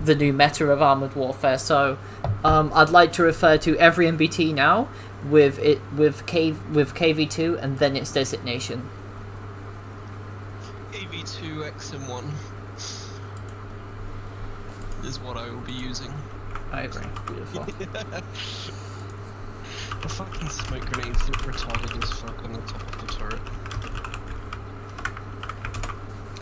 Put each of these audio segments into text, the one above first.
the new meta of Armored Warfare. So I'd like to refer to every MBT now with KV2 and then its designation. KV2 XM1 is what I will be using. I agree. Beautiful. The fucking smoke grenades look retarded as fuck on the top of the turret.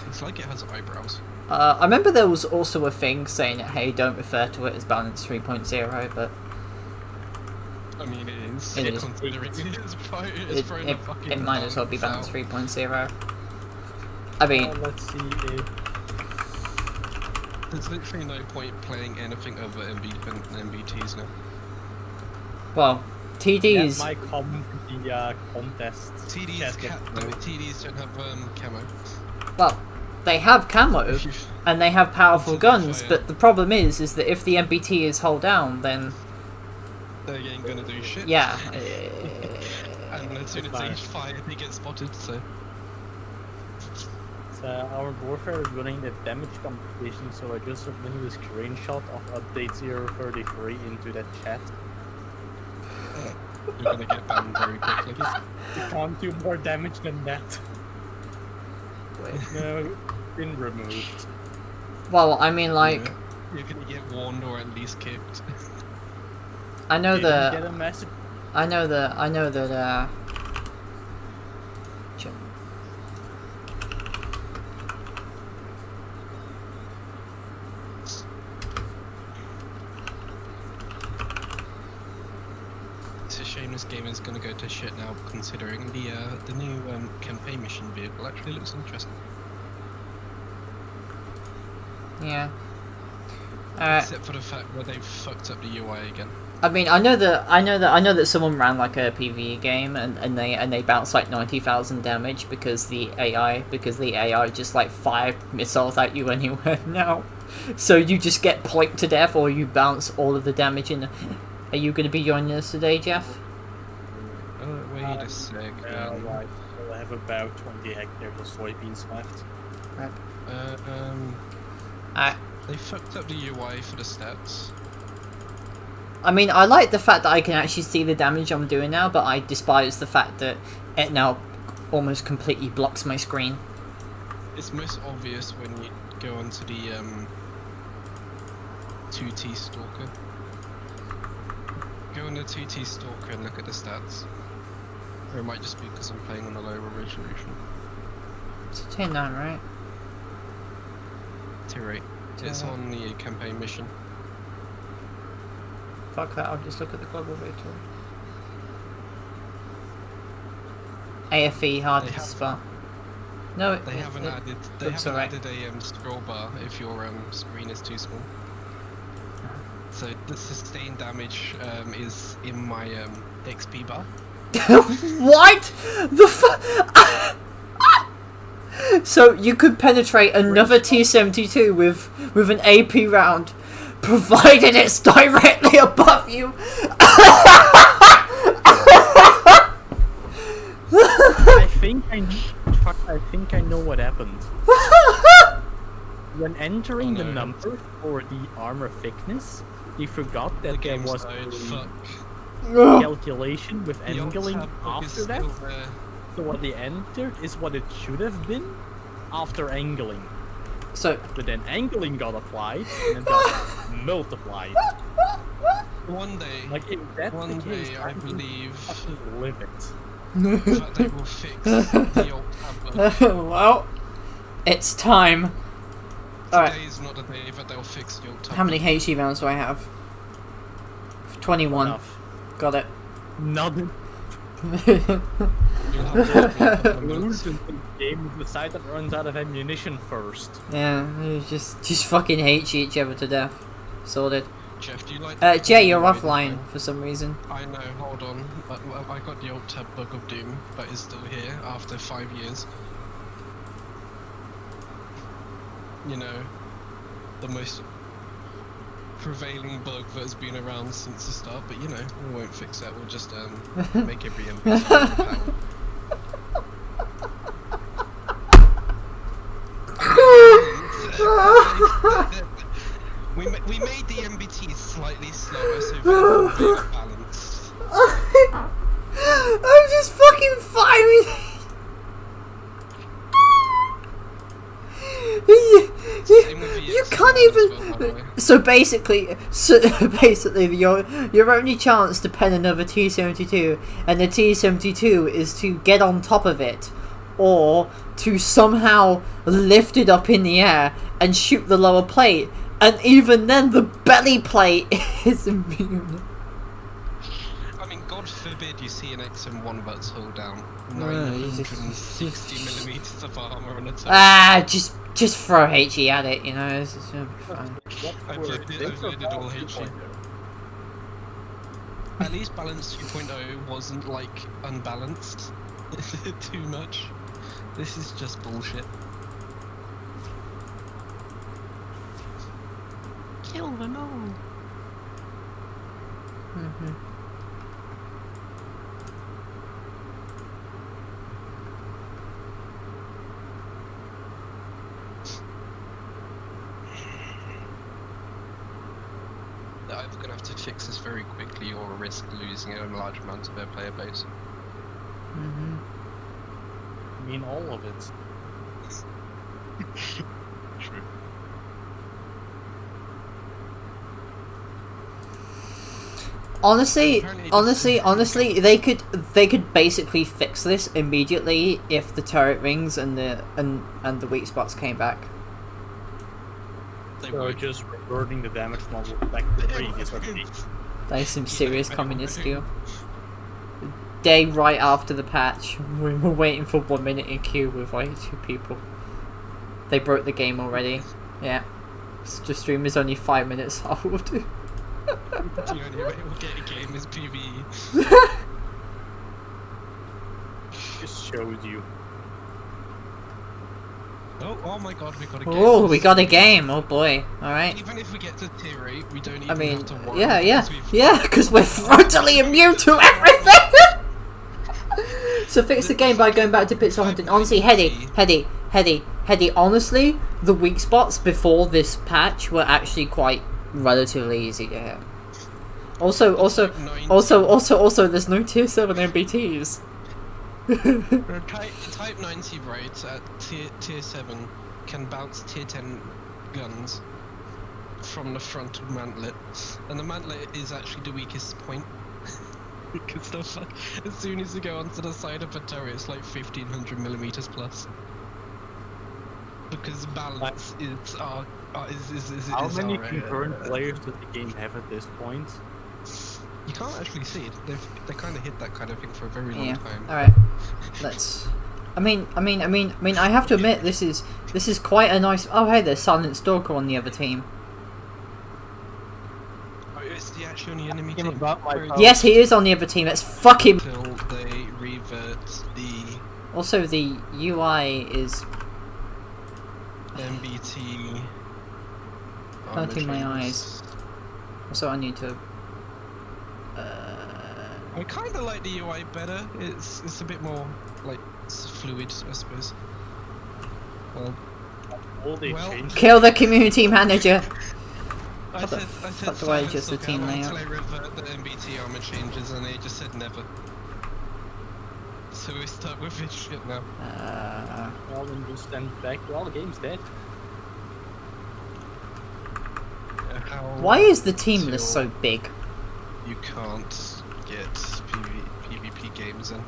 It's like it has eyebrows. I remember there was also a thing saying that, hey, don't refer to it as Balance 3.0, but... I mean, it is. It is. Considering It might as well be Balance 3.0. I mean... let's see if... There's literally no point playing anything over MBTs now. Well, TDs... That might come to the contest. TDs don't have camo. Well, they have camo, and they have powerful guns, but the problem is that if the MBT is hull down, then... They ain't gonna do shit. Yeah. And as soon as they fire, they get spotted, so... Our Warfare is running the damage competition, so I just submitted a screenshot of update 033 into that chat. You're gonna get banned very quickly. You can't do more damage than that. Wait. No, been removed. Well, I mean, like... You're gonna get warned or at least kicked. I know that... Get a message. I know that, It's a shame this game is gonna go to shit now, considering the new campaign mission vehicle actually looks interesting. Yeah. Except for the fact where they've fucked up the UI again. I mean, I know that someone ran like a PvE game and they bounced like 90,000 damage because the AI just like fired missiles at you anywhere now. So you just get poiked to death or you bounce all of the damage in. Are you going to be joining us today, Jeff? Wait a sec. Right. So I have about 20 hectares of soybeans left. Right. They fucked up the UI for the stats. I mean, I like the fact that I can actually see the damage I'm doing now, but I despise the fact that it now almost completely blocks my screen. It's most obvious when you go onto the 2T Stalker. Go on the 2T Stalker and look at the stats. Or it might just be because I'm playing on a lower resolution. It's a 10-9, right? Tier 8. It's on the campaign mission. Fuck that, I'll just look at the global victory. AFE hard to spot. No, they haven't added a scroll bar if your screen is too small. So the sustained damage is in my XP bar. What? The So you could penetrate another T-72 with an AP round, provided it's directly above you. I think I know what happened. When entering the number for the armor thickness, they forgot that there was a calculation with angling after that. So what they entered is what it should have been after angling. So, but then angling got applied and it got multiplied. One day, like if that's one the case, day I believe live it. that they will fix the old tab. Well, it's time. Today is not the day that they'll fix the old tab. How many HE rounds do I have? 21. Enough. Got it. Nothing. Game the side that runs out of ammunition first. Yeah, you just fucking hate each other to death. Sorted. Jeff, do you like Jay, you're offline for some reason. I know, hold on. I got the old tab bug of doom, but it's still here after 5 years. You know, the most prevailing bug that has been around since the start, but you know, we won't fix that, we'll just make every NPC overpowered. We made the MBT slightly slower, so they're very balanced. I'm just fucking firing. You can't even. So basically, your only chance to pen another T-72, and the T-72 is to get on top of it, or to somehow lift it up in the air and shoot the lower plate, and even then the belly plate is immune. I mean, God forbid you see an XM1 that's hold down 960mm of armor on a turret. Ah, just throw HE at it, you know, it's gonna be fine. I've loaded all HE. At least Balance 2.0 wasn't, like, unbalanced too much. This is just bullshit. Kill them all! They're either gonna have to fix this very quickly or risk losing a large amount of their player base. I mean, all of it. True. Honestly, they could basically fix this immediately if the turret rings and the weak spots came back. So just reverting the damage model back to the previous update. That is some serious communist skill. Day right after the patch, we were waiting for 1 minute in queue with like 2 people. They broke the game already. Yeah, the stream is only 5 minutes old. The only way we'll get a game is PvE. Just showed you. Oh my god, we got a game. Oh, we got a game. Oh boy. All right. Even if we get to tier 8, we don't even have to worry. Yeah, because we're totally immune to everything. So fix the game by going back to pixel hunting. Honestly, Heady. Honestly, the weak spots before this patch were actually quite relatively easy to hit. Also, there's no tier 7 MBTs. Type 90 right at tier 7 can bounce tier 10 guns from the front mantlet, and the mantlet is actually the weakest point. Because as soon as you go onto the side of a turret, it's like 1500mm plus. Because balance is How many concurrent players does the game have at this point? You can't actually see it. They kind of hit that kind of thing for a very long time. All right. Let's. I mean, I have to admit, this is quite a nice. Oh, hey, there's Silent Stalker on the other team. Oh, is he actually on the enemy team? Yes, he is on the other team. Let's fuck him. Until they revert the. Also, the UI is MBT. hurting my eyes. Also, I need to. I kind of like the UI better. It's a bit more like fluid, I suppose. Well, kill the community manager. I said do I adjust the team layout? Until I revert the MBT armor changes, and they just said never. So we're stuck with this shit now. Well, then just stand back. Well, the game's dead. Why is the team list so big? You can't get PvP games in.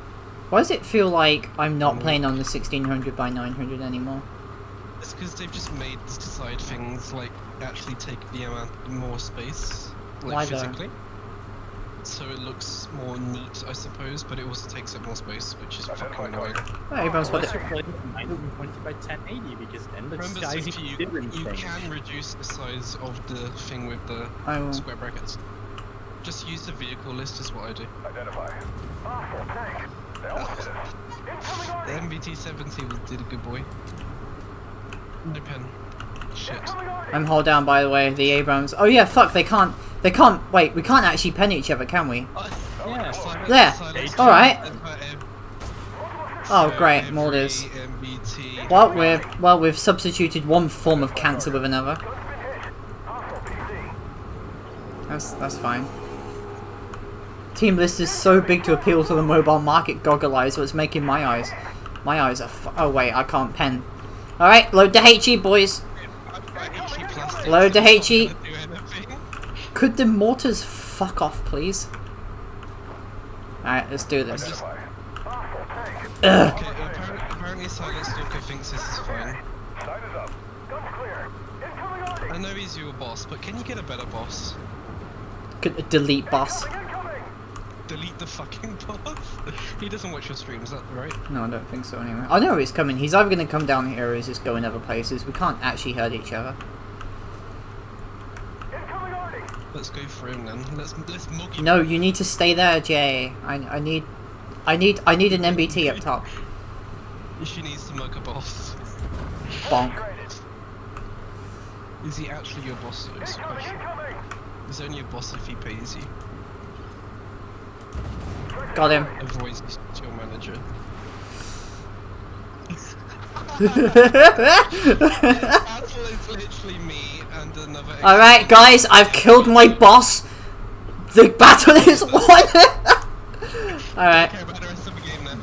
Why does it feel like I'm not playing on the 1600 by 900 anymore? It's because they've just made the side things like actually take the amount more space, like Why physically. Though? So it looks more neat, I suppose, but it also takes up more space, which is fucking annoying. Well, everyone's got it. 920 by 1080 because then the Remember, size Sophie, you can reduce the size of the thing with the square brackets. Just use the vehicle list is what I do. Identify. The MBT-70 did a good boy. No pen. Shit. I'm hold down, by the way, the Abrams. Oh yeah, fuck, they can't, wait, we can't actually pen each other, can we? There, alright. Oh great, Morders. Well, we've substituted one form of cancer with another. That's fine. Team list is so big to appeal to the mobile market. Goggle eyes, so it's making my eyes are. Oh wait, I can't pen. All right, load the HE, boys. Load the HE. Could the mortars fuck off, please? All right, let's do this. Okay, apparently Silent Stalker thinks this is fine. I know he's your boss, but can you get a better boss? Delete boss. Delete the fucking boss? He doesn't watch your streams, is that right? No, I don't think so anyway. I know he's coming. He's either going to come down here or he's just going other places. We can't actually hurt each other. Let's go for him then. Let's mug him. No, you need to stay there, Jay. I need an MBT up top. She needs to mug a boss. Bonk. Is he actually your boss though? Is the question. He's only a boss if he pays you. Got him. Otherwise he's your manager. Battle is literally me and another. Alright, guys, I've killed my boss. The battle is won. Alright. Okay, about the rest of the game then.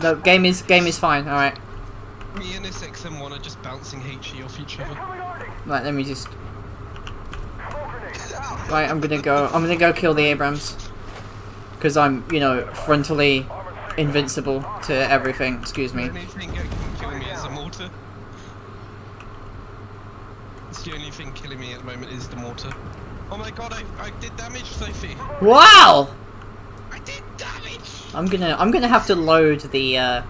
No. Game is fine. Alright. Me and this XM1 are just bouncing HE off each other. Right, let me just. Right, I'm gonna go kill the Abrams. Because I'm, you know, frontally invincible to everything. Excuse me. The only thing that can kill me is a mortar. It's the only thing killing me at the moment is the mortar. Oh my god, I did damage, Sophie. Wow! I did damage! I'm gonna have to load the I'm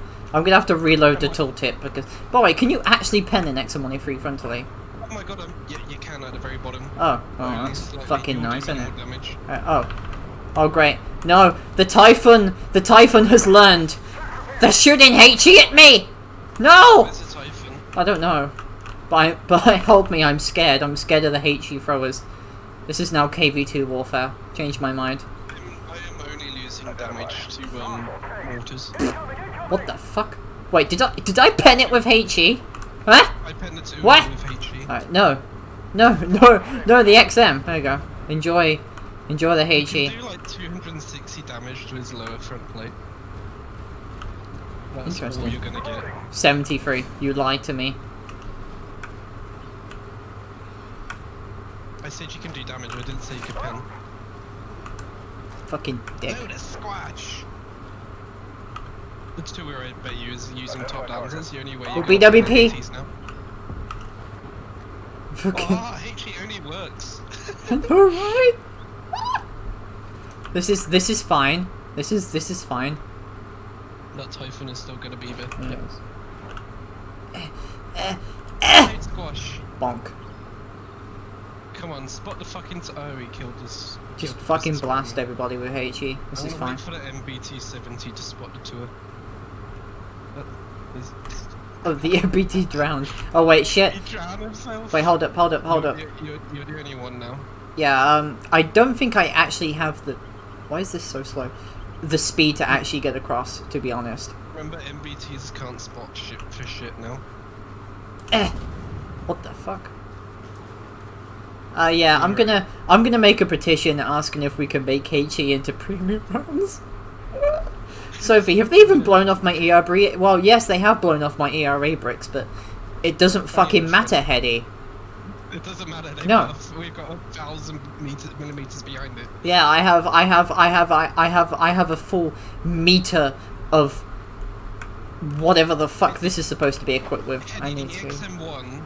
gonna have to reload the tooltip because. By the way, can you actually pen an XM1A3 frontally? Oh my god, yeah, you can at the very bottom. Oh, that's Slightly, fucking you'll do nice, isn't it? minimal damage. Oh great. No, the Typhon has learned. They're shooting HE at me! No! Where's the Typhon? I don't know. But help me, I'm scared. I'm scared of the HE throwers. This is now KV2 warfare. Changed my mind. I am only losing damage to mortars. What the fuck? Wait, did I pen it with HE? Huh? I penned it to What? with HE. Alright, no, the XM. There you go. Enjoy the HE. You can do like 260 damage to his lower front plate. That's all Interesting. you're gonna get. 73. You lied to me. I said you can do damage, I didn't say you could pen. Fucking dick. Load a squash! That's two where I bet you is using top downs. That's the only way you Well, can BWP. MBTs now. Fucking. Oh, HE only works. Alright. This is fine. This is fine. That Typhon is still gonna be there. Yes. Load squash. Bonk. Come on, spot the fucking. Oh, he killed us. Just Killed fucking us. blast everybody with HE. This I'm is gonna fine. wait for the MBT 70 to spot the tour. Oh, the MBT drowned. Oh wait, shit. He drowned himself. Wait, hold up. You're the only one now. Yeah, I don't think I actually have the. Why is this so slow? The speed to actually get across, to be honest. Remember, MBTs can't spot shit for shit now. What the fuck? Yeah, I'm gonna make a petition asking if we can make HE into premium runs. Sophie, have they even blown off my ERA? Well, yes, they have blown off my ERA bricks, but it doesn't fucking matter, Hetty. It doesn't matter. No. We've got 1,000 millimeters behind it. Yeah, I have a full meter of whatever the fuck this is supposed to be equipped with. Eddie, I need the to. XM1,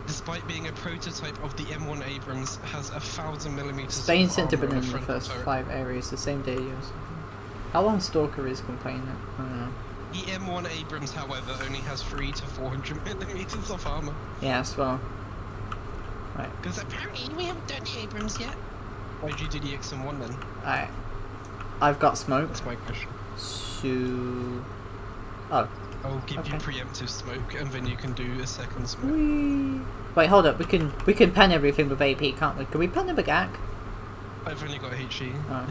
despite being a prototype of the M1 Abrams, has 1,000 millimeters. Spain of sent to armor in on the front first turret. 5 areas the same day as. How long Stalker is complaining? I don't know. The M1 Abrams, however, only has 300 to 400 millimeters of armor. Yes, well. Right. Because apparently we haven't done the Abrams yet. Why'd you do the XM1 then? Alright. I've got smoke. That's my question. So. Oh. I'll give you Okay. preemptive smoke, and then you can do a second smoke. Whee. Wait, hold up. We can pen everything with AP, can't we? Can we pen a bagak? I've only got HE. Oh.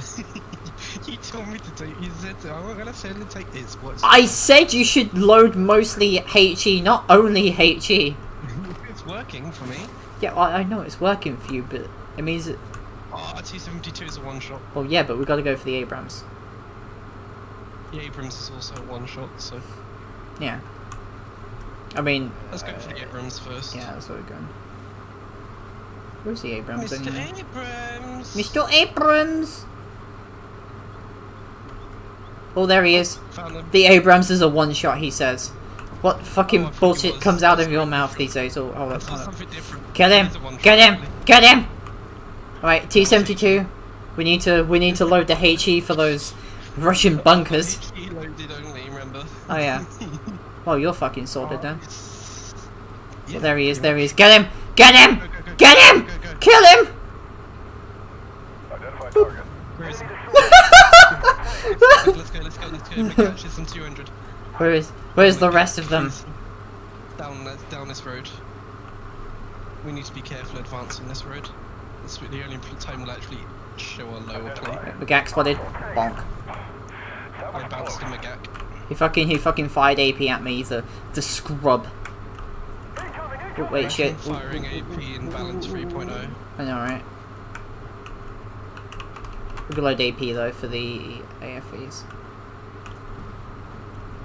You told me to take. You said, "Oh, I'm gonna say to take this." What's I said you should load mostly HE, not only HE. It's working for me. Yeah, well, I know it's working for you, but it means that Oh, T-72 is a one-shot. Well, yeah, but we got to go for the Abrams. The Abrams is also a one-shot, so... Yeah. I mean... Let's go for the Abrams first. Yeah, that's where we're going. Where's the Abrams? Mr. Anyway? Abrams! Mr. Abrams! Oh, there he is. Found him. The Abrams is a one-shot, he says. What fucking I thought bullshit it was. comes out of your mouth these days? Oh, hold I on, saw hold on. something different. Get him! It's a one-shot, Get him! actually. Get him! Right, T-72. We need to load the HE for those Russian bunkers. HE loaded only, remember? Oh yeah. Well, you're fucking sorted then. Yeah, Well, there he is. pretty There he is. Get him! Get him! Go, go, go, Get go, him! go, go, go. Kill him! Identify target. Where is he? Let's go. We catch this in 200. Where's the rest of them? Down this road. We need to be careful advancing this road. That's the only time we'll actually show our lower plate. Magak spotted. Bonk. I bounced the Magak. He fucking fired AP at me, the scrub. Oh, wait, shit. Firing AP in balance 3.0. I know, right? We can load AP though for the AFEs.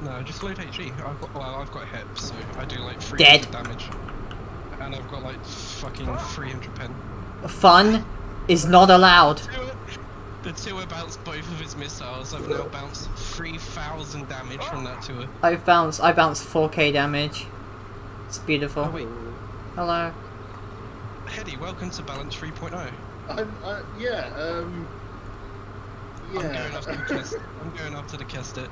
No, just load HE. I've got HEP, so I do like 300 Dead. damage. And I've got like fucking 300 pen. Fun is not allowed. The Tour bounced both of his missiles. I've now bounced 3,000 damage from that Tour. I bounced 4k damage. It's beautiful. Oh wait, Hello. Hedy, welcome to balance 3.0. Yeah, I'm going after the Kest. I'm going after the Kestet.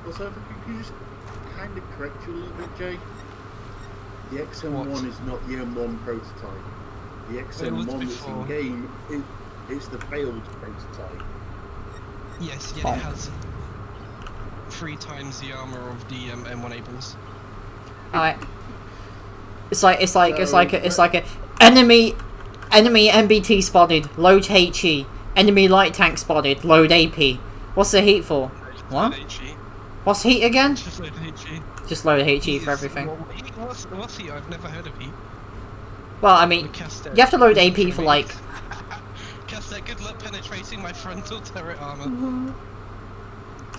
Also, if you just kind of correct you a little bit, Jay. The XM1 What? is not the M1 prototype. The XM1 that's before. in game, it's the failed prototype. Yes, yeah, Oh. it has 3 times the armor of the M1 Abrams. Alright. It's like a enemy MBT spotted. Load HE. Enemy light tank spotted. Load AP. What's the heat for? What? HE. What's heat again? Just load HE. Just load HE for everything. What's he? I've never heard of he. Well, I mean, Kestet. you have to load AP for like. Kestet, good luck penetrating my frontal turret armor.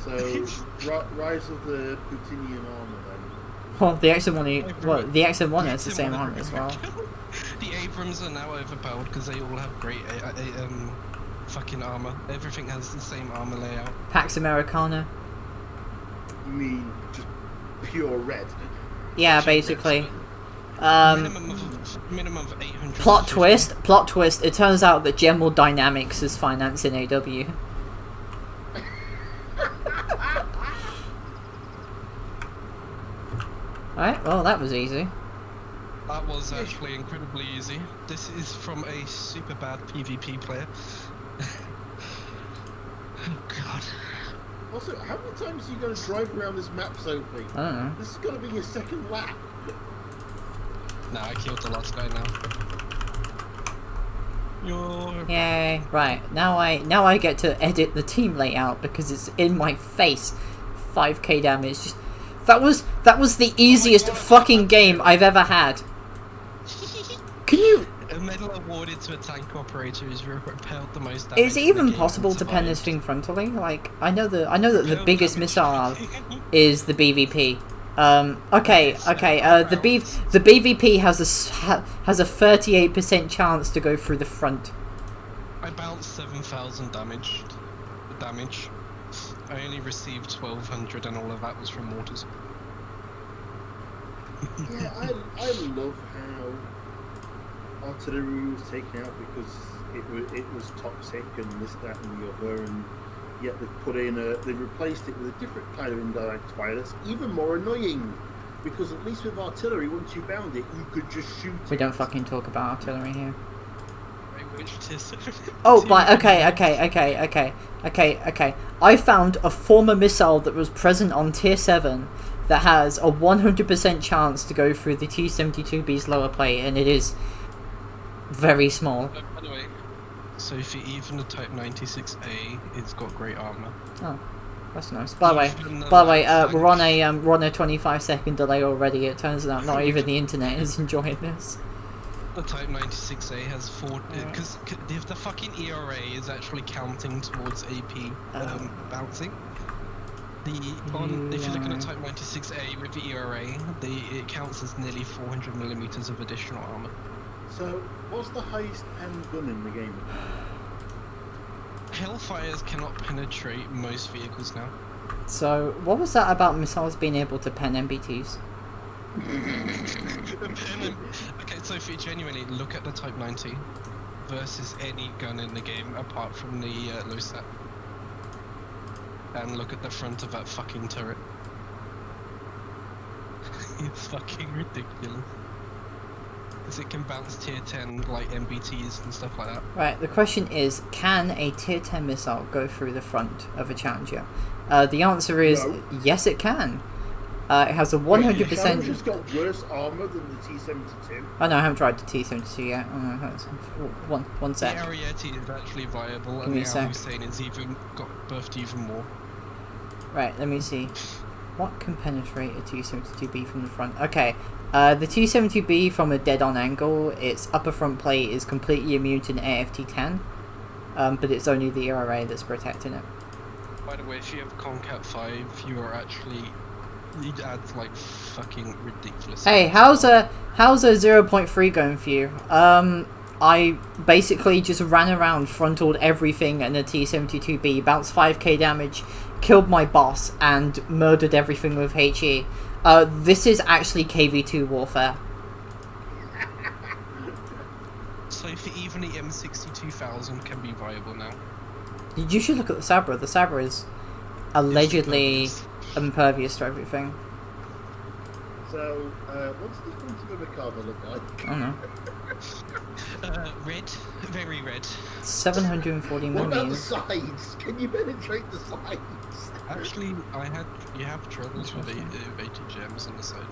So, Rise of the Putinian armor then. Well, the XM1. Well, the XM1 has the same armor as well. The Abrams are now overpowered because they all have great fucking armor. Everything has the same armor layout. Pax Americana. You mean just pure red? Yeah, basically. Minimum of 800. Plot twist. It turns out that General Dynamics is financing AW. Alright, well, that was easy. That was actually incredibly easy. This is from a super bad PvP player. Oh god. Also, how many times are you going to drive around this map, Sophie? I don't know. This is going to be your second lap. Nah, I killed the last guy now. Yay! Right, now I get to edit the team layout because it's in my face. 5k damage. Just, that was the easiest fucking game I've ever had. Can you? A medal awarded to a tank operator who's repelled the most damage. Is it in the even game possible and to pen this survived. thing frontally? Like, I know that the No biggest damage. missile is the BVP. Okay. The BVP has a 38% chance to go through the front. I bounced 7,000 damage. I only received 1,200 and all of that was from mortars. Yeah, I love how artillery was taken out because it was toxic and this, that, and the other, and yet they've replaced it with a different kind of indirect fire that's even more annoying. Because at least with artillery, once you found it, you could just shoot We it. don't fucking talk about artillery here. Which tis. Oh, but okay. I found a former missile that was present on tier 7 that has a 100% chance to go through the T-72B's lower plate, and it is very small. By the way, Sophie, even the Type 96A, it's got great armor. Oh, that's nice. By the way, Even the we're on a 25-second delay already. It turns out not even the internet is enjoying this. The Type 96A has 4 because if the fucking ERA is actually counting towards AP bouncing. If you look at the Type 96A with the ERA, it counts as nearly 400mm of additional armor. So, what's the highest end gun in the game? Hellfires cannot penetrate most vehicles now. So, what was that about missiles being able to pen MBTs? Okay, so if you genuinely look at the Type 90 versus any gun in the game apart from the LoSat, and look at the front of that fucking turret. It's fucking ridiculous. Because it can bounce tier 10 like MBTs and stuff like that. Right, the question is, can a tier 10 missile go through the front of a Challenger? The answer is No. yes, it can. It has a 100%. The Challenger's got worse armor than the T-72. Oh no, I haven't tried the T-72 yet. Oh, no, one The sec. Ariete is actually viable, Give and me the a sec. Al-Hussein is even got buffed even more. Right, let me see. What can penetrate a T-72B from the front? Okay, the T-72B from a dead-on angle, its upper front plate is completely immune to an AFT-10, but it's only the ERA that's protecting it. By the way, if you have Concat 5, you are actually... It adds like fucking ridiculous. Hey, how's a 0.3 going for you? I basically just ran around, frontaled everything in a T-72B, bounced 5k damage, killed my boss, and murdered everything with HE. This is actually KV2 warfare. So even the M62000 can be viable now. You should look at the Sabra. The Sabra is allegedly impervious to everything. So, what's the front of a Merkava look like? I don't know. Red, very red. 740 What about the millimeters. sides? Can you penetrate the sides? Actually, you have troubles with the evaded gems on the side.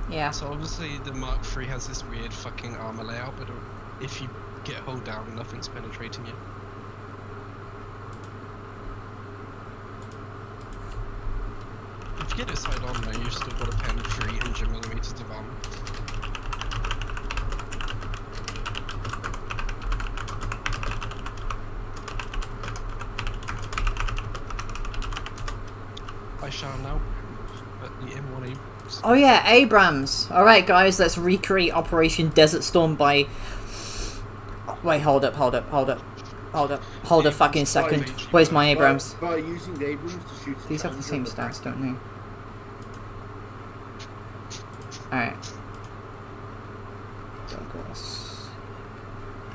Yeah. So obviously the Mark III has this weird fucking armor layout, but if you get hold down, nothing's penetrating you. If you get it side on though, you've still got a pen 300mm of armor. I shall now at the M1A. Oh yeah, Abrams. Alright guys, let's recreate Operation Desert Storm by... Wait, hold up a fucking second. Where's my Abrams? By using the Abrams to shoot a These have the same Challenger stats, don't they? Alright.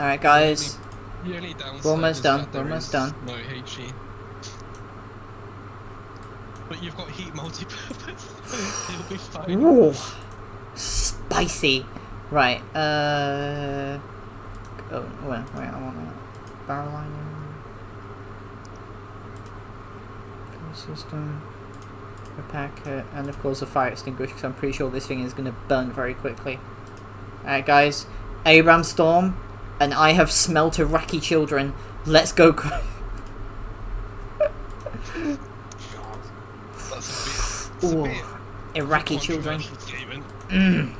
Alright guys. The only downside We're almost is done, that there we're almost is done. No HE. But you've got heat multi-purpose. It'll be fine. Ooh, spicy. Right. Oh, wait. I want that. Barrel liner. Fuel system. Repair kit, and of course a fire extinguisher. Because I'm pretty sure this thing is going to burn very quickly. Alright, guys. Abrams Storm, and I have smelt Iraqi children. Let's go. Ooh, Iraqi children. You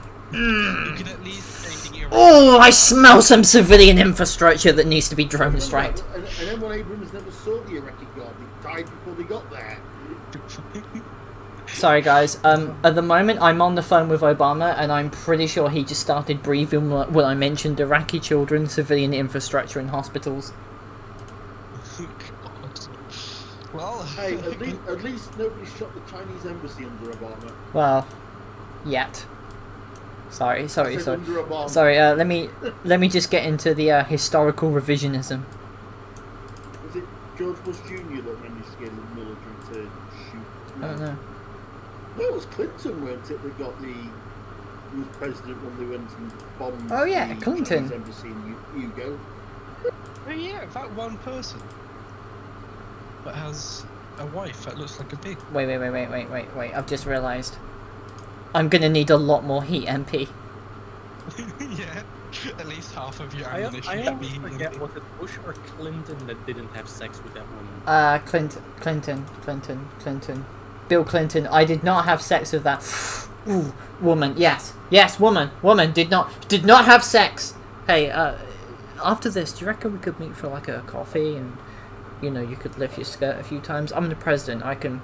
could at least say the Iraqi. Oh, I smell some civilian infrastructure that needs to be drone striked. And then when Abrams never saw the Iraqi guard, they died before they got there. Sorry guys, at the moment I'm on the phone with Obama and I'm pretty sure he just started breathing when I mentioned Iraqi children, civilian infrastructure and hospitals. Well, hey, at least nobody shot the Chinese embassy under Obama. Well, yet. Sorry. I said under Obama. Sorry, let me just get into the historical revisionism. Was it George Bush Jr. that managed to get the military to shoot? I don't know. No, it was Clinton, weren't it, that got who was president when they went and bombed Oh yeah, the Clinton. Chinese embassy in Hugo. oh yeah, that one person that has a wife that looks like a pig. Wait, I've just realised. I'm gonna need a lot more heat MP. Yeah, at least half of your I ammunition should always be forget, was it Bush or Clinton that didn't have sex with that woman? Clinton. Bill Clinton. I did not have sex with that. Ooh, woman, yes. Yes, woman. Woman did not have sex. Hey, after this, do you reckon we could meet for like a coffee and, you know, you could lift your skirt a few times? I'm the president. I can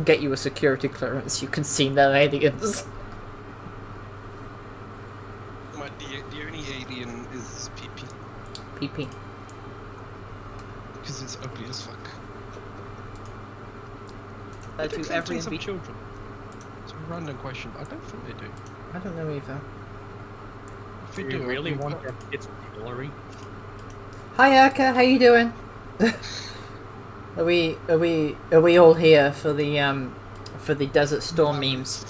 get you a security clearance. You can see no aliens. The only alien is PP. PP. Because it's ugly as fuck. To Do they every some NB children? It's a random question. I don't think they do. I don't know either. If they Do you do, really we've want got- your kids Hillary? Hi Erka, how you doing? Are we all here for the Desert Storm memes?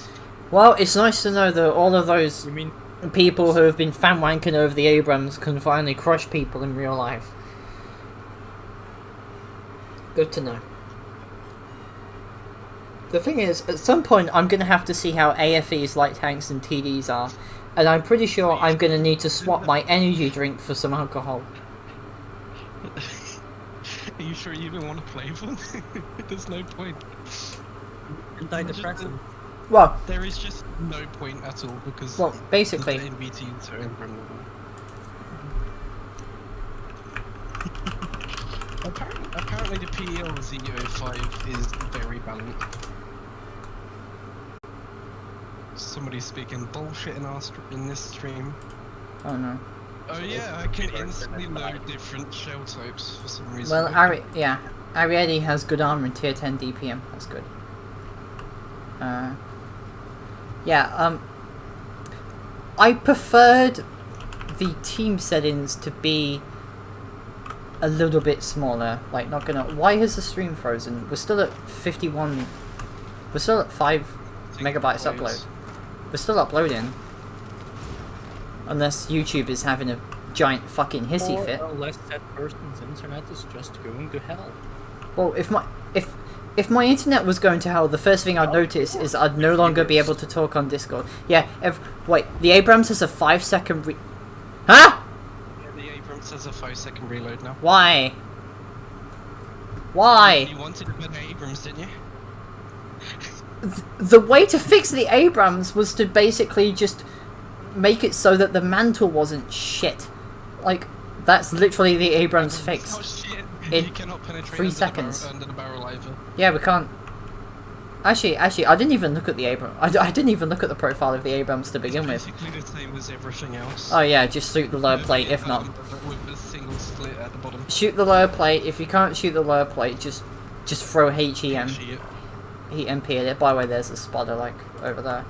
Well, it's nice to know that all of those You mean people who have been fan wanking over the Abrams can finally crush people in real life. Good to know. The thing is, at some point I'm going to have to see how AFE's, light tanks and TDs are, and I'm pretty sure I'm going to need to swap my energy drink for some alcohol. Are you sure you even want to play them? There's no point. antidepressant? Well, There is just no point at all because well, basically, the NBTs are impregnable. Apparently the PL005 is very balanced. Somebody's speaking bullshit in this stream. oh no. Oh yeah, I can instantly load different shell types for some reason. Well, Ariady has good armor and tier 10 DPM. That's good. I preferred the team settings to be a little bit smaller. Like, not gonna. Why has the stream frozen? We're still at 51. We're still at 5 megabytes upload. We're still uploading. Unless YouTube is having a giant fucking hissy fit. Unless that person's internet is just going to hell. Well, if my internet was going to hell, the first thing I'd notice is I'd no longer be able to talk on Discord. Yeah, wait, the Abrams has a 5-second Huh? Yeah, the Abrams has a 5-second reload now. Why? Why? You wanted a better Abrams, didn't you? The way to fix the Abrams was to basically just make it so that the mantle wasn't shit. Like, that's literally the Abrams fix. Oh shit! In You cannot penetrate 3 under seconds. under the barrel either. Yeah, we can't. Actually, I didn't even look at the Abrams. I didn't even look at the profile of the Abrams to begin with. Basically the same as everything else. Oh yeah, just shoot the lower plate. If not, with a single slit at the bottom. shoot the lower plate. If you can't shoot the lower plate, just throw HEM. Actually, HEMP at it. By the way, there's a spotter like over there.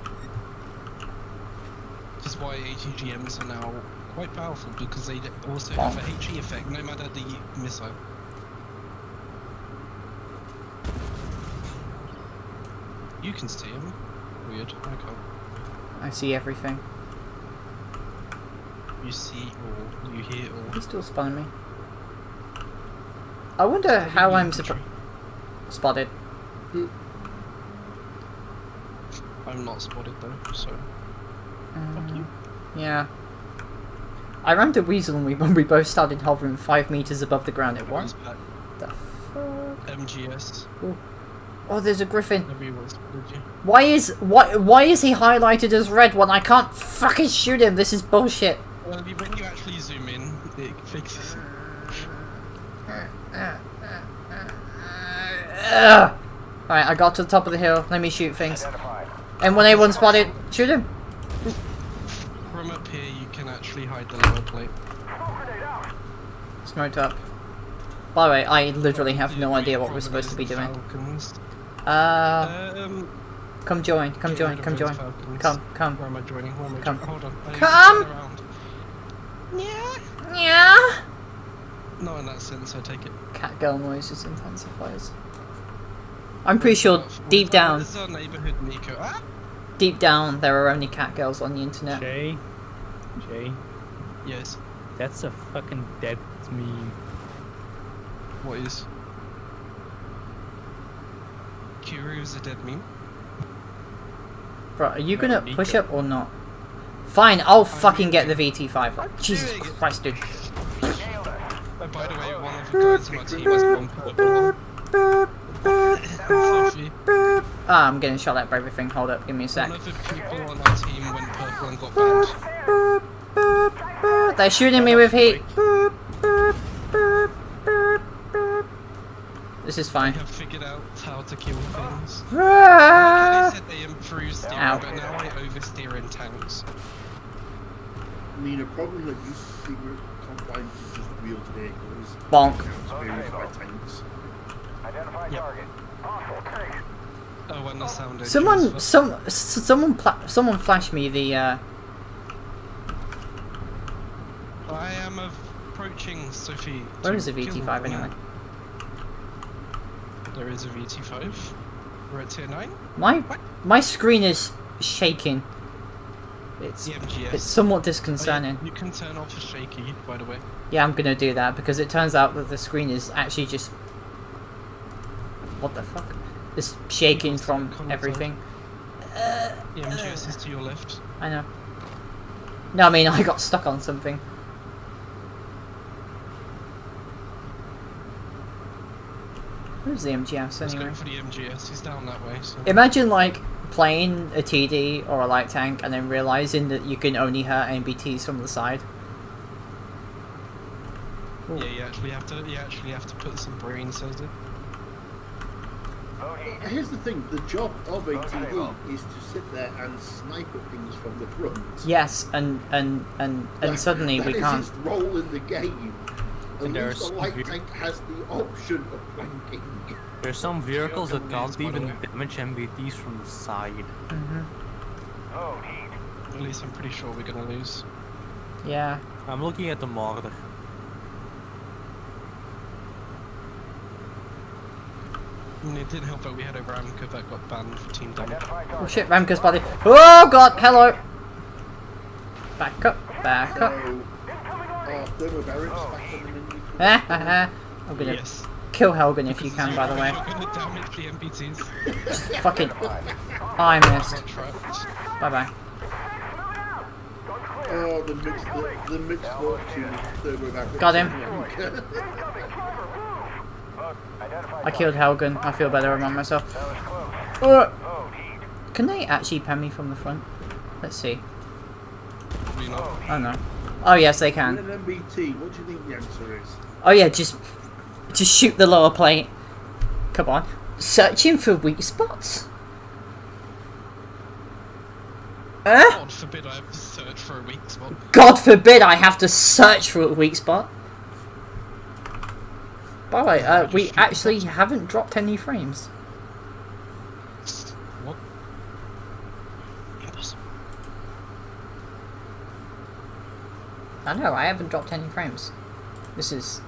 This is why HEGMs are now quite powerful because they also have a HE effect no matter the missile. You can see him. Weird. I can't. I see everything. You see all. You hear all. He's still spawning me. I wonder how I'm spotted. I'm not spotted though, so. Fuck you. Yeah. I rammed a weasel when we both started hovering 5 meters above the ground. It was. The fuck? MGS. Ooh. Oh, there's a Griffin. Everyone spotted you. Why is he highlighted as red when I can't fucking shoot him? This is bullshit. Well, when you actually zoom in, it fixes it. Alright, I got to the top of the hill. Let me shoot things. And when A1 spotted, shoot him. From up here, you can actually hide the lower plate. Smoked up. By the way, I literally have no idea what we're supposed to be doing. Falcons. Come join, come join, come join. Come. Where am I joining? Where am I Come. joining? Hold on. I need to Come. turn around. Yeah. Yeah. Not in that sense, I take it. Cat girl noises intensifies. I'm pretty sure deep down, This is our neighborhood, Nico. Ah! deep down, there are only cat girls on the internet. Jay, Yes. that's a fucking dead meme. What is? Kiryu's a dead meme. Bro, are you gonna Nico. push up or not? Fine, I'll fucking get the VT5. Jesus doing it. Christ, dude. Oh, by the way, one of the guys on our team has one purple one. Fluffy. Ah, I'm getting shot at by everything. Hold up, give me a sec. One of the people on our team went purple and got banned. They're shooting me with heat. This is fine. They have figured out how to kill things. Ah! They said they improved steering, Ow. but now I oversteer in tanks. I mean, a problem that used to be confined to just wheeled vehicles. Bonk. Now experienced by tanks. Identify Yep. target. Hostile tank. Oh, and the sound engine Someone, as well. someone flash me the. I am approaching Sophie. Where to is the kill VT5 them. anyway? There is a VT5. We're at tier 9. My screen is shaking. It's The MGS. it's somewhat disconcerting. You can turn off shaky, by the way. Yeah, I'm gonna do that because it turns out that the screen is actually just. What the fuck? It's shaking from everything. The MGS is to your left. I know. No, I mean I got stuck on something. Where's the MGS Let's anyway? go for the MGS. He's down that way. So. Imagine like playing a TD or a light tank and then realizing that you can only hurt NBTs from the side. Ooh. Yeah, you actually have to put some brain cells in. Here's the thing, the job of a TD is to sit there and snipe at things from the front. Yes, and suddenly we can't. That is its role in the game. And Unless there's the light tank has the option of flanking. There's some vehicles that can't by the even way. damage MBTs from the side. Oh, heat. At least I'm pretty sure we're gonna lose. Yeah. I'm looking at the mortar. And it didn't help that we had a Ramka that got banned for team damage. Identify Oh target. shit, Ramka's body. Oh god, hello! Back up, back up. Thermo barracks back underneath. I'm gonna Yes. kill Helgen if you can, by the way. You're gonna damage the MBTs. Fucking. I missed. Trapped. Bye bye. Oh, the mixed fortune thermo barracks. Got him. Identify I killed Helgen. I feel better about myself. That was close. Oh, heat. Can they actually pen me from the front? Let's see. Probably not. Oh no. Oh yes, they In can. an MBT, what do you think the answer is? Oh yeah, just shoot the lower plate. Come on. Searching for weak spots. God forbid I have to search for a weak spot. God forbid I have to search for a weak spot. By the way, we actually haven't dropped any frames. What? Impossible. I know, I haven't dropped any frames. This is...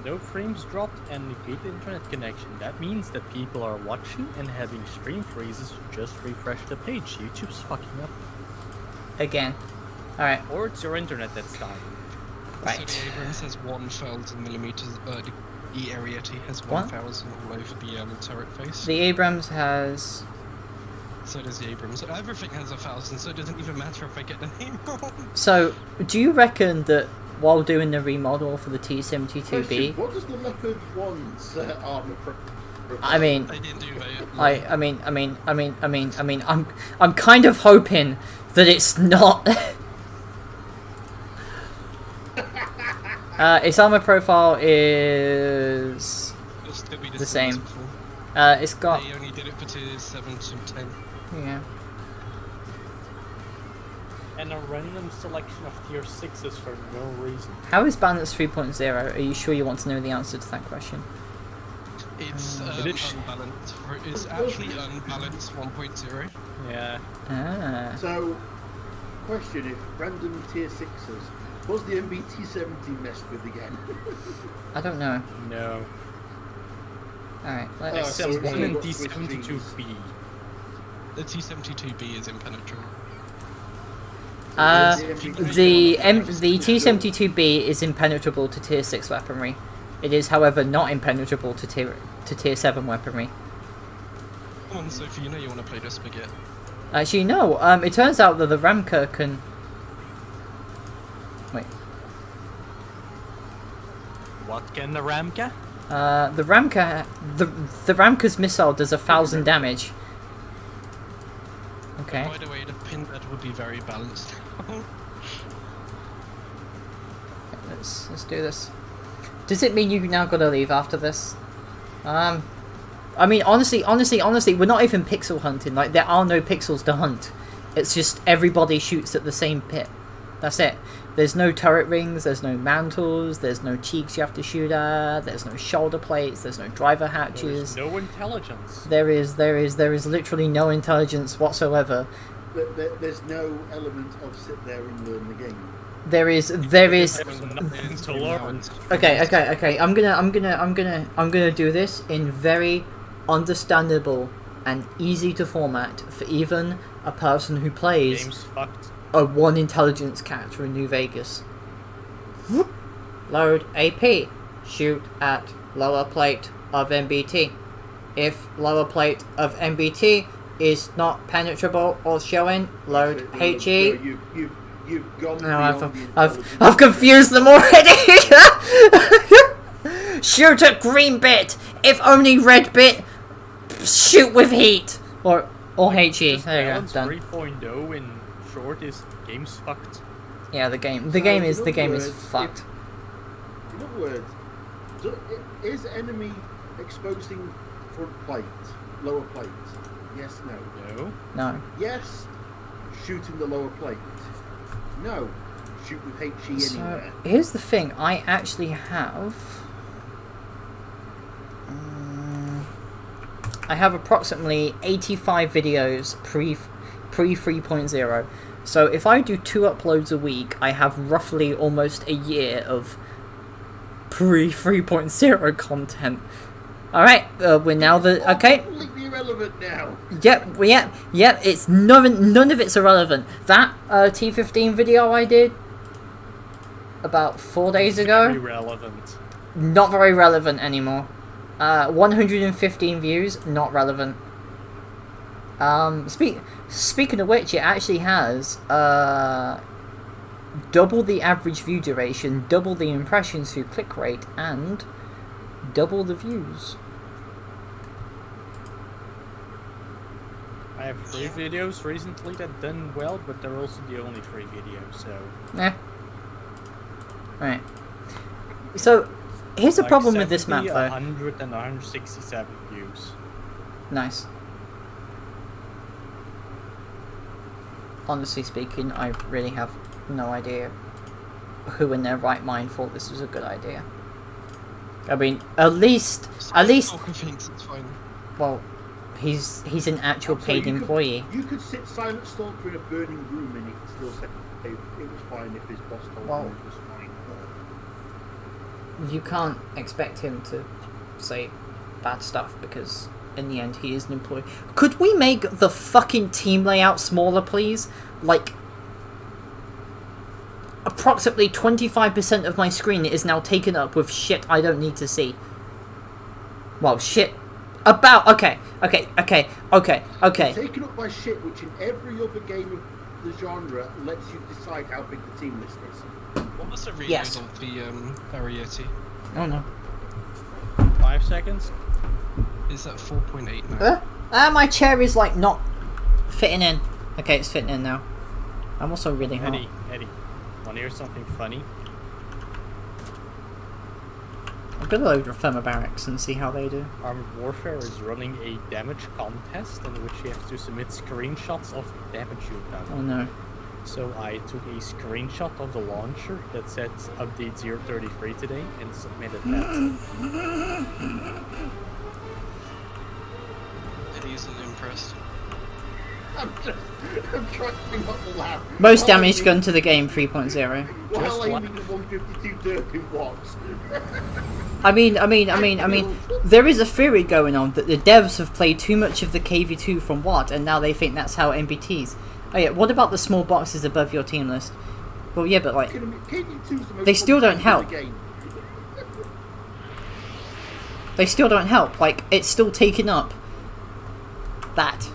No frames dropped and a good internet connection. That means that people are watching and having stream freezes. Just refresh the page. YouTube's fucking up. again. Alright, Or it's your internet that's dying. right. So the Abrams has 1,000 millimeters. The Ariete has What? 1,000 all over the turret face. The Abrams has... So does the Abrams. Everything has 1,000, so it doesn't even matter if I get the name wrong. So, do you reckon that while doing the remodel for the T-72B... Question, what does the Leopard 1's armor I mean... They didn't do that. I'm kind of hoping that it's not... its armor profile is... It'll still be the same. as same. before. It's got... They only did it for tier 7 to 10. Yeah. And a random selection of tier 6s for no reason. How is balance 3.0? Are you sure you want to know the answer to that question? It's It is- unbalanced. It's actually unbalanced 1.0. Yeah. Ah. So, question: if random tier 6s, was the MBT-70 messed with again? I don't know. No. Alright, let's... so Except it's one in got Swiss D72B. The T-72B is impenetrable. The T-72B is impenetrable to tier 6 weaponry. It is, however, not impenetrable to tier 7 weaponry. Come on, Sophie, you know you want to play this spaghetti. Actually, no. It turns out that the Ramka can... Wait. What can the Ramka? The Ramka's missile does 1,000 damage, Okay. By the way, the pin bed would be very balanced. Let's do this. Does it mean you now gotta leave after this? I mean, honestly, we're not even pixel hunting. Like, there are no pixels to hunt. It's just everybody shoots at the same pit. That's it. There's no turret rings, there's no mantles, there's no cheeks you have to shoot at, there's no shoulder plates, there's no driver hatches. There's no intelligence. There is literally no intelligence whatsoever. There's no element of sit there and learn the game. There is. Nothing to learn. Okay. I'm gonna do this in very understandable and easy to format for even a person who plays Game's fucked. a 1 intelligence character in New Vegas. Load AP. Shoot at lower plate of MBT. If lower plate of MBT is not penetrable or showing, load HE. You've gone No, beyond I've confused them already. Shoot at green bit. If only red bit, shoot with heat or HE. There you go. Done. 3.0 in short is game's fucked. Yeah, the game is fucked. In other words, is enemy exposing front plate, lower plate? Yes, no. No. Yes, shooting the lower plate. No, shoot with HE So anywhere. here's the thing. I actually have. I have approximately 85 videos pre 3.0. So if I do 2 uploads a week, I have roughly almost a year of pre 3.0 content. Alright, we're now okay. Completely irrelevant now. Yep. It's none of it's irrelevant. That T15 video I did about 4 days ago. Irrelevant. Not very relevant anymore. 115 views, not relevant. Speaking of which, it actually has double the average view duration, double the impressions through click rate, and double the views. I have 3 videos recently that done well, but they're also the only 3 videos, so... Right. So, here's the like problem with this map, 70, though. 100 and 167 views. Nice. Honestly speaking, I really have no idea who in their right mind thought this was a good idea. I mean, at least, thinks it's fine. well, he's an actual paid employee. You could sit silent stalker in a burning room and he could still say it was fine if his boss told him it was fine. You can't expect him to say bad stuff because in the end he is an employee. Could we make the fucking team layout smaller, please? Like, approximately 25% of my screen is now taken up with shit I don't need to see. Well, shit. Okay. Taken up by shit, which in every other game of the genre lets you decide how big the team list is. What was the reload Yes. of the Ariete? Oh no. 5 seconds? Is that 4.8 now? My chair is like not fitting in. Okay, it's fitting in now. I'm also really hot. Eddie, wanna hear something funny? I'm gonna load thermobarics and see how they do. Armored Warfare is running a damage contest in which you have to submit screenshots of damage you've done. Oh no. So I took a screenshot of the launcher that said update 033 today and submitted that. Eddie's impressed. I'm trying not to laugh. Most damage gun to the game 3.0. While aiming the 152 Durkin watts. I mean, there is a theory going on that the devs have played too much of the KV2 from Watt, and now they think that's how MBTs. Oh yeah, what about the small boxes above your team list? Well, yeah, but like, they still don't help. They still don't help. Like, it's still taking up that.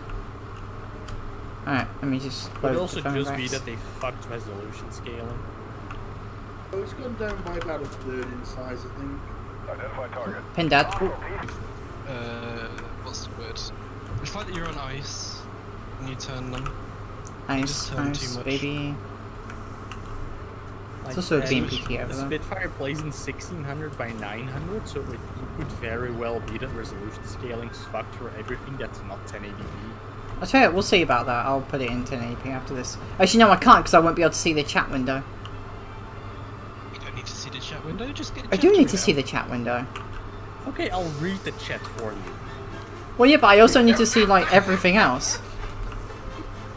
Alright, let me just It load could also the phone just racks. be that they fucked resolution scaling. Oh, it's gone down by about a third in size, I think. Identify target. Pin dad. What's the word? The fact that you're on ice and you turn them. Nice, nice, baby. Like, It's also a and BMPT over the there. Spitfire plays in 1600 by 900, so it could very well be that resolution scaling fucked for everything that's not 1080p. I'll tell you what, we'll see about that. I'll put it in 1080p after this. Actually, no, I can't because I won't be able to see the chat window. You don't need to see the chat window, just get I do need to see the chat window. Okay, I'll read the chat for you. Well, yeah, but I also need to see, like, everything else.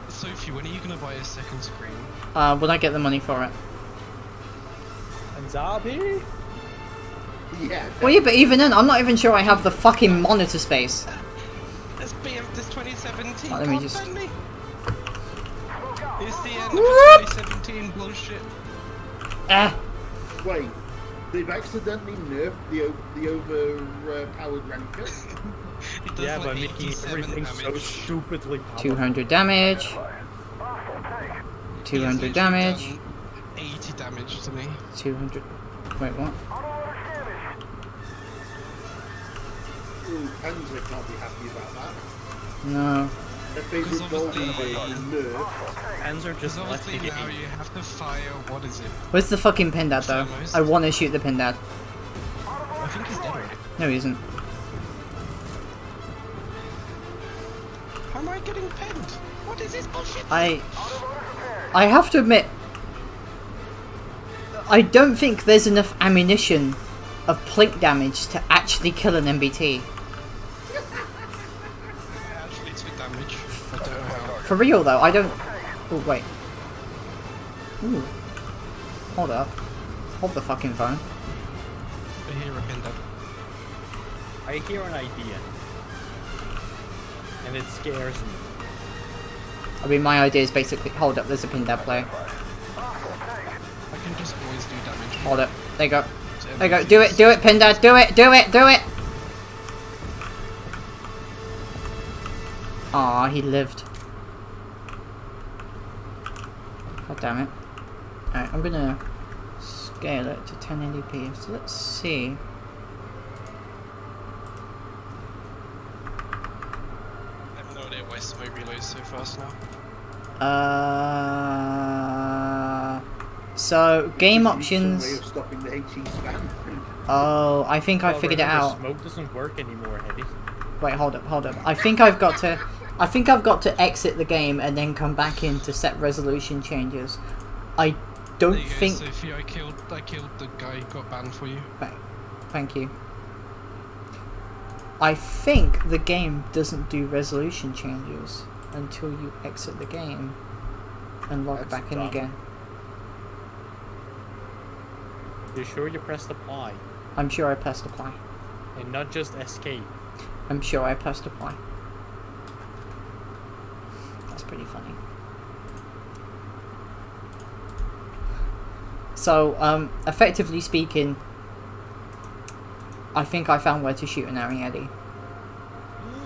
Sophie, when are you going to buy a second screen? When I get the money for it. And Zabi? Yeah. Well, yeah, but even then, I'm not even sure I have the fucking monitor space. This 2017, Let me God, just- send me. It's the end of the 2017 bullshit. Eh. Wait, they've accidentally nerfed the overpowered ranker. It does Yeah, like by making 87 everything so damage. stupidly powerful. 200 damage. 200 damage. 80 damage to me. 200. Wait, what? Ooh, Panzer can't be happy about that. No. Their favourite goal obviously- nerfed. Hands are Because just left the obviously now game. you have to fire, what is it? Where's the fucking pin dad, though? Almost. I want to shoot the pin dad. I think he's dead already. No, he isn't. How am I getting pinned? What is this bullshit? I have to admit, I don't think there's enough ammunition of plink damage to actually kill an MBT. Actually took damage. I don't know how. For real though, I don't... Oh, wait. Ooh. Hold up. Hold the fucking phone. I hear a pin dead. I hear an idea. And it scares me. I mean, my idea is basically... Hold up, there's a pin dad player. I can just always do damage. Hold up. There you go. to There you go. MVPs. Do it, pin dad. Do it, do it, do it! Aw, he lived. God damn it. Alright, I'm gonna scale it to 1080p. So let's see. I have no idea why smoke reloads so fast now. So game Some way options. of stopping the HE spam. Oh, I think I figured it remember, out. Smoke doesn't work anymore, Heavy. Wait, hold up, hold up. I think I've got to exit the game and then come back in to set resolution changes. I don't There you go, think. Sophie, I killed the guy who got banned for you. Right, thank you. I think the game doesn't do resolution changes until you exit the game and log That's back in dumb. again. You sure you pressed apply? I'm sure I pressed apply. And not just escape? I'm sure I pressed apply. That's pretty funny. So, effectively speaking, I think I found where to shoot an Ariadne.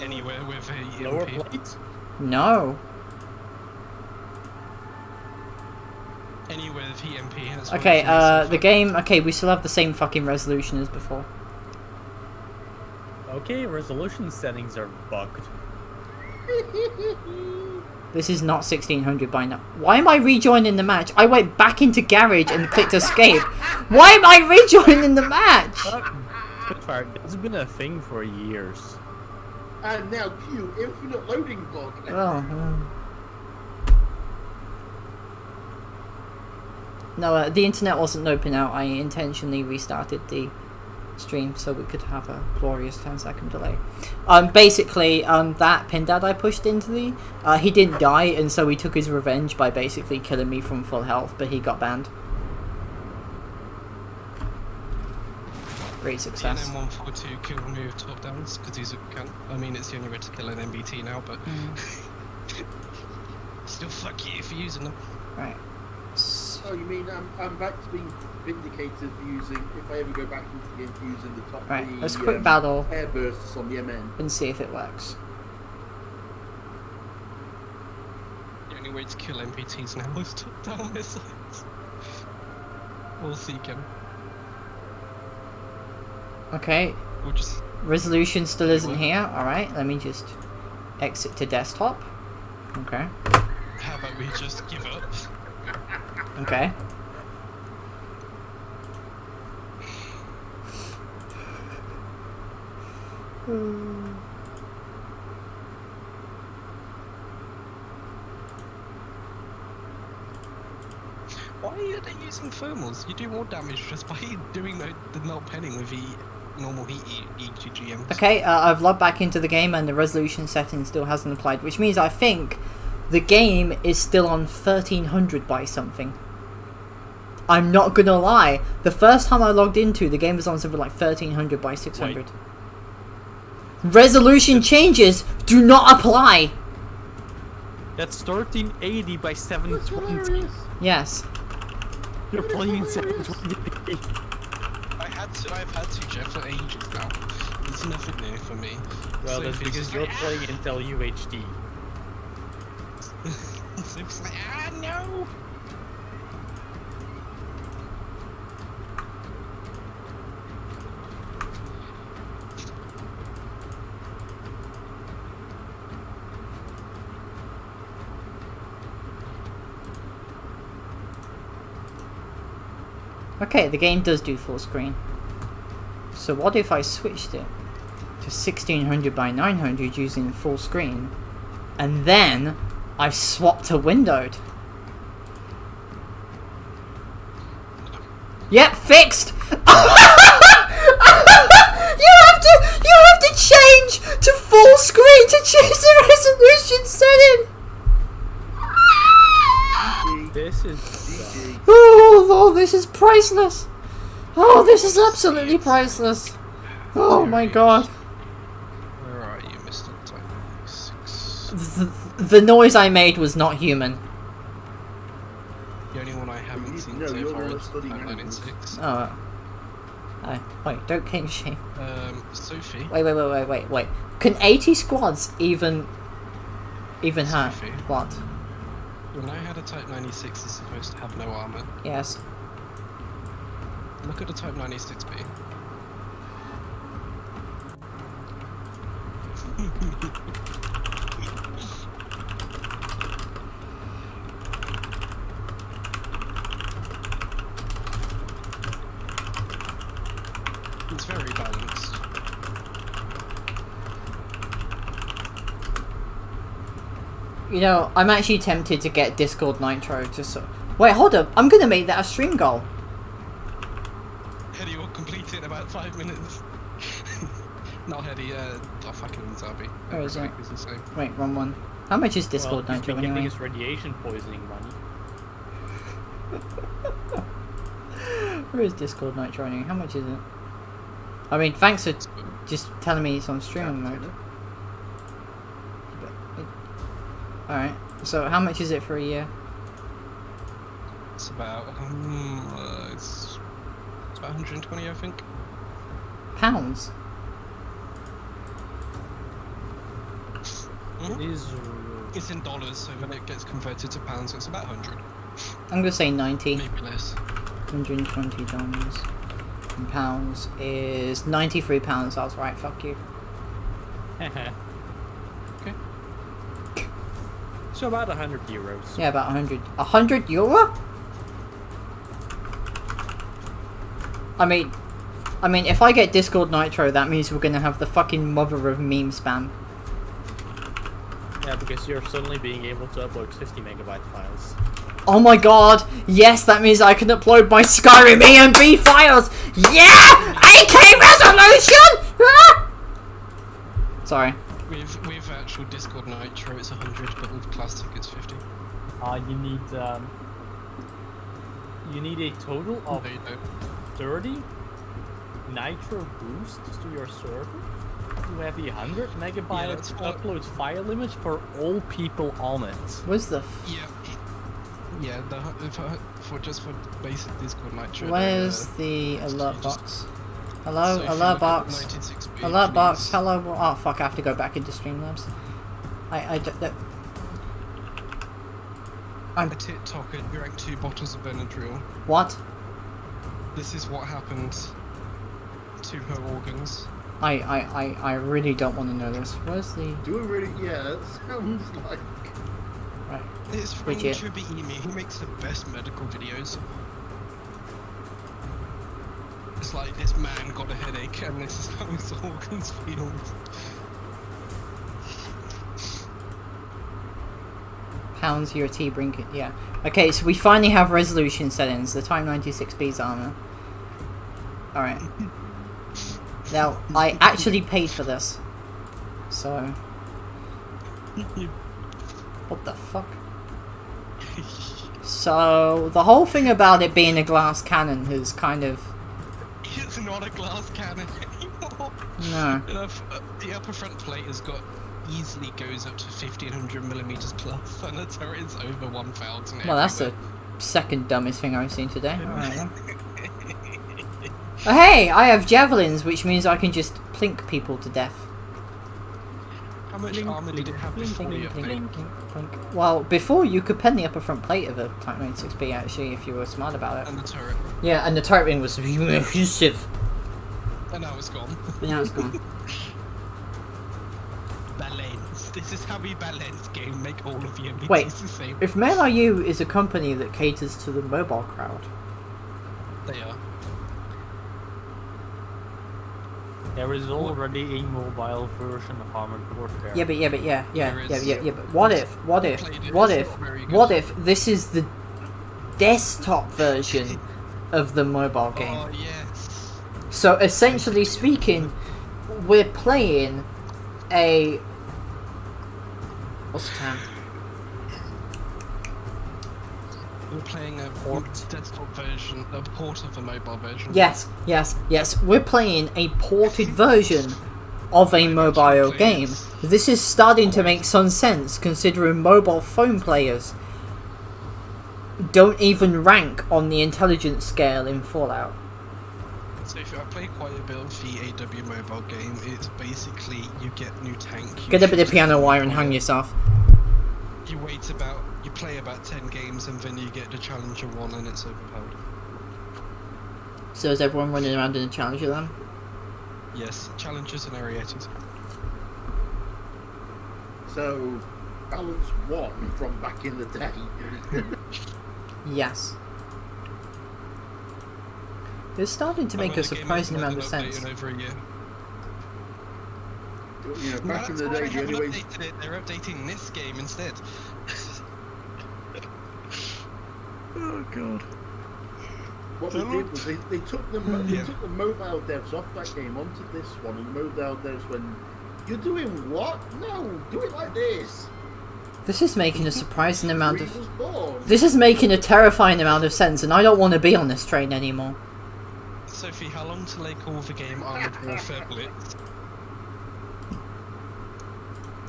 Anywhere with a Lower EMP. plate? No. Anywhere with EMP has Okay, worked for me so the far. game, okay, we still have the same fucking resolution as before. Okay, resolution settings are bugged. This is not 1600 by now. Why am I rejoining the match? I went back into garage and clicked escape. Why am I rejoining the match? Spitfire, that's been a thing for years. And now Q, infinite loading bug. Oh. No, the internet wasn't open out. I intentionally restarted the stream so we could have a glorious 10-second delay. Basically, that pin dad I pushed into the, he didn't die, and so he took his revenge by basically killing me from full health, but he got banned. Great success. TNM 142 kill remove top downs because he's a cunt. I mean, it's the only way to kill an MBT now, but still fuck you for using them. Right. Oh, you mean I'm back to being vindicated for using, if I ever go back into the game, for using the top Right, the, let's quick battle air bursts on the MN. and see if it works. The only way to kill MBTs now is top down missiles. Or Seeking. Okay, Or just resolution still isn't here. Alright, let me just exit to desktop. Okay. How about we just give up? Okay. Why are they using thermals? You do more damage just by doing the not penning with the normal heat EGGMs. Okay, I've logged back into the game and the resolution setting still hasn't applied, which means I think the game is still on 1300 by something. I'm not gonna lie, the first time I logged into, the game was on something like 1300 by 600. Wait. Resolution changes do not apply! That's 1380 by 720. Yes. You're playing in 720. I've had to, Jeff, for ages now. It's nothing new for me. Well, So that's if it's because just you're like, playing Intel UHD. so it's like, no! Okay, the game does do full screen. So what if I switched it to 1600 by 900 using full screen, and then I swapped to windowed? Yep, fixed! You have to change to full screen to change the resolution setting! This is Oh, this is priceless! Oh, this is absolutely priceless! Oh my god. Where are you, Mr. Type 6? The noise I made was not human. The only one I haven't seen No, so you're far the one is that's studying Type animals. 96. Oh. Wait, don't king shame. Sophie. Wait. Can 80 squads even hurt? Sophie. What? When I had a Type 96, it's supposed to have no armor. Yes. Look at the Type 96B. It's very balanced. You know, I'm actually tempted to get Discord Nitro just so... Wait, hold up. I'm gonna make that a stream goal. Hedy will complete it in about 5 minutes. Not Hedy, fucking Zabi. Where is it? Is the same. Wait, wrong one. How much is Discord well, Nitro he's been getting anyway? his radiation poisoning money. Where is Discord Nitro anyway? How much is it? I mean, thanks for just telling me it's on streaming mode. Alright, so how much is it for a year? It's about, it's about 120, I think. Pounds? Mhm. It is. It's in dollars, so when it gets converted to pounds, it's about 100. I'm gonna say 90. Maybe less. $120 in pounds is £93. I was right, fuck you. Okay. So about 100 euros. Yeah, about 100. 100 euro? I mean, if I get Discord Nitro, that means we're gonna have the fucking mother of meme spam. Yeah, because you're suddenly being able to upload 50 megabyte files. Oh my god, yes, that means I can upload my Skyrim AMD files! Yeah! 8K resolution! Ah! Sorry. With actual Discord Nitro, it's 100, but with Classic, it's 50. You need a total of There you go. 30 nitro boosts to your server to have a 100 megabyte that's what- upload file limit for all people on it. Where's the... Yeah, for basic Discord Nitro. Where's the alert just- box? Hello, So if you alert look at box. 96B, Alert box, please. hello. Oh fuck, I have to go back into Streamlabs. I'm A TikTok and drank 2 bottles of Benadryl. what? This is what happened to her organs. I really don't want to know this. Where's the... Do it really? Yeah, it sounds like. Right. It's Would from you? Tribiimi. He makes the best medical videos. It's like this man got a headache and this is how his organs feel. Pounds your tea brinket. Yeah. Okay, so we finally have resolution settings. The Type 96B's armor. All right. Now I actually paid for this, so what the fuck? So the whole thing about it being a glass cannon has kind of It's not a glass cannon anymore. no. The upper front plate has got easily goes up to 1500mm plus, and the turret is over 1000. Well, that's the second dumbest thing I've seen today. All right, then. Oh, hey, I have javelins, which means I can just plink people to death. How much armor did it have before the update? Plink. Well, before you could pen the upper front plate of a Type 96B actually, if you were smart about it. And the turret. Yeah, and the turret ring was massive. And now it's gone. But now it's gone. Balance. This is how we balance game. Make all of the MVPs Wait, the same. if Mail.ru is a company that caters to the mobile crowd, They are. There is already a mobile version of Armored Warfare. yeah, but what if this is the desktop version of the mobile game? Oh yes. So essentially speaking, we're playing a what's the term? We're playing a desktop version, a port of the mobile version. Yes. We're playing a ported version of a mobile game. This is starting to make some sense considering mobile phone players don't even rank on the intelligence scale in Fallout. So if I play quite a bit of the AW mobile game, it's basically you get new tank. Get a bit of piano wire and hang yourself. You play about 10 games and then you get the Challenger 1 and it's overpowered. So is everyone running around in a Challenger then? Yes, Challengers and Ariettas. So, balance 1 from back in the day. Yes. It's starting to make a surprising amount of sense. Over a year. You know, back in the Why day, they the haven't only way... updated it. They're updating this game instead. Oh god. What they did was they took the mobile devs off that game onto this one, and the mobile devs went, "You're doing what? No, do it like this." This is making a surprising amount of... Was born. This is making a terrifying amount of sense, and I don't want to be on this train anymore. Sophie, how long till they call the game Armored Warfare Blitz?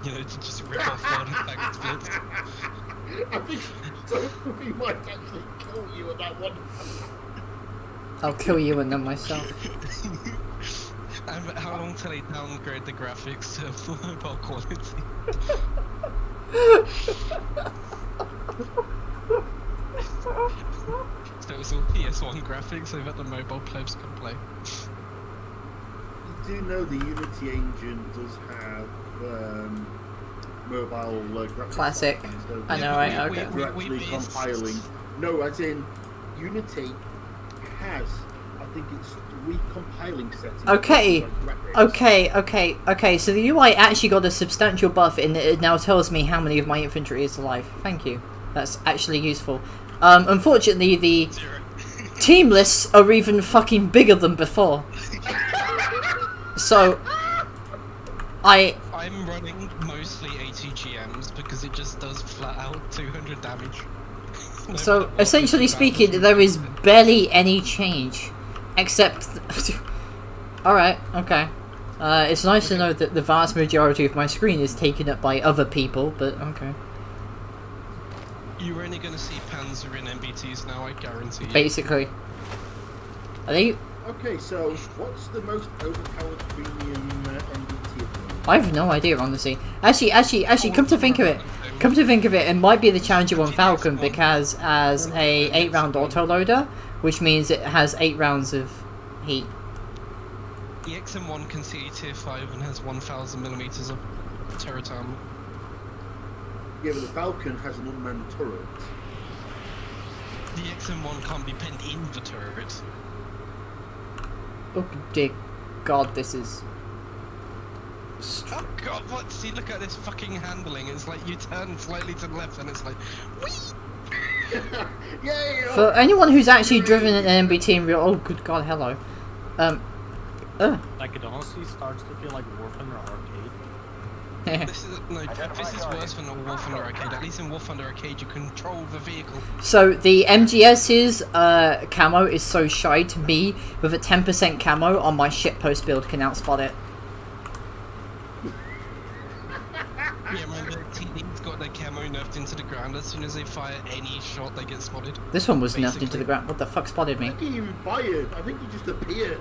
You know, to just rip off World of Tanks Blitz. I think Sophie might actually kill you at that one. I'll kill you and then myself. And how long till they downgrade the graphics to mobile quality? So it's all PS1 graphics so that the mobile plebs can play. You do know the Unity engine does have mobile graphics. Classic. options, don't I they? know, right? Okay. If you're actually compiling. No, as in, Unity has, I think it's 3 compiling settings. Okay, for graphics. okay, so the UI actually got a substantial buff and it now tells me how many of my infantry is alive. Thank you. That's actually useful. Unfortunately, the 0. team lists are even fucking bigger than before. So, I'm running mostly ATGMs because it just does flat out 200 damage. No So, matter what essentially the speaking, damage. there is barely any change. Except... Alright, okay. It's nice to know that the vast majority of my screen is taken up by other people, but okay. You're only going to see Panzer in MBTs now, I guarantee you. Basically. I think... Okay, so what's the most overpowered premium MBT at the moment? I have no idea, honestly. Actually, come to think of it, it might be the Challenger 1 Falcon because as a 8-round autoloader, which means it has 8 rounds of heat. The XM1 can see tier 5 and has 1000mm of turret armor. Yeah, but the Falcon has an unmanned turret. The XM1 can't be pinned in the turret. Oh dear God, this is. Oh god, what? See, look at this fucking handling. It's like you turn slightly to the left and it's like, whee! Yay! For anyone who's actually driven an MBT in real, oh good God, hello. Like, it honestly starts to feel like War Thunder Arcade. This is worse than a War Thunder Arcade. At least in War Thunder Arcade you control the vehicle. So the MGS's camo is so shy to me with a 10% camo on my shitpost build can outspot it. Yeah, remember TD's got their camo nerfed into the ground. As soon as they fire any shot, they get spotted. This one was nerfed into Basically. the ground. What the fuck spotted me? I think he even fired. I think he just appeared.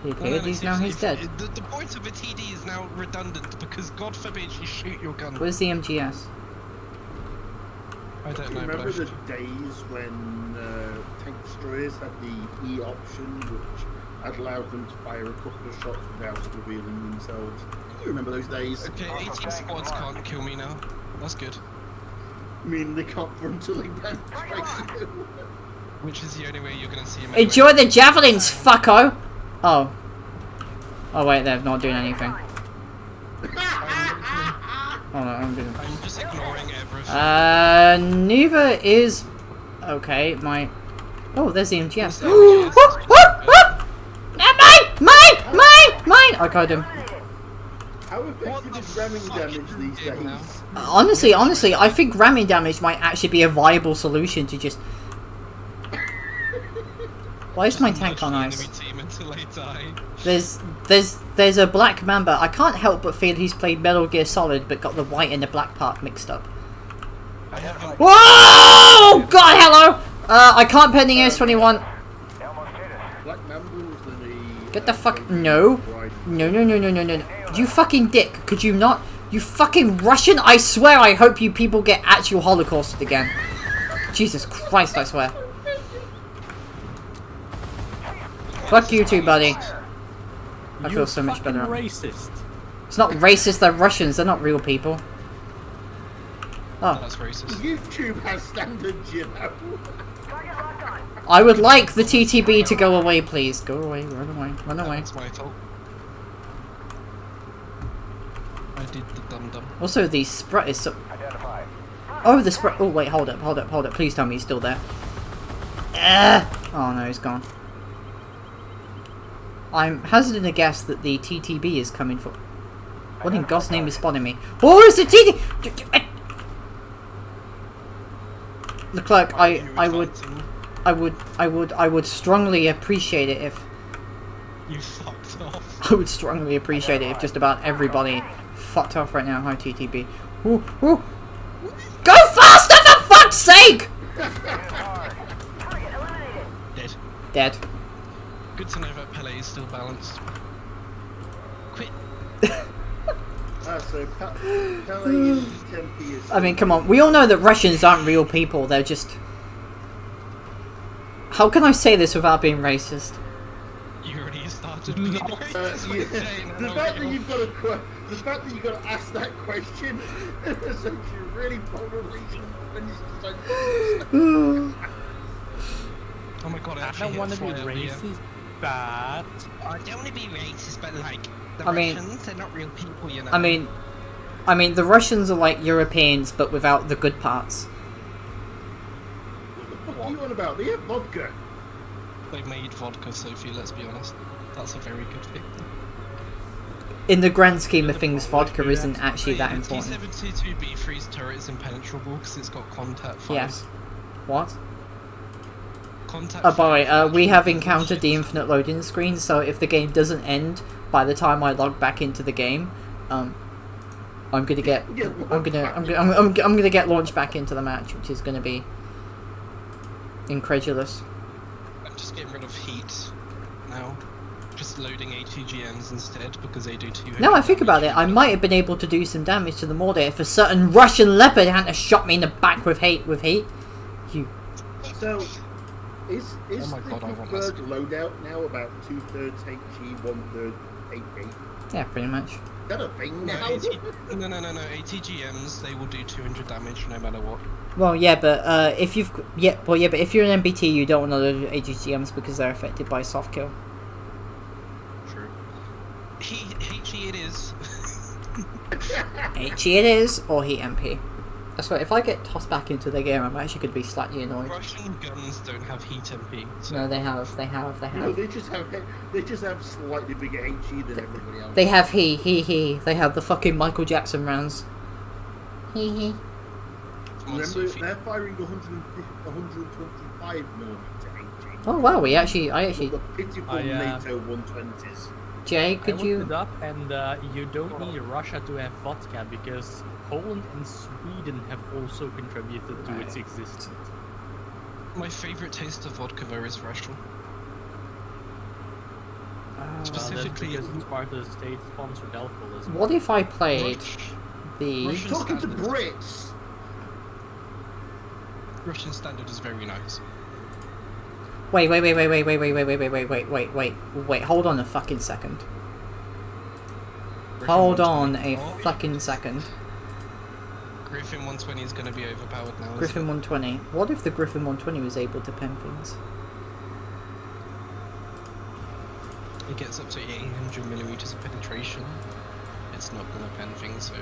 He Well, appeared, no, now he's dead. The point of a TD is now redundant because God forbid you shoot your gun. Where's the MGS? I don't know, but Remember the I've... days when tank destroyers had the E option, which had allowed them to fire a couple of shots without revealing themselves? Do you remember those days? Okay, 18 squads can't kill me now. That's good. I mean, they can't frontally penetrate you. Which is the only way you're gonna see him. Enjoy the javelins, fucko! Oh. Oh wait, they're not doing anything. Oh no, I'm doing. I'm just ignoring everything. Neither is. Okay, my. Oh, there's the MGS. Mine! I got him. How effective is ramming damage these days? Honestly, I think ramming damage might actually be a viable solution to just. Why is my tank on ice? There's a black member. I can't help but feel he's played Metal Gear Solid but got the white and the black part mixed up. Whoa! God, hello! I can't pen the AS-21. Black member was the Get the fuck. No. No. You fucking dick. Could you not? You fucking Russian. I swear I hope you people get actual holocausted again. Jesus Christ, I swear. Fuck you too, buddy. I feel so much better. Racist. It's not racist, they're Russians, they're not real people. Oh. That's racist. YouTube has standards, you know. I would like the TTB to go away, please. Go away, run away, run away. That's my fault. I did the dum-dum. Also, the sprite is so... Oh, the sprite... Oh, wait, hold up. Please tell me he's still there. Oh, no, he's gone. I'm hazarding a guess that the TTB is coming for... What in God's name is spawning me? Oh, it's the TTB! Leclerc, I would strongly appreciate it if... You fucked off. I would strongly appreciate it if just about everybody fucked off right now. Hi, TTB. Ooh. Go faster, for fuck's sake! Dead. Good to know that Pele is still balanced. Quit. So Pele is Tempe is... I mean, come on. We all know that Russians aren't real people. They're just... How can I say this without being racist? You already started being racist. The fact that you've got to the fact that you've got to ask that question is actually really probably Oh my god, I I don't want to be racist, but... I don't want to be racist, but like, the Russians, they're not real people, you know. I mean, the Russians are like Europeans, but without the good parts. What are you on about? They have vodka. They made vodka, Sophie, let's be honest. That's a very good thing. In the grand scheme of things, vodka isn't actually that The important. T722B3's turret is impenetrable because it's got contact fires. Yes. What? Contact Oh, by the fires way, we are have bullshit. encountered the infinite loading screen, so if the game doesn't end by the time I log back into the game, I'm gonna get launched back into the match, which is gonna be incredulous. I'm just getting rid of heat now. Just loading ATGMs instead because they do too. Now I think about it, I might have been able to do some damage to the mortar if a certain Russian leopard hadn't have shot me in the back with heat. You. So, is Oh my the God, I want preferred loadout now about 2/3 HE, 1/3 HP. Yeah, pretty much. Is that a thing No, now? no. ATGMs, they will do 200 damage no matter what. Well, yeah, but if you've but if you're an MBT, you don't want to load AGGMs because they're affected by soft kill. True. HE it is. HE it is, or Heat MP. That's right. If I get tossed back into the game, I'm actually going to be slightly annoyed. Russian guns don't have heat MP. So. No, they have. No, they just have slightly bigger HE than everybody else. They have he. They have the fucking Michael Jackson rounds. He. Remember, they're firing 125 millimeter HE. Oh wow, I actually. The pitiful NATO 120s. Jay, I could looked you? it up, and you don't need Russia to have vodka because Poland and Sweden have also contributed to its existence. My favorite taste of vodka though is Russian. Specifically, because it's part of the state-sponsored alcoholism. What if I played the? Russian Talking to standard. Brits. Russian standard is very nice. Wait, hold on a fucking second. Hold on a fucking second. Griffin 120 is going to be overpowered now. Griffin 120. What if the Griffin 120 was able to pen things? It gets up to 800 millimeters of penetration. It's not going to pen things over.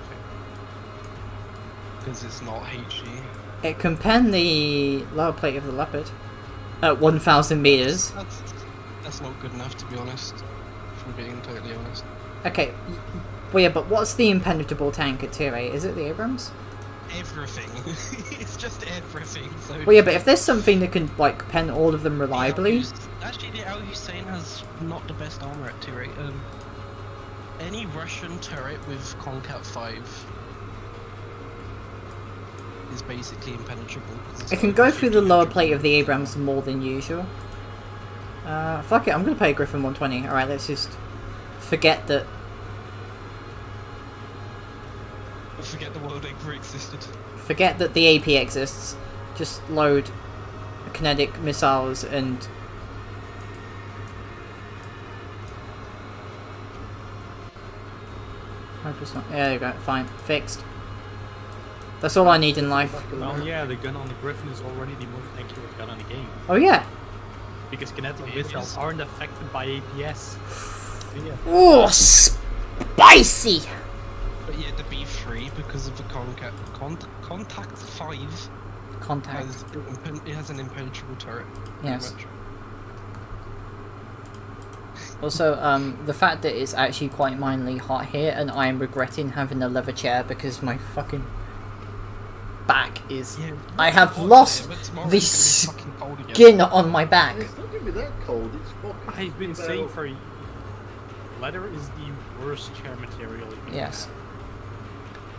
Because it's not HE. It can pen the lower plate of the Leopard at 1,000 meters. That's not good enough, to be honest. If I'm being totally honest. Okay, well yeah, but what's the impenetrable tank at tier 8? Is it the Abrams? Everything. It's just everything. So Well yeah, but if there's something that can like pen all of them reliably... Actually, the Al Hussein has not the best armor at tier 8. Any Russian turret with Concat 5 is basically impenetrable. It can go through the lower plate of the Abrams more than usual. Fuck it, I'm gonna play Griffin 120. Alright, let's just forget that. Forget the world ever existed. Forget that the AP exists. Just load kinetic missiles and. Yeah, there you go. Fine, fixed. That's all I need in life. Well, yeah, the gun on the Griffin is already the most accurate gun in the game. Oh yeah. Because kinetic missiles aren't affected by APS. Yeah. Oh, spicy! But yeah, the B3 because of the Contact 5 Contact. it has an impenetrable turret. Yes. Pretty much. Also, the fact that it's actually quite mindly hot here, and I am regretting having a leather chair because my fucking back is. Yeah, I have hot lost there, but tomorrow the it's gonna be fucking cold again. skin on my back. It's not gonna be that cold. It's fucking. I've been saying for leather is the worst chair material. You can Yes.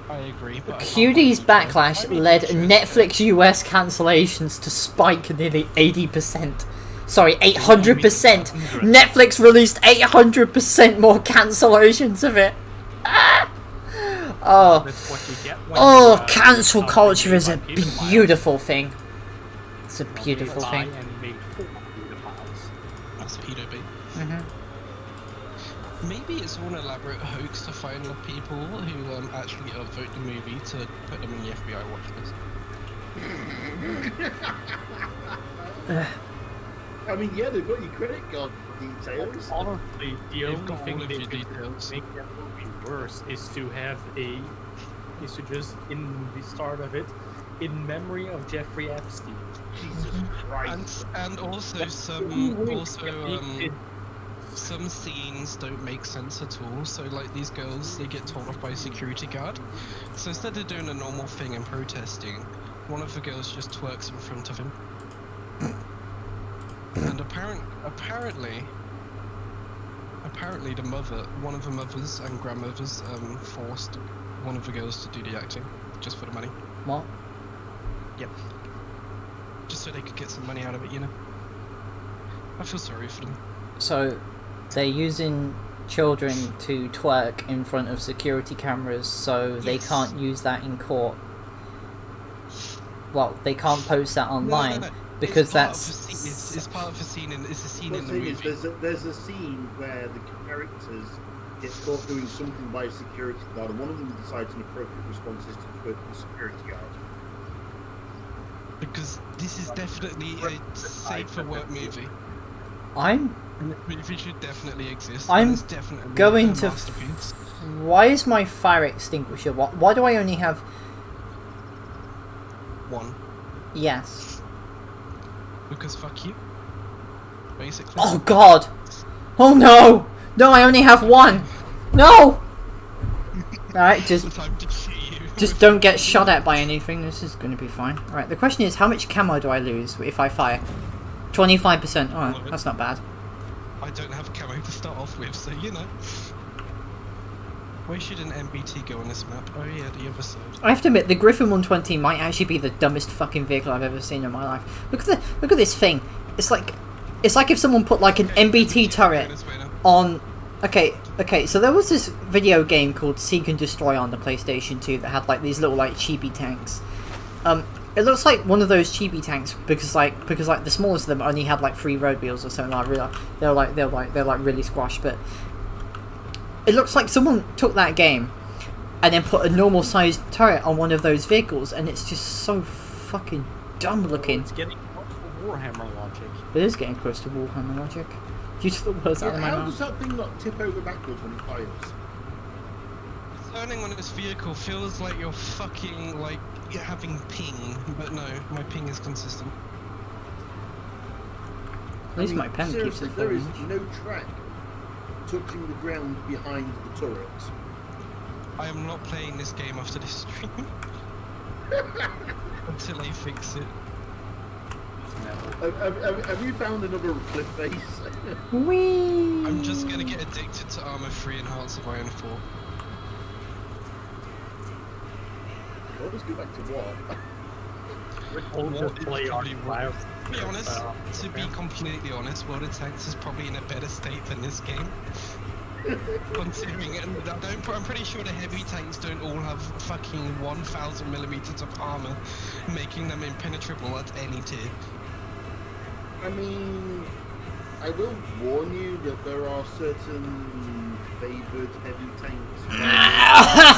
I agree. But QD's backlash led Netflix US cancellations to spike nearly 80%. Sorry, 800%. Netflix released 800% more cancellations of it. Ah! Oh, That's what you get when you, cancel out culture made is a by pedophiles. beautiful thing. It's a Well, beautiful they thing. lie and made for pedophiles. That's pedo bait. Maybe it's all an elaborate hoax to find the people who actually upvote the movie to put them in the FBI watch list. I mean, yeah, they've got your credit card details. Honestly, the They've only got thing all of they your could details. make that movie worse is to have is to just in the start of it, in memory of Jeffrey Epstein. Jesus Christ. And also some scenes don't make sense at all. So like these girls, they get told off by a security guard. So instead of doing a normal thing and protesting, one of the girls just twerks in front of him. And apparently the mother, one of the mothers and grandmothers, forced one of the girls to do the acting just for the money. What? Yep. Just so they could get some money out of it, you know. I feel sorry for them. So, they're using children to twerk in front of security cameras, so they Yes. can't use that in court. Well, they can't post that online No. because It's part that's. of the scene, it's part of the scene, and it's a scene The in the thing movie. is, there's a scene where the characters get caught doing something by a security guard, and one of them decides an appropriate response is to twerk the security guard. Because this is definitely a safe for work movie. I'm And the movie should definitely exist. I'm and it's definitely going a to masterpiece. Why is my fire extinguisher? Why do I only have... One. Yes. Because fuck you. Basically. Oh god! Oh no! No, I only have one! No! Alright, just Time to shoot you. just don't get shot at by anything. This is going to be fine. Alright, the question is, how much camo do I lose if I fire? 25%. Oh, that's not bad. I don't have camo to start off with, so you know. Where should an MBT go on this map? Oh yeah, the other side. I have to admit, the Griffin 120 might actually be the dumbest fucking vehicle I've ever seen in my life. Look at this thing. It's like if someone put like an MBT turret on. Okay. So there was this video game called Seek and Destroy on the PlayStation 2 that had like these little like chibi tanks. It looks like one of those chibi tanks because the smallest of them only had like 3 road wheels or something. Like really, they're like really squashed, but. It looks like someone took that game and then put a normal sized turret on one of those vehicles, and it's just so fucking dumb looking. It's getting close to Warhammer logic. It is getting close to Warhammer logic. Use the words out of my How mouth. does that thing not tip over backwards when it fires? Turning on this vehicle feels like you're fucking like you're having ping, but no, my ping is consistent. At least my pen keeps seriously, it there is falling. no track touching the ground behind the turret. I am not playing this game after this stream until they fix it. Have you found another cliff face? Whee! I'm just gonna get addicted to Armor 3 and Hearts of Iron 4. Well, let's go back to what? We'll just play our files. To be honest, to be completely honest, World of Tanks is probably in a better state than this game. Considering, and I'm pretty sure the heavy tanks don't all have fucking 1,000 millimeters of armor, making them impenetrable at any tier. I mean, I will warn you that there are certain favoured heavy tanks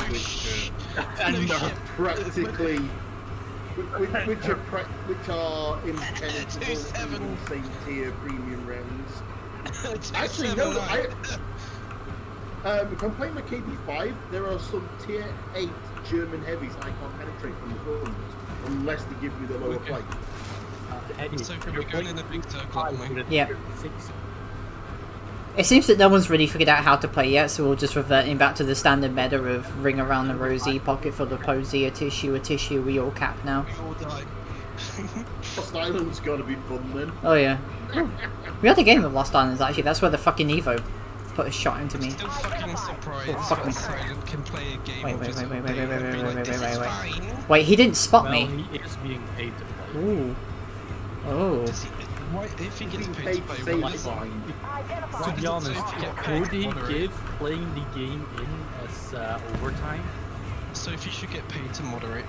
which are practically, which are impenetrable in the same tier premium rounds. Actually, no. If I'm playing my KD5, there are some tier 8 German heavies I can't penetrate from the front unless they give me the lower plate. So we're going in a big circle, aren't we? Yeah. It seems that no one's really figured out how to play yet, so we'll just reverting back to the standard meta of ring around the rosy, pocket full of posy, a tissue, we all cap now. We all die. Lost Island's gotta be fun then. Oh yeah. We had a game of Lost Islands actually, that's where the fucking Evo put a shot into me. Still fucking surprised Oh, fuck me. that Silent can play a game Wait, of wait, just wait, wait, being wait, wait, and be wait, like, wait, this wait, is wait, fine. Wait, he didn't spot Well, me. he is being paid to play. Ooh. Oh. Does he, why, if he gets Being paid to paid to play, say why it's does fine. To be honest, get paid would to he moderate? give playing the game in as overtime? Sophie should get paid to moderate.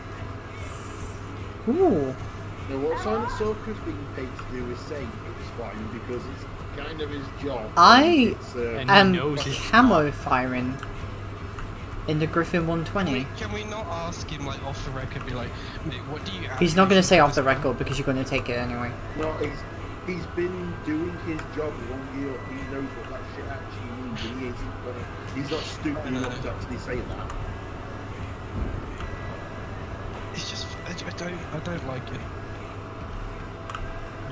Ooh. Now, what Silent Stalker is being paid to do is say it's fine because it's kind of his job. I It's, And am he knows it's camo firing in the Griffin 120. Can we not ask him like off the record, be like, mate, what do you He's not going to say off the record. record because you're going to take it anyway. no, he's been doing his job long year. He knows what that shit actually means, and he's not stupid enough to actually say that. It's just, I don't like it.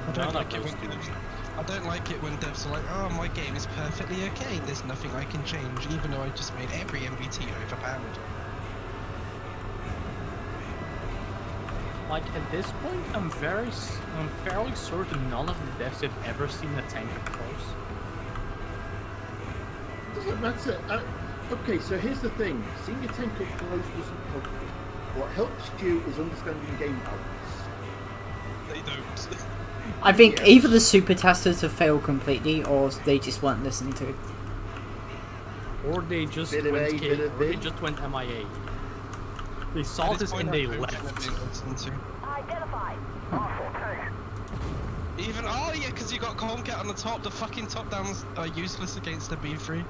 I don't like it when devs, I don't like it when devs are like, oh, my game is perfectly okay. There's nothing I can change, even though I just made every MVT overpowered. Like at this point, I'm fairly certain none of the devs have ever seen a tank up close. Doesn't matter. Okay, so here's the thing: seeing a tank up close doesn't help you. What helps you is understanding game balance. They don't. I think Yeah. either the super testers have failed completely or they just weren't listened to. Or they just Bit of went A, bit of or they B. just went MIA. They saw At this point, and they I don't left. think they've been listened to. Identified. Hostile tank. Even, oh yeah, because you got Comcat on the top. The fucking top downs are useless against the B3.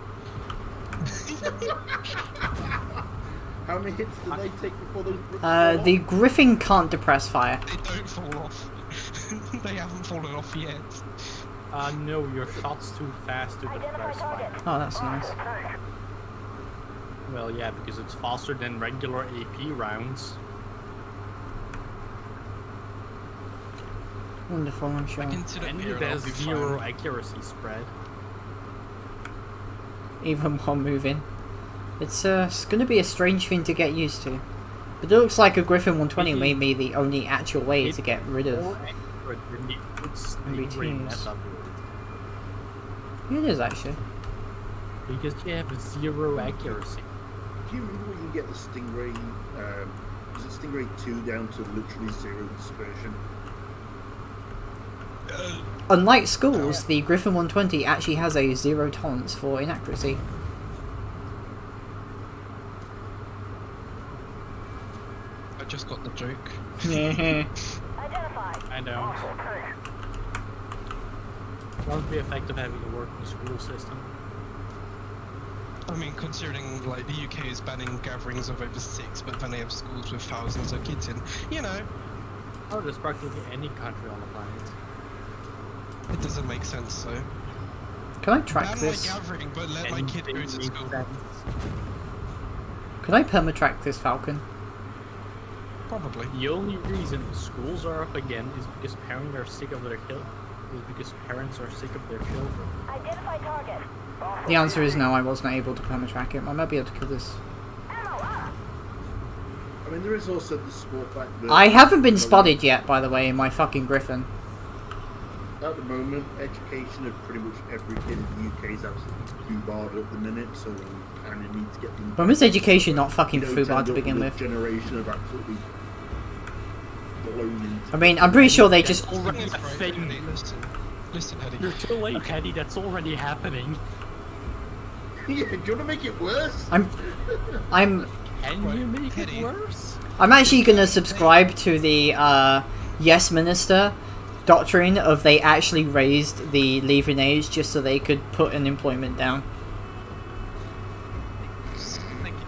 How many hits do they take before those bricks fall The off? Griffin can't depress fire. They don't fall off. They haven't fallen off yet. No, your shot's too fast to depress fire. Oh, that's nice. Well, yeah, because it's faster than regular AP rounds. Wonderful, I'm sure. I consider And beer it and I'll has be 0 fine. accuracy spread. Even while moving. It's going to be a strange thing to get used to. But it looks like a Griffin 120 may be the only actual way to get rid of More accurate than the good Stingray MBTs. meta build. It is actually. Because you have 0 accuracy. Do you remember when you get the Stingray, is it Stingray 2 down to literally 0 dispersion? Unlike schools, the Griffin 120 actually has a 0 tolerance for inaccuracy. I just got the joke. Identified. I don't. Won't be effective having a working school system. I mean, considering like the UK is banning gatherings of over 6, but then they have schools with thousands of kids in. You know, Oh, there's practically any country on the planet. it doesn't make sense. So Can I track ban this? my gathering, but let my kid go to Anything school. makes sense. Can I permatrack this Falcon? Probably. The only reason schools are up again is because parents are sick of their children. Identify target. The answer is no, I wasn't able to permatrack it. I might be able to kill this. Ammo up. I mean, there is also the small fact that... I haven't been spotted yet, by the way, in my fucking Griffin. At the moment, education of pretty much every kid in the UK is absolutely foobarred at the minute, so we kind of need to get them... When was education not fucking you know, foobarred end to up begin with? with? A generation of absolutely blown into... I mean, I'm pretty sure they just... already It's a right, thing. Eddie, listen, Eddie. You're too late, Teddy. That's already happening. Yeah, do you want to make it worse? I'm Can you make Teddy. it worse? I'm actually gonna subscribe to the Yes Minister doctrine of they actually raised the leaving age just so they could put unemployment down.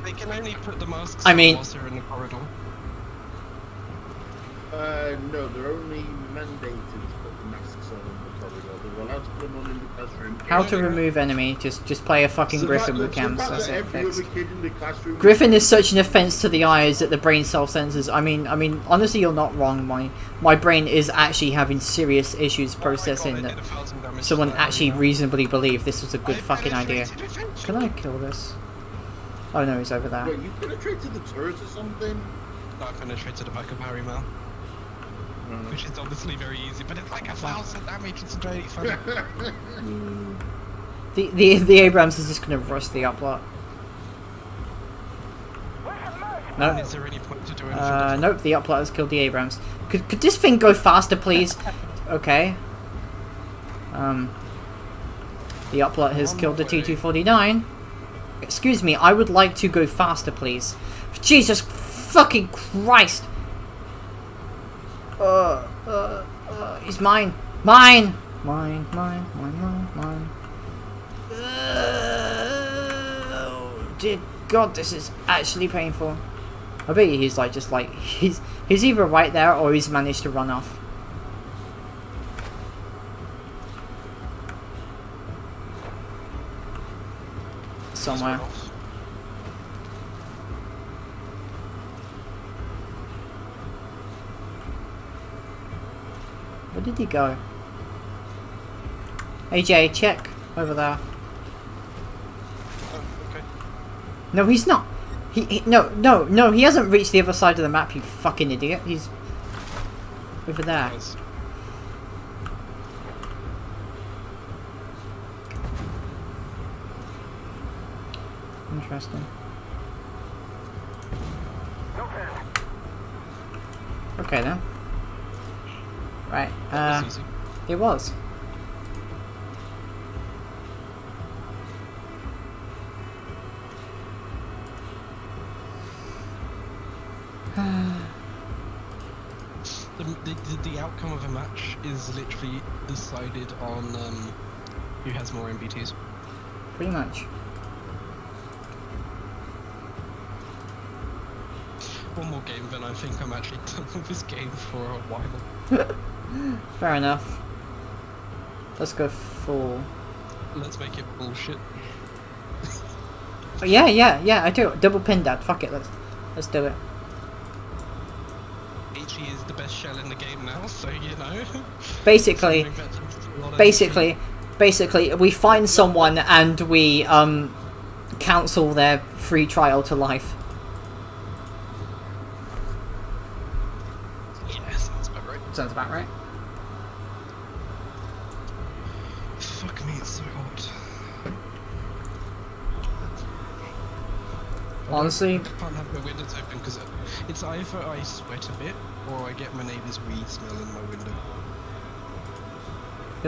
They can only put the masks I on mean- whilst they're in the corridor. No, they're only mandated to put the masks on in the corridor. They're allowed to put them on in the classroom. How to remove enemy? Just play a fucking Griffin with The cams. fact That's that it. every Fixed. other kid in the classroom... Griffin is such an offense to the eyes that the brain self-censors. I mean, honestly, you're not wrong. My brain is actually having serious issues processing Oh my that God, I did 1,000 damage someone to that actually arena. reasonably believed this was a good I fucking idea. penetrated eventually. Can I kill this? Oh no, he's over there. Wait, you penetrated the turret or something? No, I penetrated the back of Harry Mel, which is obviously very easy, but it's like 1,000 damage. It's very funny. The Abrams is just gonna rush the upload. No. Is there any point to do anything? Nope, the upload has killed the Abrams. Could this thing go faster, please? Okay. The upload has killed the T249. Excuse me, I would like to go faster, please. Jesus fucking Christ! He's mine! Mine! Mine. Dear God, this is actually painful. I bet you he's like, he's either right there or he's managed to run off. Somewhere. Where did he go? AJ, check over there. Oh, okay. No, he's not. No, he hasn't reached the other side of the map, you fucking idiot. He's over there. Yes. Interesting. Okay then. Right, That was easy. it was. The outcome of a match is literally decided on who has more MBTs. Pretty much. one more game, then I think I'm actually done with this game for a while. Fair enough. Let's go full. Let's make it bullshit. Oh, yeah, I do. Double pin dad. Fuck it, let's do it. HE is the best shell in the game now, so you know. Basically, we find someone and we cancel their free trial to life. Yeah, sounds about right. Sounds about right. Fuck me, it's so hot. Honestly, I can't have my windows open because it's either I sweat a bit or I get my neighbour's weed smell in my window.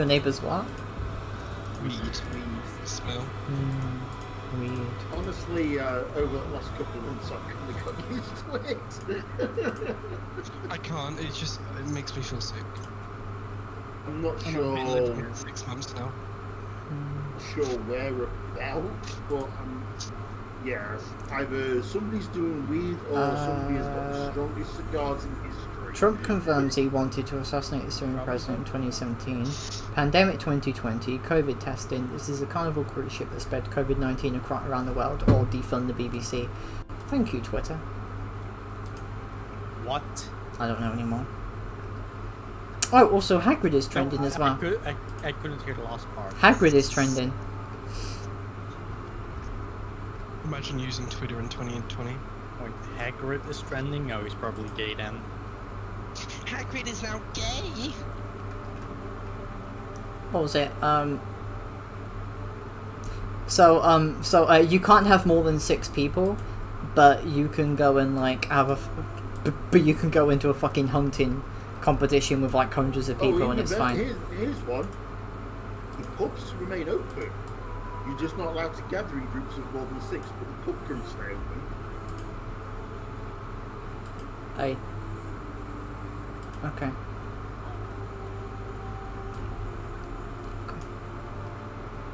your neighbour's what? Weed smell. Weird. Honestly, over the last couple of months, I've kind of got used to it. I can't. It makes me feel sick. I'm not And I've been living sure. here 6 months now. Sure whereabouts, but yeah, either somebody's doing weed or somebody has got the strongest cigars in history. Trump confirms he wanted to assassinate the Syrian president in 2017. Pandemic 2020. COVID testing. This is a Carnival cruise ship that spread COVID-19 around the world, or defund the BBC. Thank you, Twitter. What? I don't know anymore. Oh, also Hagrid is trending as well. I couldn't hear the last part. Hagrid is trending. Imagine using Twitter in 2020. When Hagrid is trending, oh, he's probably gay then. Hagrid is now gay! What was it? So you can't have more than 6 people, but you can go and like have but you can go into a fucking hunting competition with like hundreds of people and it's fine. Here's one. The pubs remain open. You're just not allowed to gather in groups of more than 6, but the pub can stay open. Okay.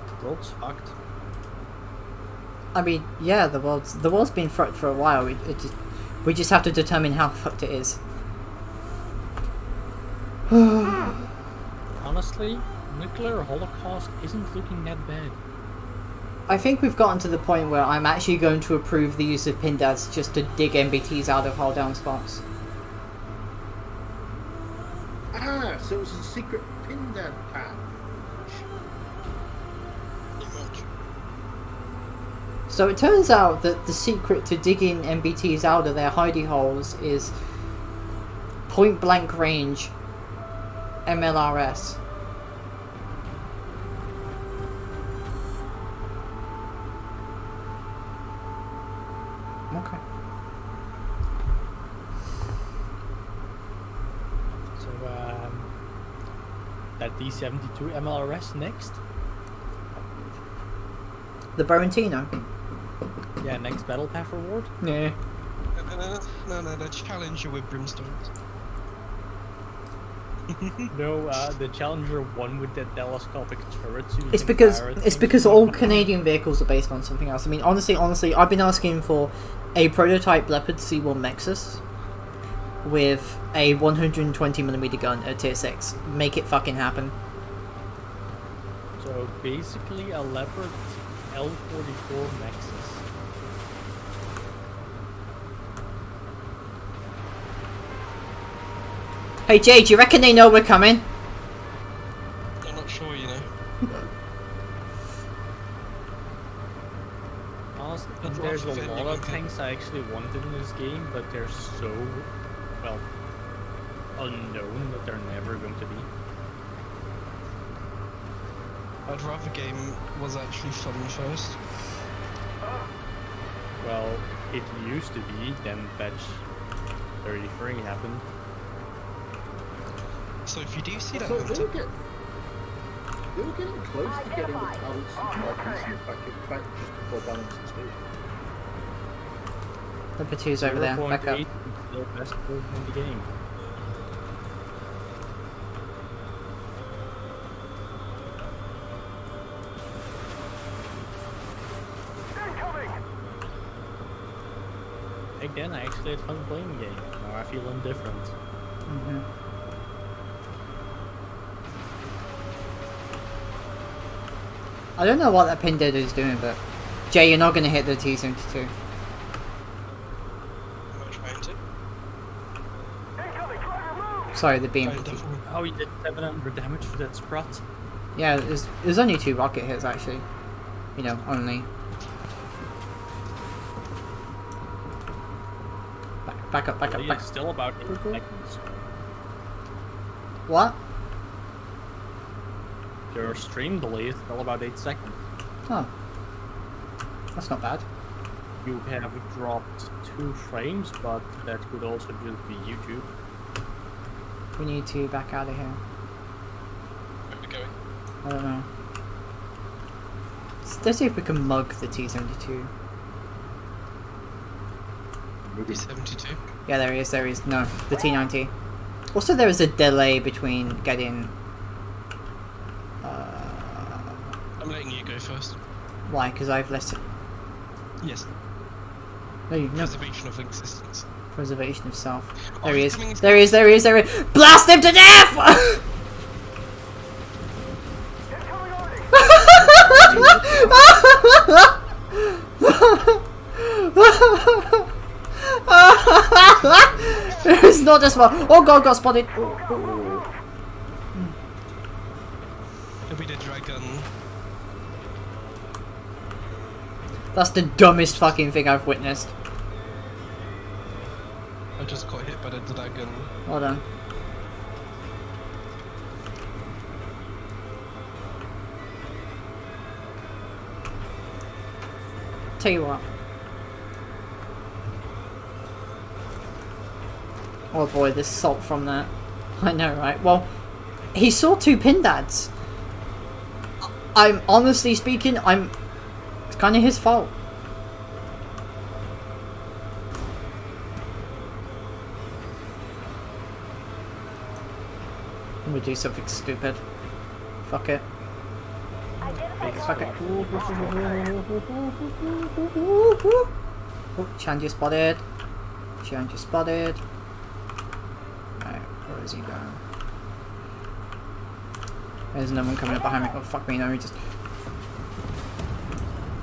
The world's fucked. I mean, yeah, the world's been fucked for a while. We just have to determine how fucked it is. Honestly, nuclear holocaust isn't looking that bad. I think we've gotten to the point where I'm actually going to approve the use of pin dads just to dig MBTs out of hold down spots. Ah, so it's a secret pin dad patch. So it turns out that the secret to digging MBTs out of their hidey holes is point blank range MLRS. Okay. So, that D72 MLRS next? The Barentino. Yeah, next Battle Path reward? Yeah. No, the Challenger with brimstones. No, the Challenger 1 with that telescopic turret. So It's because all Canadian vehicles are based on something else. I mean, honestly, I've been asking for a prototype Leopard C1 Nexus with a 120mm gun at tier 6. Make it fucking happen. So basically a Leopard L44 Nexus. Hey Jay, do you reckon they know we're coming? I'm not sure, you know. Honestly, I'd there's a rather defend lot you of with it. things I actually wanted in this game, but they're so, well, unknown that they're never going to be. I'd rather game was actually fun first. Well, it used to be, then Fetch 33 happened. So if you do see that So hunter, they were getting close to getting the balance of weapons in the back just before balance and speed. Number 2's over there. Back up. 0.8 is still best version of the game. Back then, I actually had fun playing the game. Now I feel indifferent. Mm-hmm. I don't know what that pin dead is doing, but Jay, you're not going to hit the T-72. I'm not trying to. Sorry, the beam. Oh, you did 700 damage for that sprut. Yeah, there's only 2 rocket hits actually. You know, only. Back up. It's still about 8 seconds. What? Your stream delay is still about 8 seconds. Oh. That's not bad. You have dropped 2 frames, but that could also just be YouTube. We need to back out of here. Where are we going? I don't know. Let's see if we can mug the T-72. B-72. Yeah, there is. No, the T-90. Also, there is a delay between getting... I'm letting you go first. Why? Because I've less... Yes. No, you... No. Preservation of existence. Preservation of self. Oh, There he he's is. coming, he's There he is. Blast him to death! It's not just one. Oh god, got spotted. Oh. It'll be the dragon. That's the dumbest fucking thing I've witnessed. I just got hit by the dragon. Hold on. Tell you what. Oh boy, this salt from that. I know, right? Well, he saw 2 pin dads. I'm honestly speaking, it's kind of his fault. I'm gonna do something stupid. Fuck it. Fuck it. Oh, Chandra spotted. Right, where is he going? There's no one coming up behind me. Oh, fuck me, no, he just...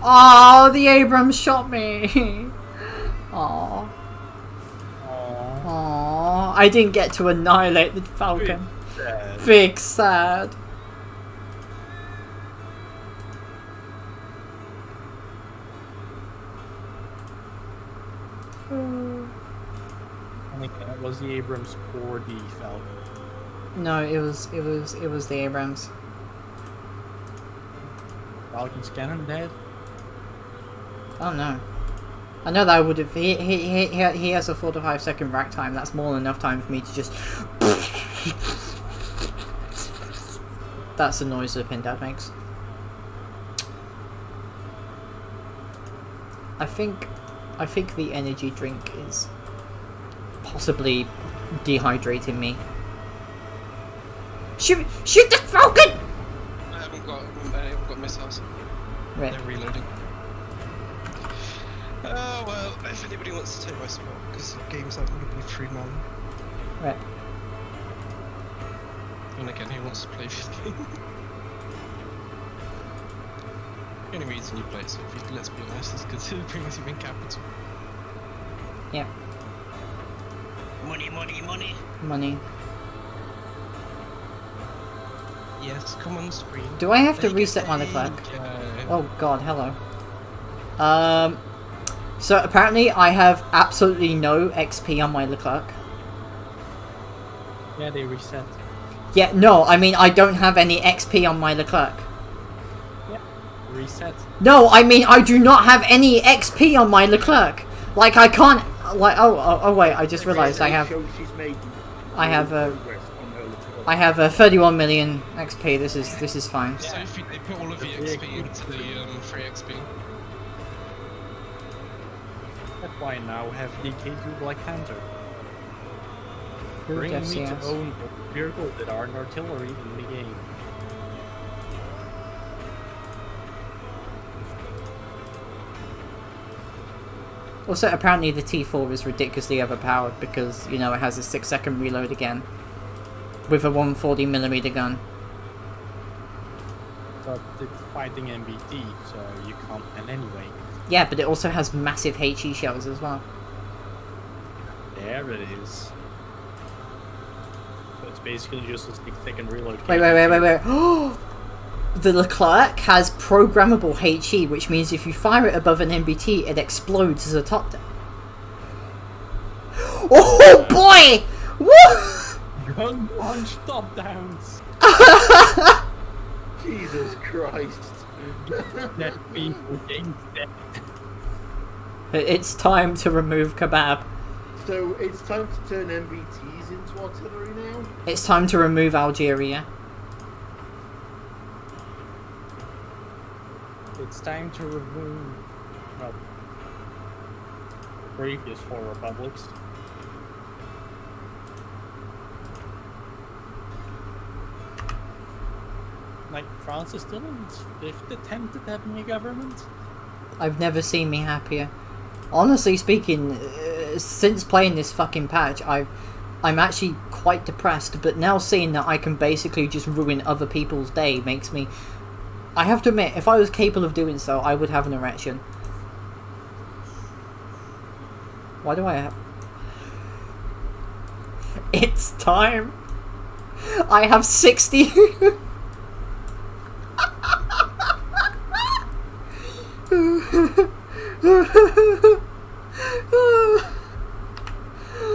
Oh, the Abrams shot me! Aww. Aww. I didn't get to annihilate the Falcon. Big sad. I think that was the Abrams or the Falcon. No, it was the Abrams. Falcon's cannon dead? I don't know. I know that I would have. He has a 4 to 5 second rack time. That's more than enough time for me to just. That's the noise the pin dad makes. I think the energy drink is possibly dehydrating me. Shoot the Falcon! I haven't got missiles. Right. They're reloading. Oh well, if anybody wants to take my spot, because the game's not going to be 3-man. Right. And again, who wants to play 15? The only reason you play it, so let's be honest, is because it brings you in capital. Yeah. Money. Yes, come on screen. Do I have to reset my Leclerc? Oh god, hello. So apparently I have absolutely no XP on my Leclerc. Yeah, they reset. Yeah, no, I mean I don't have any XP on my Leclerc. Yeah, reset. No, I mean I do not have any XP on my Leclerc. Like I can't. Like oh wait, I just realised I have. I have a 31 million XP. This is fine. So if they put all of the XP into the free XP. That's why I now have DK2 Black Panther. Bring me to own vehicles that aren't artillery in the game. Also, apparently the T4 is ridiculously overpowered because, you know, it has a 6-second reload again. With a 140mm gun. But it's fighting MBT, so you can't win anyway. Yeah, but it also has massive HE shells as well. There it is. So it's basically just a 6-second reload. Wait. The Leclerc has programmable HE, which means if you fire it above an MBT, it explodes as a top down. Oh boy! Woo! Gun launch top downs! Jesus Christ. That people games dead. It's time to remove Kebab. So it's time to turn MBTs into artillery now? It's time to remove Algeria. It's time to remove well, previous 4 republics. Like, France is still in its 5th attempt at having a government. I've never seen me happier. Honestly speaking, since playing this fucking patch, I'm actually quite depressed, but now seeing that I can basically just ruin other people's day makes me... I have to admit, if I was capable of doing so, I would have an erection. Why do I have... It's time! I have 60...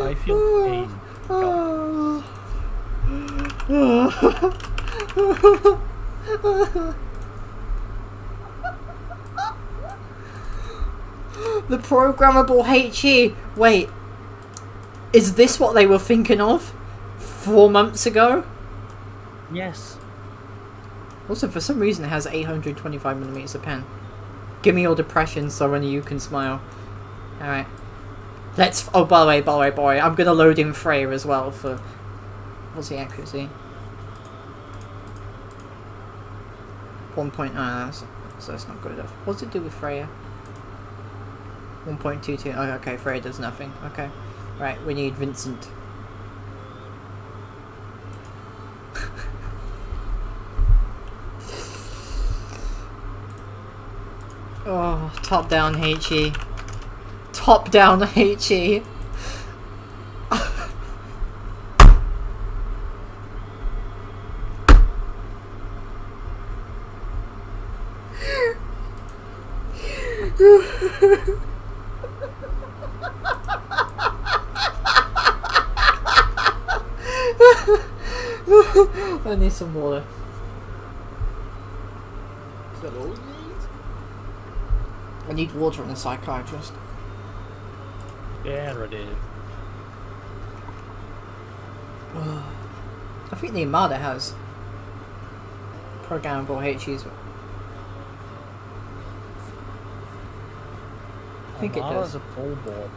I feel pain. The programmable HE. Wait, is this what they were thinking of 4 months ago? Yes. Also, for some reason, it has 825mm of pen. Give me your depression so only you can smile. Alright. Let's... Oh, by the way, I'm gonna load in Freya as well for... What's the accuracy? 1. So that's not good enough. What's it do with Freya? 1.22. Oh, okay, Freya does nothing. Okay. Right, we need Vincent. Oh, top down HE. Top down HE. I need some water. Is that all you need? I need water and a psychiatrist. There it is. I think the Armada has programmable HEs. I think it does. A pole ball.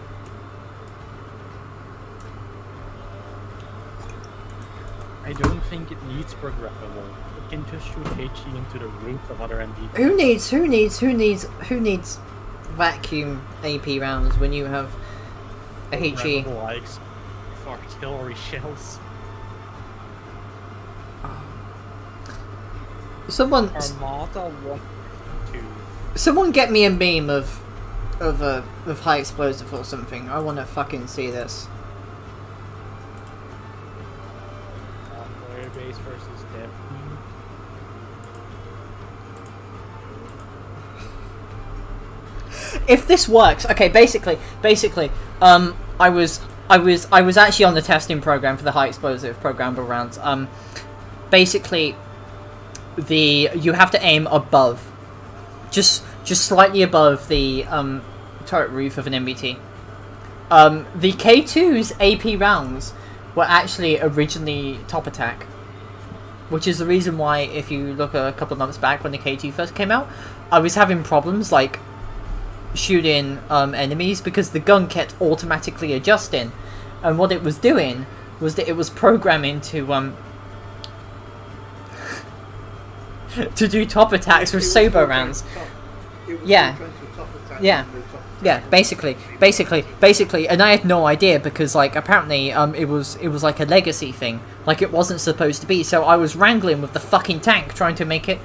I don't think it needs programmable. It can just shoot HE into the roof of other MDs. Who needs vacuum AP rounds when you have a HE? Likes artillery shells. Someone get me a meme of high explosive or something. I want to fucking see this. Player base versus dev team. If this works, okay. Basically, I was actually on the testing program for the high explosive programmable rounds. Basically, you have to aim above, just slightly above the turret roof of an MBT. The K2's AP rounds were actually originally top attack, which is the reason why, if you look a couple of months back when the K2 first came out, I was having problems like shooting enemies because the gun kept automatically adjusting, and what it was doing was that it was programming to to do top attacks with Sobo rounds. It It was Yeah. trying to top attack Yeah. and the top Yeah, attack basically, and I had no idea because like apparently it was like a legacy thing, like it wasn't supposed to be. So I was wrangling with the fucking tank trying to make it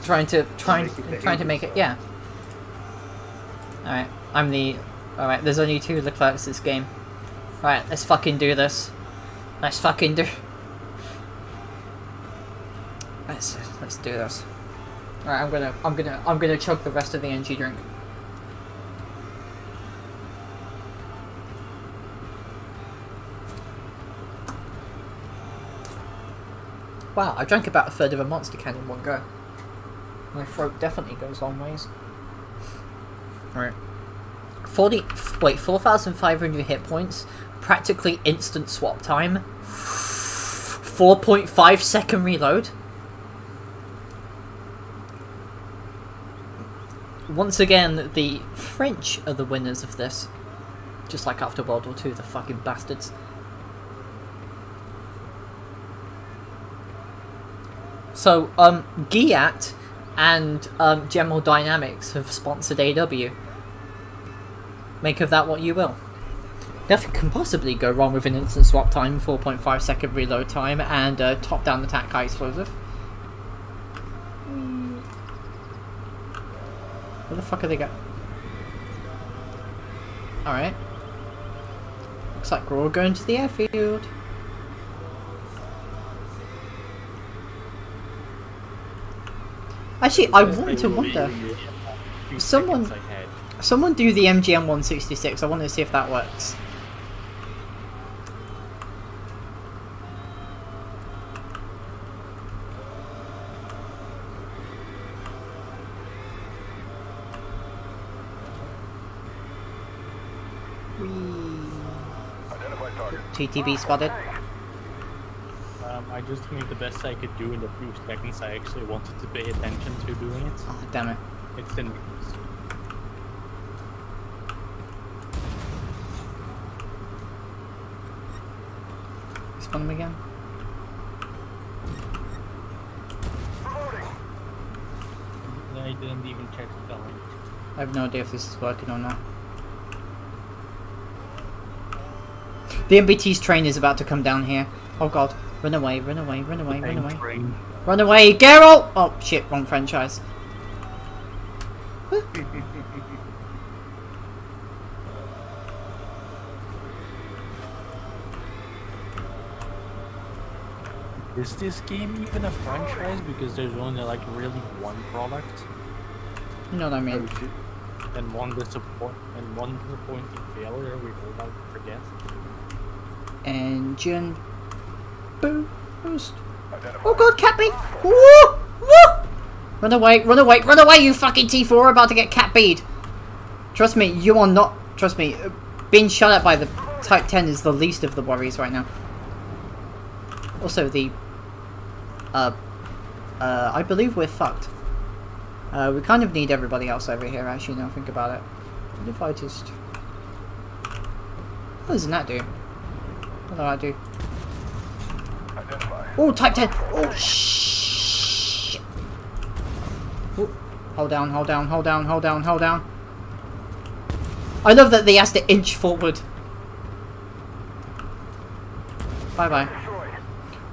trying to make it, yeah. Alright, alright, there's only 2 Leclercs this game. Alright, let's fucking do this. Let's fucking do Let's do this. Alright, I'm gonna chug the rest of the energy drink. Wow, I drank about a third of a monster can in one go. My throat definitely goes long ways. Alright. 4,500 hit points, practically instant swap time, 4.5 second reload. Once again, the French are the winners of this. Just like after World War II, the fucking bastards. So, Giat and General Dynamics have sponsored AW. Make of that what you will. Nothing can possibly go wrong with an instant swap time, 4.5 second reload time, and top-down attack high explosive. Where the fuck are they going? Alright. Looks like we're all going to the airfield. Actually, I wanted to wonder. Someone do the MGM 166. I want to see if that works. TTB spotted. I just made the best I could do in the few seconds I actually wanted to pay attention to doing it. Oh, damn it. It's in. Spawn him again. I didn't even check the spelling. I have no idea if this is working or not. The MBT's train is about to come down here. Oh god. Run away, run away, run away, run away. Train. Run away, Geralt! Oh shit, wrong franchise. Is this game even a franchise? Because there's only like really one product. You know what I mean? And one disappointing failure we all like to forget. Engine boost. Oh god, cat bead! Woo! Woo! Run away, run away, run away, you fucking T4! We're about to get cat bead. Trust me, you are not. Trust me, being shot at by the Type 10 is the least of the worries right now. Also, the. I believe we're fucked. We kind of need everybody else over here, actually, now think about it. What if I just... What doesn't that do? What do I do? Oh, Type 10! Oh, shit! Oh, hold down, hold down, hold down, hold down, hold down. I love that they has to inch forward. Bye-bye.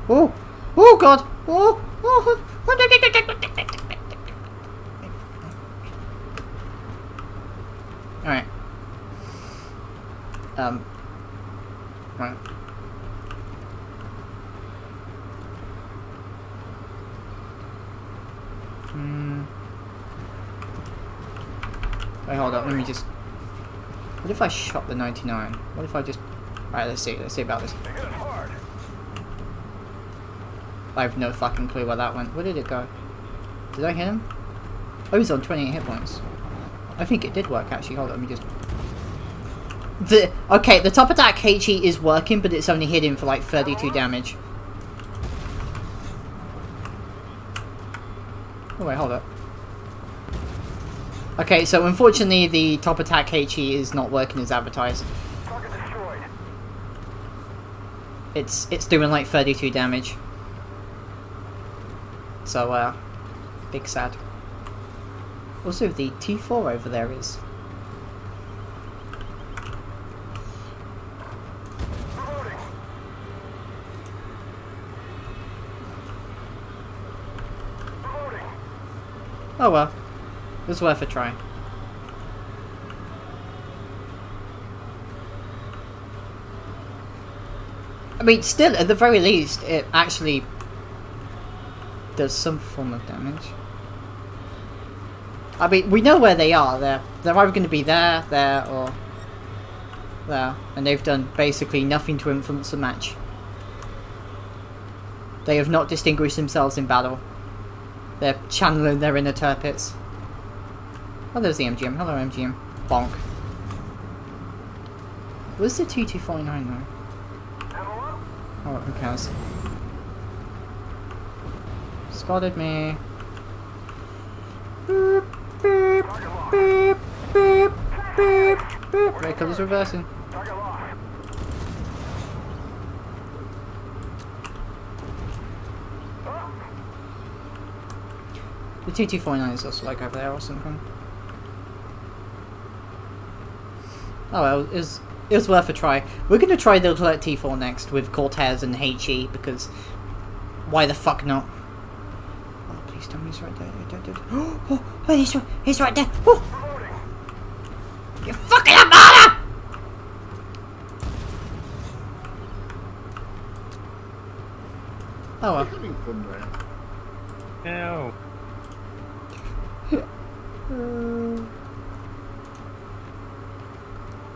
Oh! Oh, God! Oh! Oh! Alright. Right. Wait, hold up, let me just... What if I shot the 99? What if I just... Alright, let's see about this. I have no fucking clue where that went. Where did it go? Did I hit him? Oh, he's on 28 hit points. I think it did work, actually. Hold on, let me just... Okay, the top attack HE is working, but it's only hitting for like 32 damage. Oh wait, hold up. Okay, so unfortunately the top attack HE is not working as advertised. It's doing like 32 damage. So, big sad. Also, the T4 over there is... Oh well, it was worth a try. I mean, still, at the very least, it actually does some form of damage. I mean, we know where they are. They're either going to be there, or there. And they've done basically nothing to influence the match. They have not distinguished themselves in battle. They're channeling their inner turpits. Oh, there's the MGM. Hello, MGM. Bonk. Where's the T249 though? Oh, who cares? Spotted me. Boop, boop, boop, boop, boop, boop. Vehicle's reversing. The T249 is also like over there or something. Oh well, it was worth a try. We're gonna try the Alert T4 next with Cortez and HE because why the fuck not? Oh, please tell me he's right there. Oh, he's right there. Oh. You fucking murder! Oh well. Having fun there. No.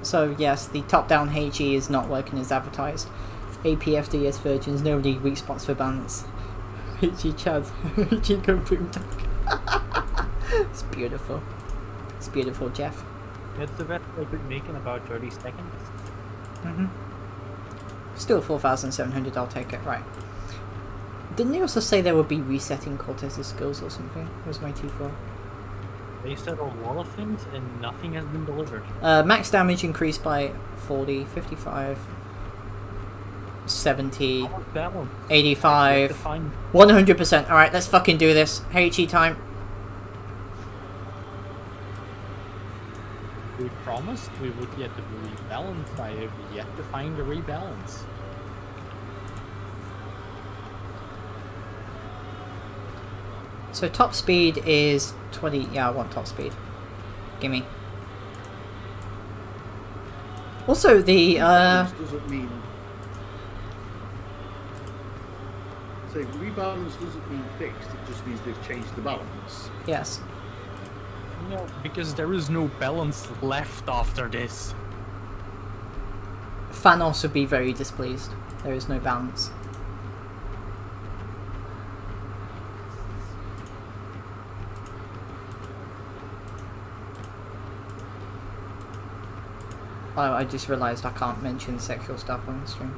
So yes, the top-down HE is not working as advertised. APFDS versions, nobody weak spots for balance. HE Chad, HE go boom talk. It's beautiful. It's beautiful, Jeff. That's the best I could make in about 30 seconds. Still 4,700, I'll take it. Right. Didn't they also say they would be resetting Cortez's skills or something? Where's my T4? They said a lot of things and nothing has been delivered. Max damage increased by 40, 55, 70, 85, 100%. Alright, let's fucking do this. HE time. We promised we would get the rebalance. I have yet to find the rebalance. So top speed is 20. Yeah, I want top speed. Gimme. Also, the doesn't mean. So rebalance doesn't mean fixed. It just means they've changed the balance. Yes. No, because there is no balance left after this. Thanos would be very displeased. There is no balance. Oh, I just realised I can't mention sexual stuff on the stream.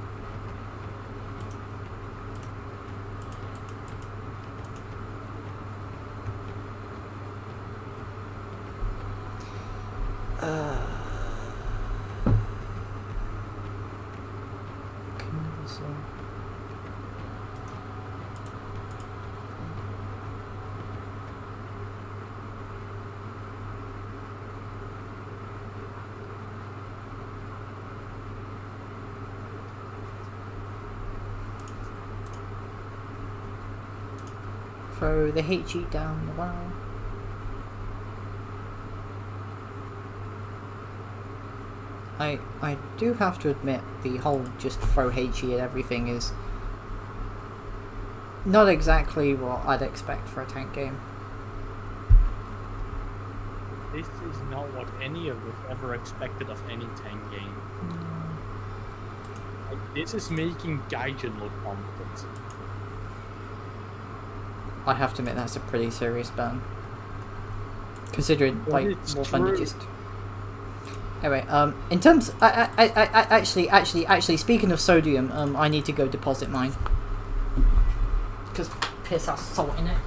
Throw the HE down the well. I do have to admit the whole just throw HE at everything is not exactly what I'd expect for a tank game. This is not what any of us ever expected of any tank game. Like, this is making Gaijin look competent. I have to admit that's a pretty serious ban. Considering, like, War Thunder just... Anyway, in terms... Actually, speaking of sodium, I need to go deposit mine. Because piss has salt in it.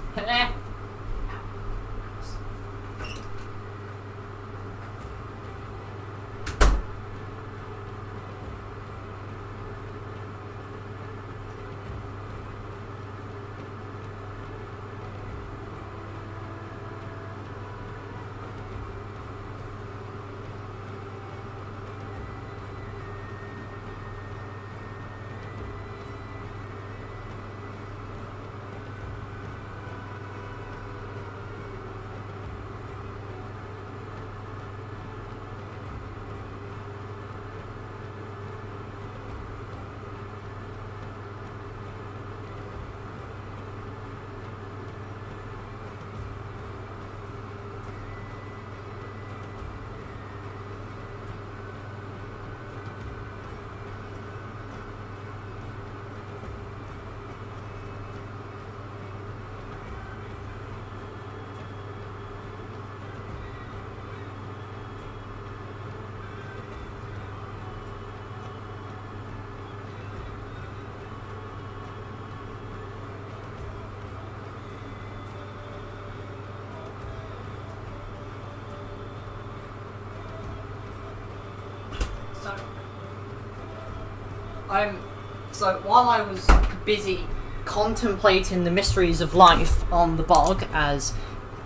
So while I was busy contemplating the mysteries of life on the bog, as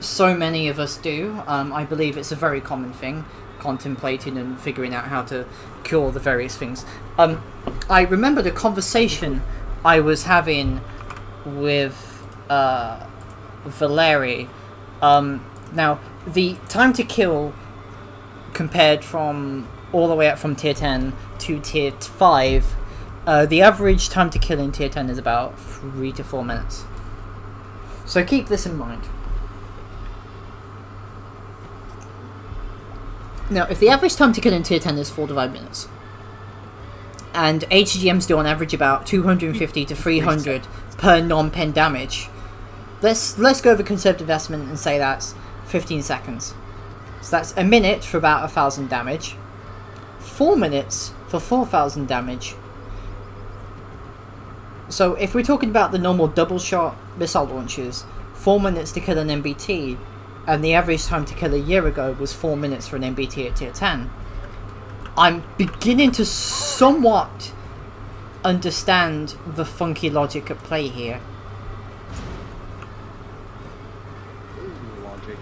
so many of us do, I believe it's a very common thing, contemplating and figuring out how to cure the various things. I remember the conversation I was having with Valeri. Now, the time to kill compared from all the way up from tier 10 to tier 5, the average time to kill in tier 10 is about 3 to 4 minutes. So keep this in mind. Now, if the average time to kill in tier 10 is 4 to 5 minutes, and HGMs do on average about 250 to 300 per non-pen damage, let's go over conservative estimate and say that's 15 seconds. So that's a minute for about 1,000 damage, 4 minutes for 4,000 damage. So if we're talking about the normal double shot missile launchers, 4 minutes to kill an MBT, and the average time to kill a year ago was 4 minutes for an MBT at tier 10. I'm beginning to somewhat understand the funky logic at play here. Logic.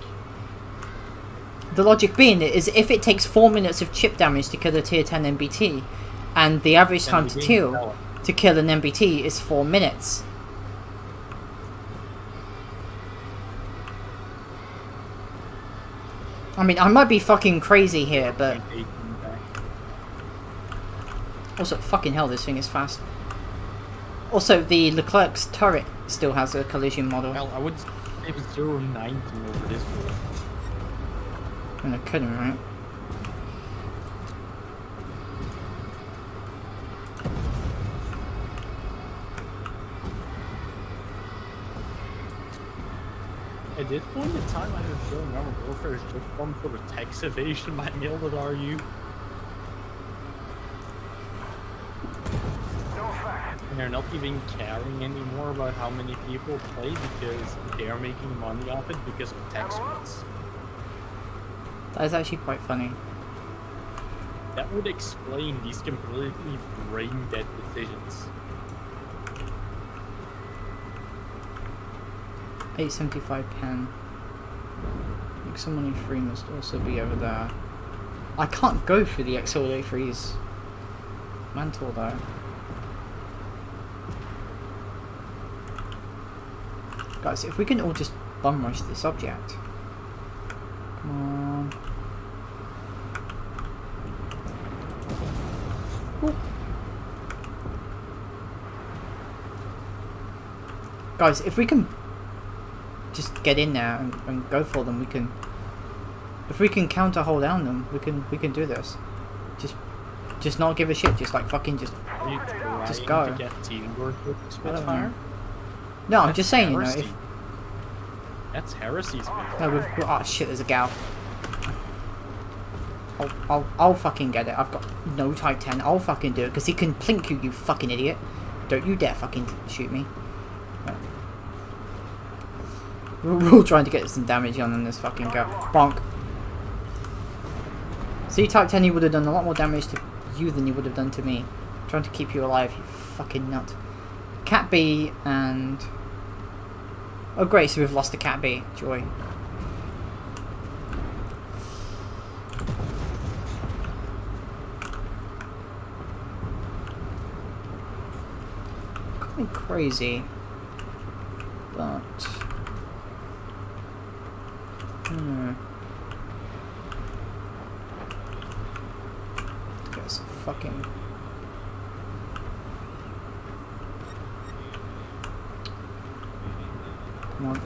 The logic being is if it takes 4 minutes of chip damage to kill a tier 10 MBT, and the average time to kill an MBT is 4 minutes. I mean, I might be fucking crazy here, but also, fucking hell, this thing is fast. Also, the Leclerc's turret still has a collision model. Well, I would say it was 0.19 over this one. And I couldn't, right? At this point in time, I have feeling Modern Warfare is just some sort of tax evasion by mail.ru. And they're not even caring anymore about how many people play because they're making money off it because of tax cuts. That is actually quite funny. That would explain these completely brain-dead decisions. 875 pen. Like someone in 3 must also be over there. I can't go through the XLA3's mantle though. Guys, if we can all just bum rush this object. Come on. Ooh. Guys, if we can just get in there and go for them, we can. If we can counter hold down them, we can do this. Just not give a shit. Just like fucking just go. To get teamwork with I don't Spitfire? know. No, I'm just saying, you know, if that's heresy. no, oh shit, there's a gal. I'll fucking get it. I've got no type 10. I'll fucking do it because he can plink you, you fucking idiot. Don't you dare fucking shoot me. We're all trying to get some damage on this fucking gal. Bonk. See, type 10, he would have done a lot more damage to you than he would have done to me. I'm trying to keep you alive, you fucking nut. Cat B and... oh great, so we've lost a Cat B. Joy. Going crazy. But... get some fucking... come on.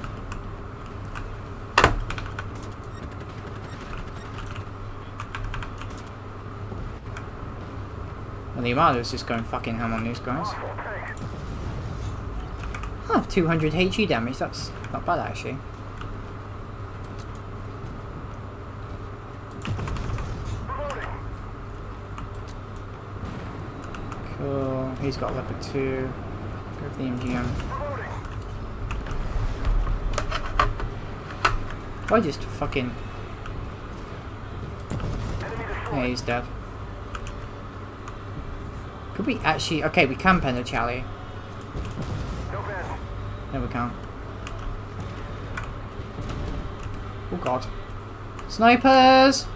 Well, the Armada is just going fucking ham on these guys. Huh, 200 HE damage, that's not bad actually. Cool, he's got leopard 2. Go for the MGM. I just fucking... yeah, he's dead. Could we actually... Okay, we can pen a Charlie. No, we can't. Oh god. Snipers!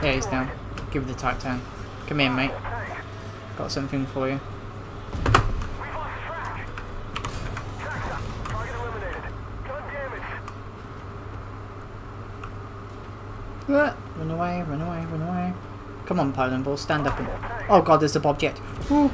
Yeah, he's down. Give it the Type 10. Come here, mate. Got something for you. Run away, run away, run away. Come on, Poland Ball, stand up and... Oh god, there's a Bob Jet. Woo.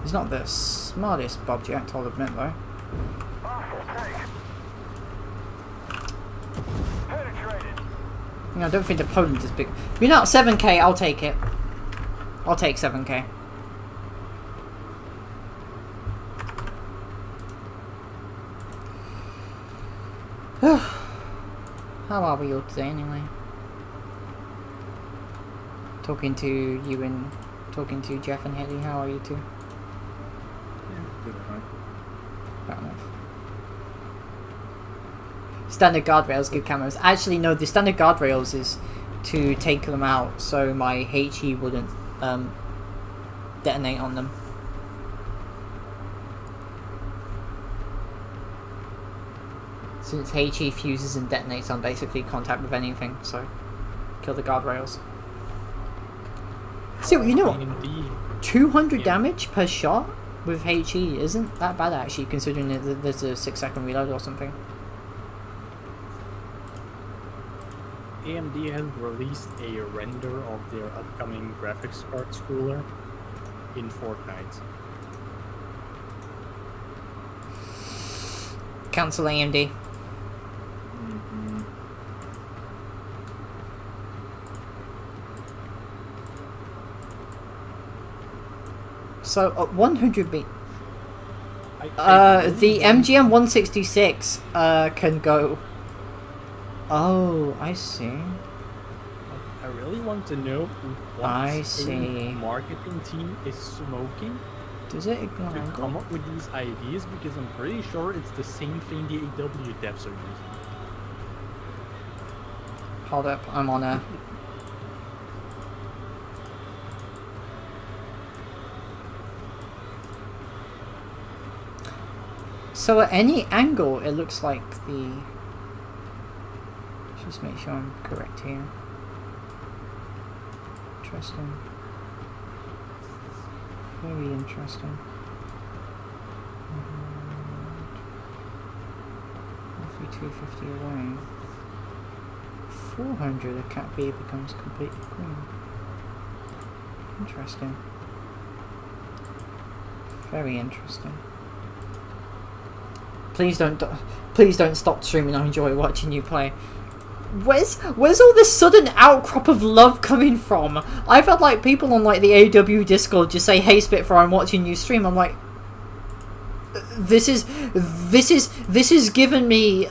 He's not the smartest Bob Jet, I'll admit though. I don't think the Poland is big. You're not 7k, I'll take it. I'll take 7k. How are we all today anyway? Talking to you and talking to Jeff and Haley, how are you two? Yeah, good, right? Fair enough. Standard guardrails give camos. Actually no, the standard guardrails is to take them out so my HE wouldn't detonate on them. Since HE fuses and detonates on basically contact with anything, so kill the guardrails. So you know what? 200 damage per shot with HE isn't that bad actually, considering that there's a 6-second reload or something. AMD has released a render of their upcoming graphics card schooler in Fortnite. Cancel AMD. So 100 beat. The MGM 166 can go. Oh, I see. I really want to know what a marketing team is smoking. Does it ignore to come up with these ideas? Because I'm pretty sure it's the same thing the AW devs are using. Hold up, I'm on a. So at any angle, it looks like the... Just make sure I'm correct here. Interesting. Very interesting. 250 away. 400, a cat B becomes completely green. Interesting. Very interesting. Please don't stop streaming. I enjoy watching you play. Where's all this sudden outcrop of love coming from? I've had like people on like the AW Discord just say, "Hey Spitfire, I'm watching you stream." I'm like, this is giving me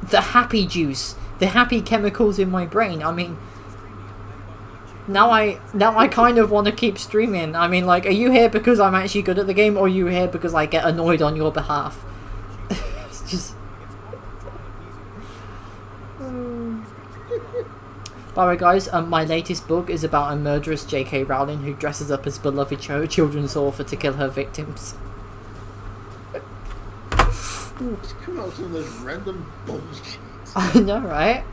the happy juice, the happy chemicals in my brain. I mean, now I kind of want to keep streaming. I mean, like, are you here because I'm actually good at the game, or are you here because I get annoyed on your behalf? It's just. By the way, guys, my latest book is about a murderous J.K. Rowling who dresses up as beloved children's author to kill her victims. Ooh, it's come out some of those random bullshit. I know, right?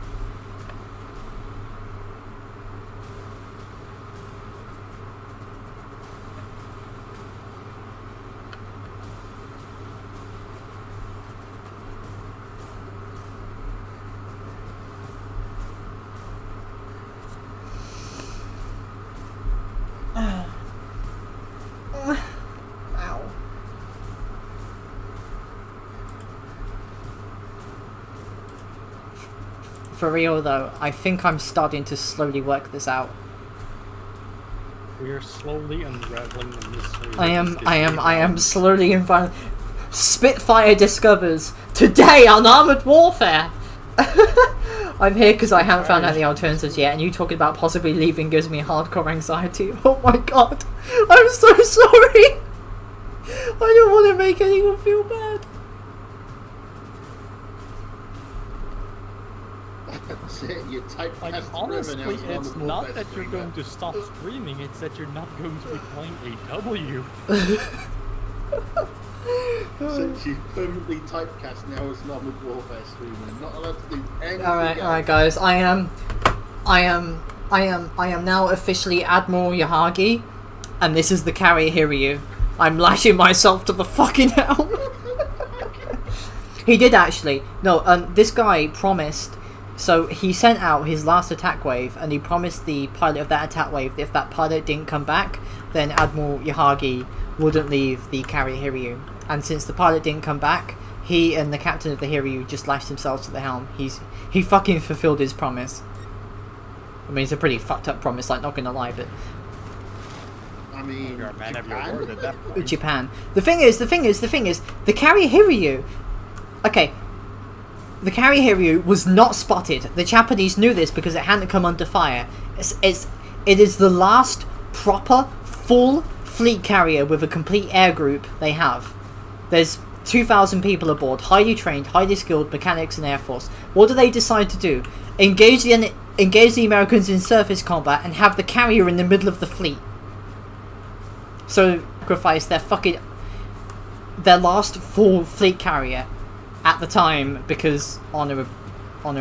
Ow. For real though, I think I'm starting to slowly work this out. We are slowly unraveling the mystery. I am slowly unraveling. Spitfire discovers today on Armored Warfare. I'm here because I haven't found out the alternatives yet, and you talking about possibly leaving gives me hardcore anxiety. Oh my god, I'm so sorry. I don't want to make anyone feel bad. That's it. You type Like, honestly, it's not that you're going to stop streaming, it's that you're not going to be playing AW. So she's permanently typecast now as an Armored Warfare streamer. Not allowed to do anything. Alright, guys. I am now officially Admiral Yahagi, and this is the carrier Hiryu. I'm lashing myself to the fucking helm. He did actually. No, this guy promised. So he sent out his last attack wave, and he promised the pilot of that attack wave that if that pilot didn't come back, then Admiral Yahagi wouldn't leave the carrier Hiryu. And since the pilot didn't come back, he and the captain of the Hiryu just lashed themselves to the helm. He fucking fulfilled his promise. I mean, it's a pretty fucked up promise, like, not gonna lie, but... I mean, You're a man of your word at that point. Japan. The thing is, the carrier Hiryu... Okay. The carrier Hiryu was not spotted. The Japanese knew this because it hadn't come under fire. It is the last proper, full fleet carrier with a complete air group they have. There's 2,000 people aboard, highly trained, highly skilled mechanics and air force. What do they decide to do? Engage the Americans in surface combat and have the carrier in the middle of the fleet. So sacrifice their last full fleet carrier at the time because honor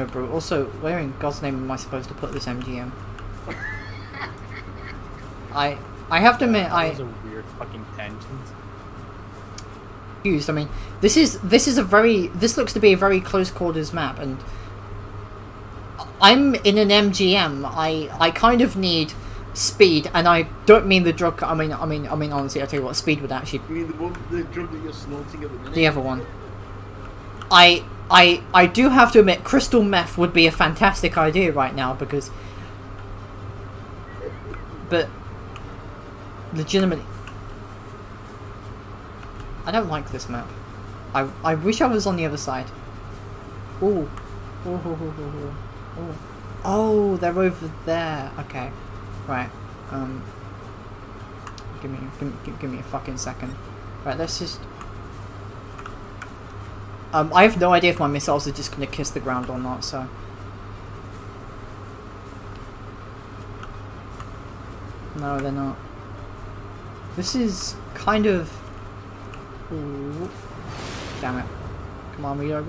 brew. Also, where in God's name am I supposed to put this MGM? I have to admit, That was a weird fucking tangent. I mean, this looks to be a very close quarters map, and I'm in an MGM. I kind of need speed, and I don't mean the drug. I mean honestly, I tell you what, speed would actually. You mean the drug that you're snorting at the minute? The other one. I do have to admit, crystal meth would be a fantastic idea right now because, but legitimately. I don't like this map. I wish I was on the other side. Ooh. Ooh. Oh, they're over there. Okay. Right. Give me a fucking second. Right, let's just... I have no idea if my missiles are just gonna kiss the ground or not, so... No, they're not. This is kind of... Ooh. Damn it. Come on, reload.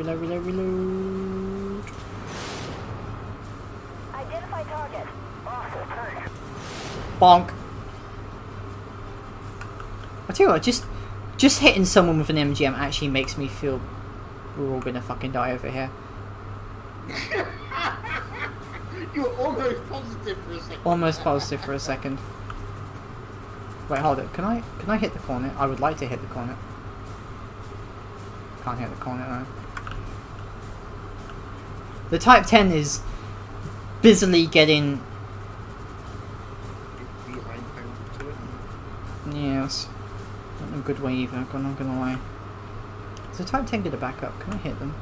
Identify target. Bonk. I tell you what, just hitting someone with an MGM actually makes me feel we're all gonna fucking die over here. You were almost positive for a second. Almost positive for a second. Wait, hold it. Can I hit the cornet? I would like to hit the cornet. Can't hit the cornet though. The Type 10 is busily getting... Yes. Not in a good way either, I'm not gonna lie. Does the Type 10 get a backup? Can I hit them?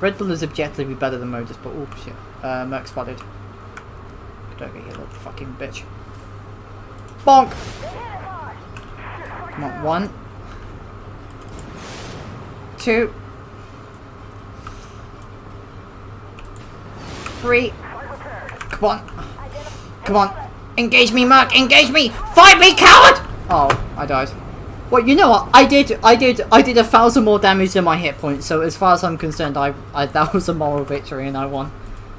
Red Bull is objectively better than Modus, but oh shit. Merc spotted. Don't get you little fucking bitch. Bonk! Come on, 1 2 3. Come on. Engage me, Merc! Engage me! Fight me, coward! Oh, I died. Well, you know what? I did 1,000 more damage than my hit points. So as far as I'm concerned, that was a moral victory, and I won.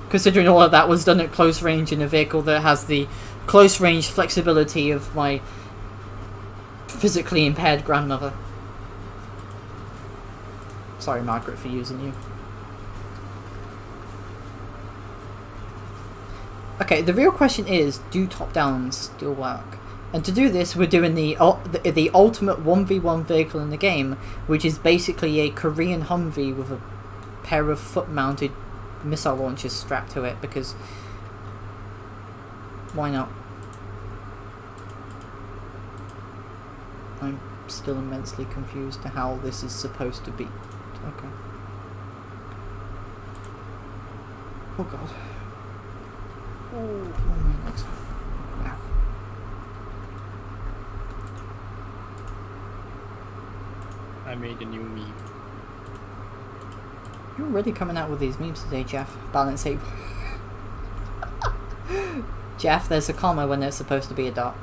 Considering all of that was done at close range in a vehicle that has the close range flexibility of my physically impaired grandmother. Sorry, Margaret, for using you. Okay, the real question is, do top-downs still work? And to do this, we're doing the ultimate 1v1 vehicle in the game, which is basically a Korean Humvee with a pair of foot-mounted missile launchers strapped to it, because why not? I'm still immensely confused to how this is supposed to be. Okay. Oh god. Oh my legs. Ow. I made a new meme. You're really coming out with these memes today, Jeff. Balance it. Jeff, there's a comma when there's supposed to be a dot.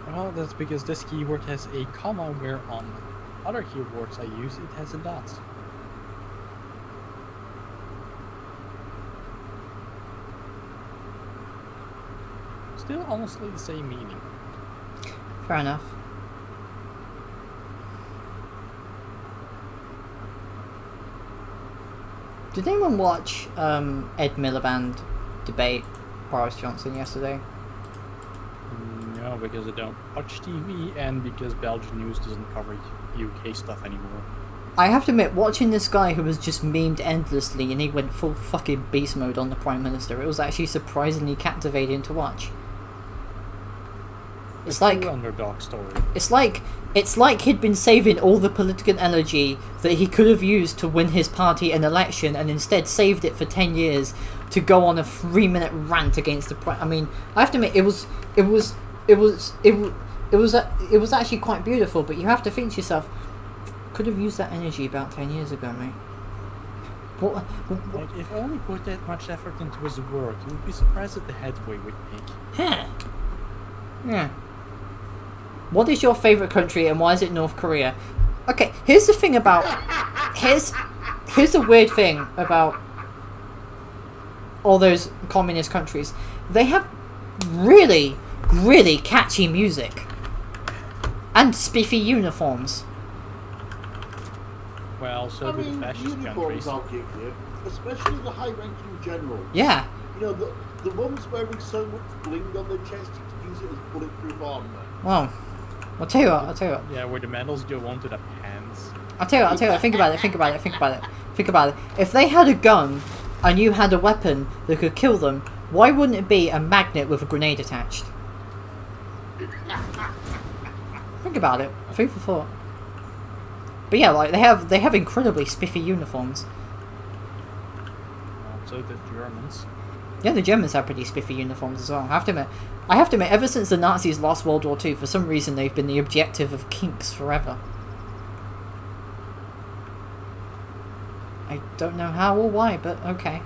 Well, that's because this keyword has a comma, where on other keywords I use it has a dot. Still honestly the same meaning. Fair enough. Did anyone watch Ed Miliband debate Boris Johnson yesterday? No, because I don't watch TV and because Belgian news doesn't cover UK stuff anymore. I have to admit, watching this guy who was just memed endlessly and he went full fucking beast mode on the Prime Minister, it was actually surprisingly captivating to watch. It's like underdog story. It's like he'd been saving all the political energy that he could have used to win his party an election, and instead saved it for 10 years to go on a 3-minute rant against the Prime. I mean, I have to admit, it was actually quite beautiful. But you have to think to yourself, could have used that energy about 10 years ago, mate. Like, if I only put that much effort into his work, you would be surprised at the headway we'd make. Huh. Yeah. What is your favourite country and why is it North Korea? Okay, here's the thing about... Here's the weird thing about all those communist countries. They have really, really catchy music. And spiffy uniforms. Well, so do the fascist countries. I'll give you, especially the high-ranking generals. Yeah. You know, the ones wearing so much bling on their chest, you can use it as bulletproof armor. Well, I'll tell you what. Yeah, where the medals go onto the pants. I'll tell you what, think about it. If they had a gun, and you had a weapon that could kill them, why wouldn't it be a magnet with a grenade attached? Think about it. Food for thought. But yeah, like they have incredibly spiffy uniforms. So the Germans. Yeah, the Germans have pretty spiffy uniforms as well. I have to admit, ever since the Nazis lost World War II, for some reason they've been the objective of kinks forever. I don't know how or why, but okay.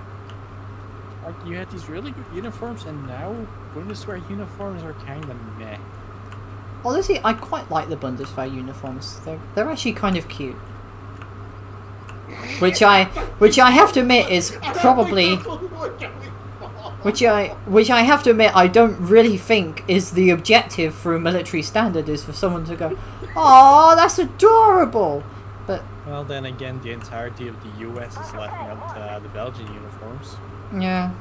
Like, you had these really good uniforms, and now Bundeswehr uniforms are kind of meh. Honestly, I quite like the Bundeswehr uniforms. They're actually kind of cute. Which I have to admit is probably... Which I have to admit I don't really think is the objective for a military standard, is for someone to go, "Oh, that's adorable." But well, then again, the entirety of the US is laughing at the Belgian uniforms. Yeah.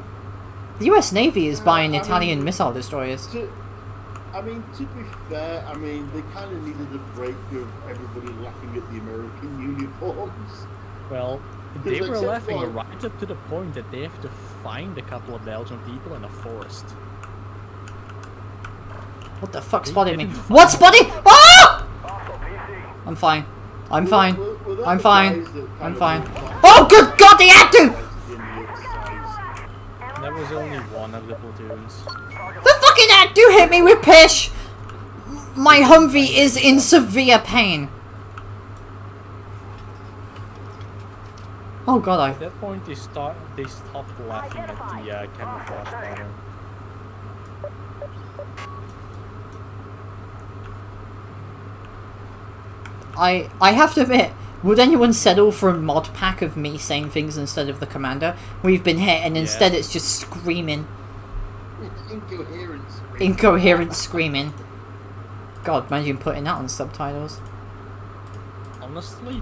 The US Navy is buying Italian missile destroyers. To be fair, they kind of needed a break of everybody laughing at the American uniforms. Well, they were laughing right up to the point that they have to find a couple of Belgian people in a forest. What the fuck spotted me? What spotted? Oh! I'm fine. I'm fine. I'm fine. I'm fine. Oh, good God, they had to! That was only one of the platoons. The fucking had to hit me with pish! My Humvee is in severe pain. Oh God, At that point, they stopped laughing at the camouflage pattern. I have to admit, would anyone settle for a mod pack of me saying things instead of the commander? We've been hit, and instead it's just screaming. Incoherent screaming. God, imagine putting that on subtitles. Honestly,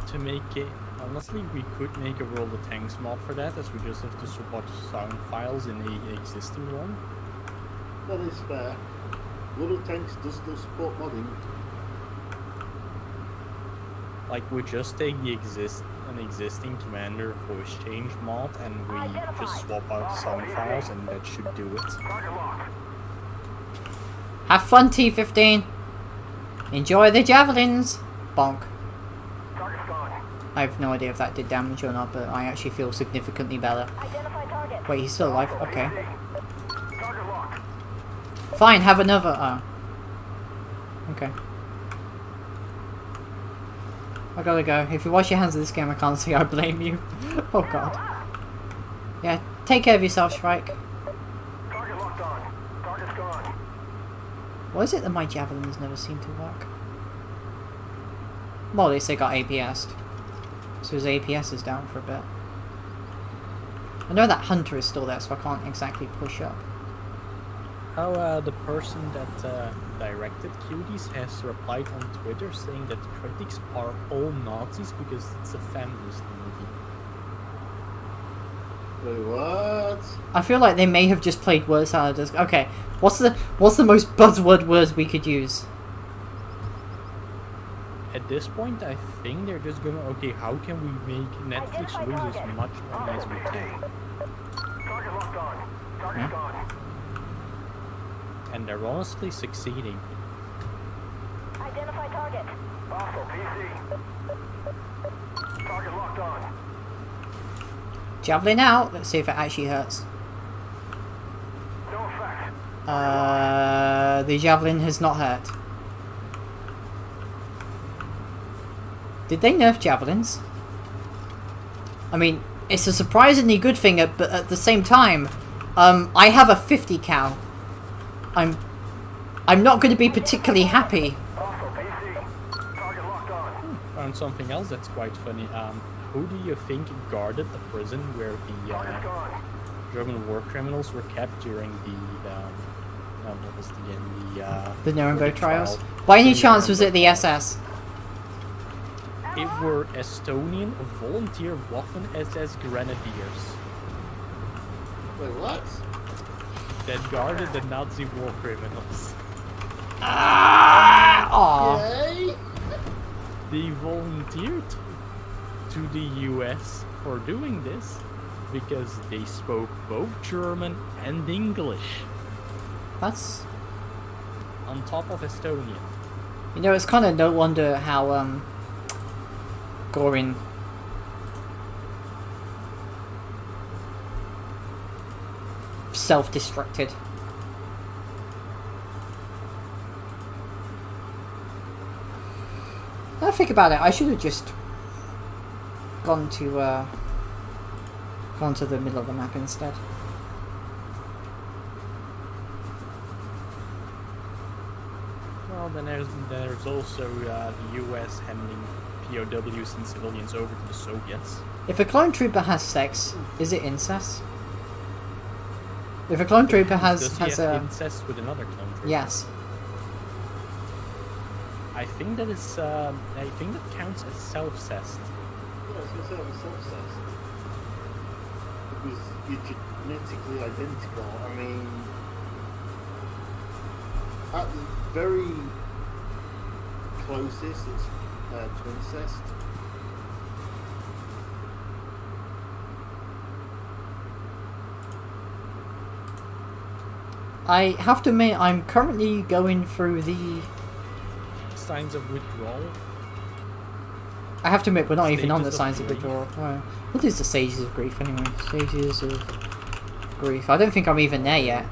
we could make a World of Tanks mod for that, as we just have to support sound files in the existing one. That is fair. World of Tanks does still support modding. Like, we just take an existing commander voice change mod, and we just swap out the sound files, and that should do it. Have fun, T-15. Enjoy the javelins. Bonk. I have no idea if that did damage or not, but I actually feel significantly better. Wait, he's still alive? Okay. Fine, have another. Okay. I gotta go. If you wash your hands of this game, I can't say I blame you. Oh god. Yeah, take care of yourself, Shrike. Target locked on. Target's gone. Why is it that my javelins never seem to work? Well, at least they got APS'd. So his APS is down for a bit. I know that Hunter is still there, so I can't exactly push up. Oh, the person that directed Cuties has replied on Twitter saying that critics are all Nazis because it's a feminist movie. Wait, what? I feel like they may have just played word salad as okay. What's the most buzzword words we could use? At this point, I think they're just going, okay, how can we make Netflix lose as much money as we can? Target locked on. Target's gone. And they're honestly succeeding. Identify target. Hostile PC. Target locked on. Javelin out. Let's see if it actually hurts. No effect. The javelin has not hurt. Did they nerf javelins? I mean, it's a surprisingly good thing, but at the same time, I have a 50 cal. I'm not going to be particularly happy. Hostile PC. Target locked on. Found something else that's quite funny. Who do you think guarded the prison where the Target's gone. German war criminals were kept during the what was The Nuremberg trials. trial? By any The chance, was it the Nuremberg SS? It were Estonian volunteer Waffen SS grenadiers Wait, what? that guarded the Nazi war criminals. Aw. Yay! They volunteered to the US for doing this because they spoke both German and English That's... on top of Estonian. You know, it's kind of no wonder how, Gorin... self-destructed. Now I think about it, I should have just gone to the middle of the map instead. Well, then there's also the US handing POWs and civilians over to the Soviets. If a clone trooper has sex, is it incest? If a clone trooper Does he has have a... incest with another clone trooper? Yes. I think that is. I think that counts as self-cest. Yeah, I was going to say it was self-cessed. Because you're genetically identical. I mean, at the very closest, it's twincest. I have to admit, I'm currently going through the... Signs of withdrawal. I have to admit, we're not even on the Stages of signs of grief. withdrawal. What is the stages of grief anyway? Stages of grief. I don't think I'm even there yet.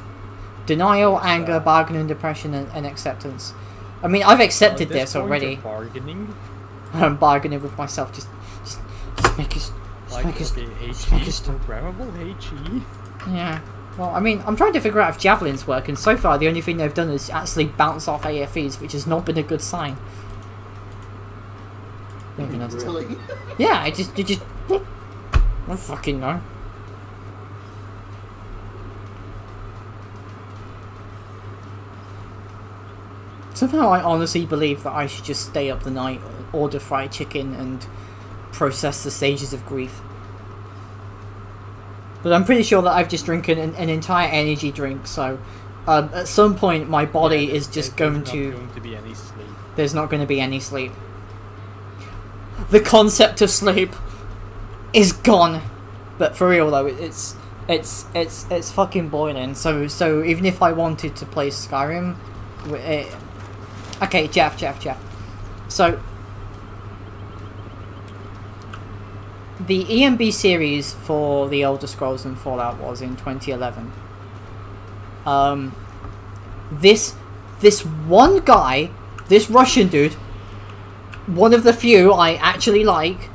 Denial, anger, bargaining, depression, and acceptance. I mean, I've accepted At this this point, already. you're bargaining. I'm bargaining with myself. Just make us. Like, make us. okay, just make HE, us- programmable HE. Yeah. Well, I mean, I'm trying to figure out if javelins work, and so far the only thing they've done is actually bounce off AFEs, which has not been a good sign. Maybe not. Really? Yeah, I just. I don't fucking know. Somehow I honestly believe that I should just stay up the night, order fried chicken, and process the stages of grief. But I'm pretty sure that I've just drinking an entire energy drink, so at some point my body is just going There's to... not going to be any sleep. There's not going to be any sleep. The concept of sleep is gone. But for real though, it's fucking boiling. So even if I wanted to play Skyrim, okay, Jeff. So the EMB series for the Elder Scrolls and Fallout was in 2011. This one guy this Russian dude, one of the few I actually like,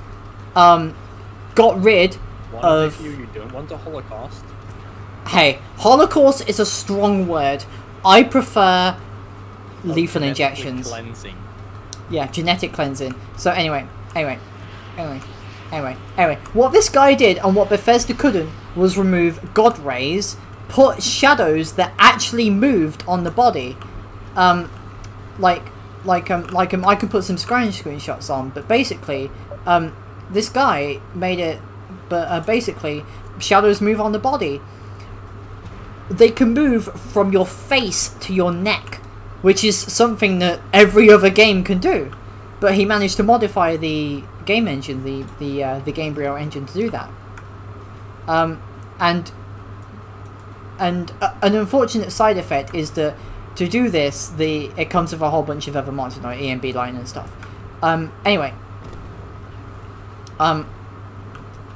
got rid One of... the few you don't want the Holocaust. Hey, Holocaust is a strong word. I prefer lethal Genetically injections. Cleansing. Yeah, genetic cleansing. So anyway. What this guy did and what Bethesda couldn't was remove God rays, put shadows that actually moved on the body. I can put some screenshots on, but basically, this guy made it. But basically, shadows move on the body. They can move from your face to your neck, which is something that every other game can do. But he managed to modify the game engine, the Gamebryo engine, to do that. And an unfortunate side effect is that to do this, it comes with a whole bunch of other mods, you know, AMD line and stuff. Anyway,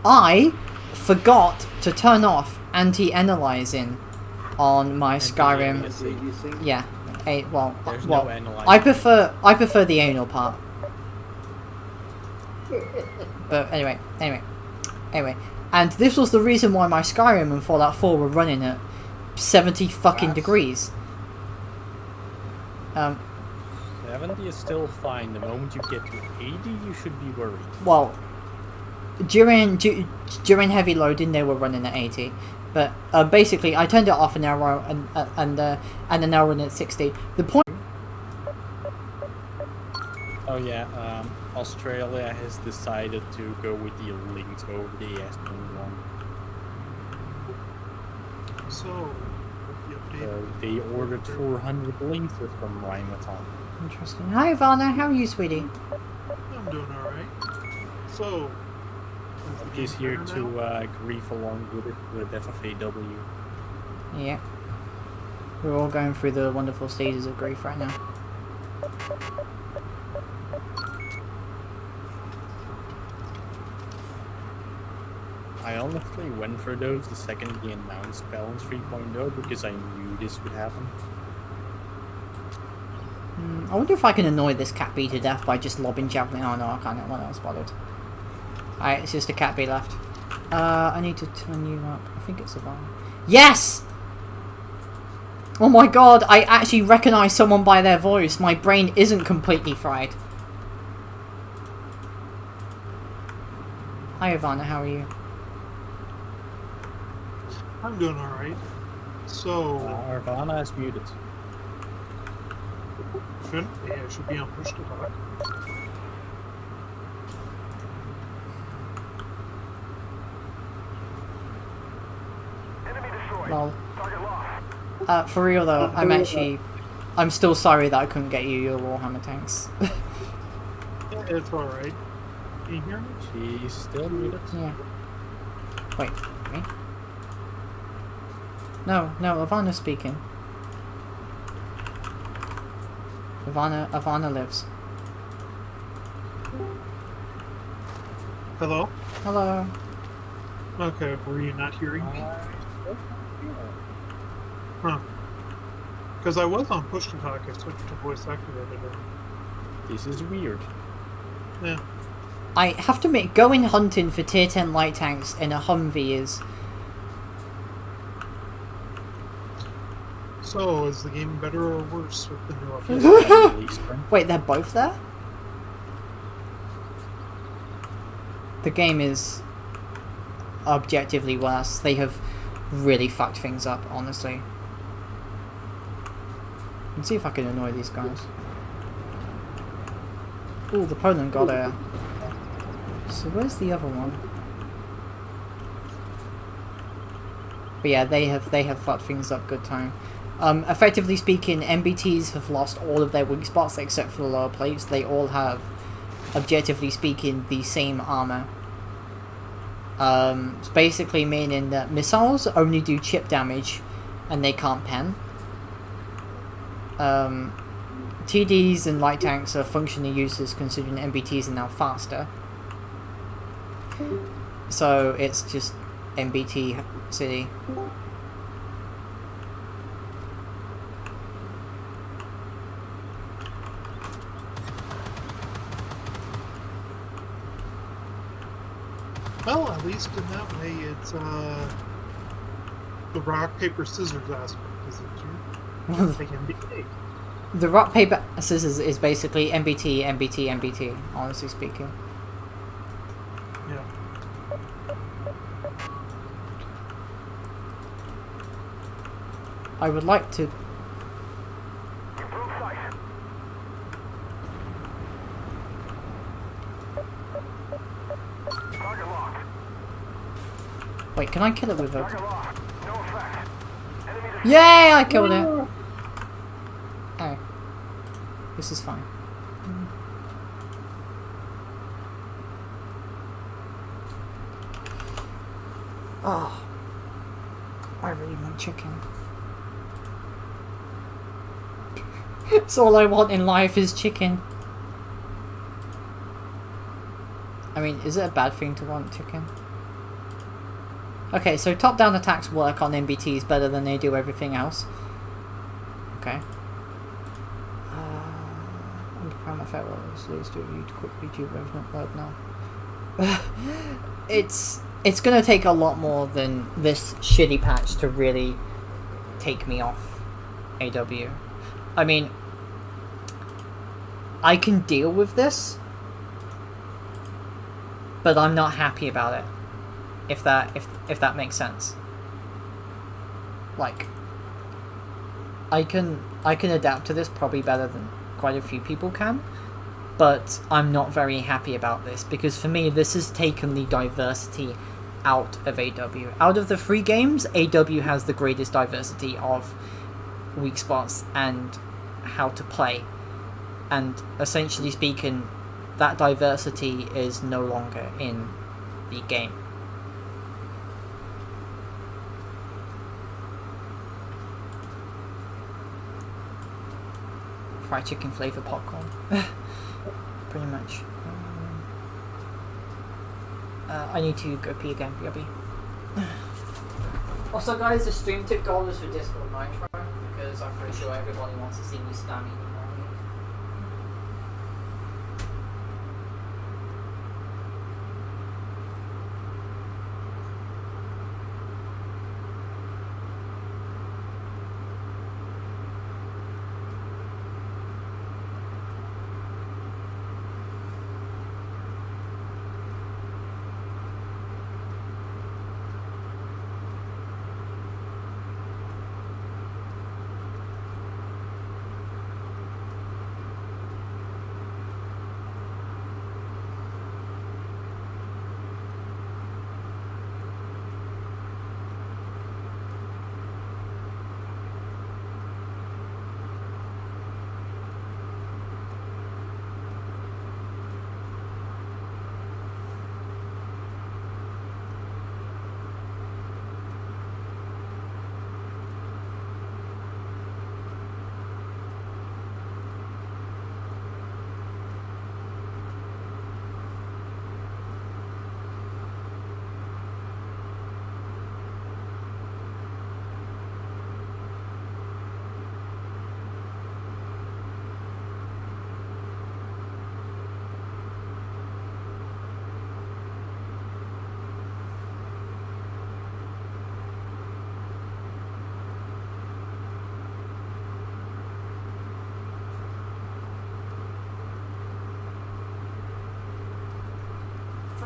I forgot to turn off anti-analyzing on my Skyrim. Yeah, well, No analyzing. I prefer the anal part. But anyway, and this was the reason why my Skyrim and Fallout 4 were running at 70 fucking degrees. 70 is still fine. The moment you get to 80, you should be worried. Well, during heavy loading, they were running at 80. But basically, I turned it off an hour and an hour at 60. The point. Oh yeah, Australia has decided to go with the links over the S21. So They ordered 400 links from Rheinmetall. Interesting. Hi, Ivana. How are you, sweetie? I'm doing alright. So, He's here to grief along with it with FFAW. Yeah. We're all going through the wonderful stages of grief right now. I honestly went for those the second they announced Balance 3.0 because I knew this would happen. I wonder if I can annoy this cat bee to death by just lobbing javelin. Oh no, I can't. One else bothered. Alright, it's just a cat bee left. I need to turn you up. I think it's a bar. Yes! Oh my god, I actually recognise someone by their voice. My brain isn't completely fried. Hi Ivana, how are you? I'm doing alright. So, Arvana is muted. should be on push to talk. Enemy destroyed. Lol. Target lost. For real though, I'm still sorry that I couldn't get you your Warhammer tanks. Yeah, it's alright. Can you hear me? She's still muted. Yeah. Wait, me? No, Ivana's speaking. Ivana lives. Hello? Hello. Okay, were you not hearing me? Huh. Because I was on push to talk, I switched to voice activated. This is weird. Yeah. I have to admit, going hunting for tier 10 light tanks in a Humvee is... So, is the game better or worse with the new update? Wait, they're both there? The game is objectively worse. They have really fucked things up, honestly. Let's see if I can annoy these guys. Ooh, the Poland got air. So where's the other one? But yeah, they have fucked things up good time. Effectively speaking, MBTs have lost all of their weak spots except for the lower plates. They all have, objectively speaking, the same armor. It's basically meaning that missiles only do chip damage and they can't pen. TDs and light tanks are functionally useless considering MBTs are now faster. So it's just MBT city. Well, at least in that way, it's the rock paper scissors aspect, isn't it? Like MBA. The rock paper scissors is basically MBT, MBT, MBT. Honestly speaking. Yeah. I would like to. Improve sight. Target locked. Wait, can I kill it with a? Target locked. No effect. Enemy destroyed. Yay! I killed it. Oh, this is fine. Oh, I really want chicken. It's all I want in life is chicken. I mean, is it a bad thing to want chicken? Okay, so top-down attacks work on MBTs better than they do everything else. Okay. I'm preparing my farewell. Let's do it quickly. Revenant word now. It's gonna take a lot more than this shitty patch to really take me off AW. I mean, I can deal with this, but I'm not happy about it. If that makes sense. Like, I can adapt to this probably better than quite a few people can, but I'm not very happy about this because for me this has taken the diversity out of AW. Out of the 3 games, AW has the greatest diversity of weak spots and how to play, and essentially speaking, that diversity is no longer in the game. Fried chicken flavor popcorn. Pretty much. I need to go pee again, BRB. Also guys, the stream tip goal is for Discord Nitro, because I'm pretty sure everybody wants to see me spamming.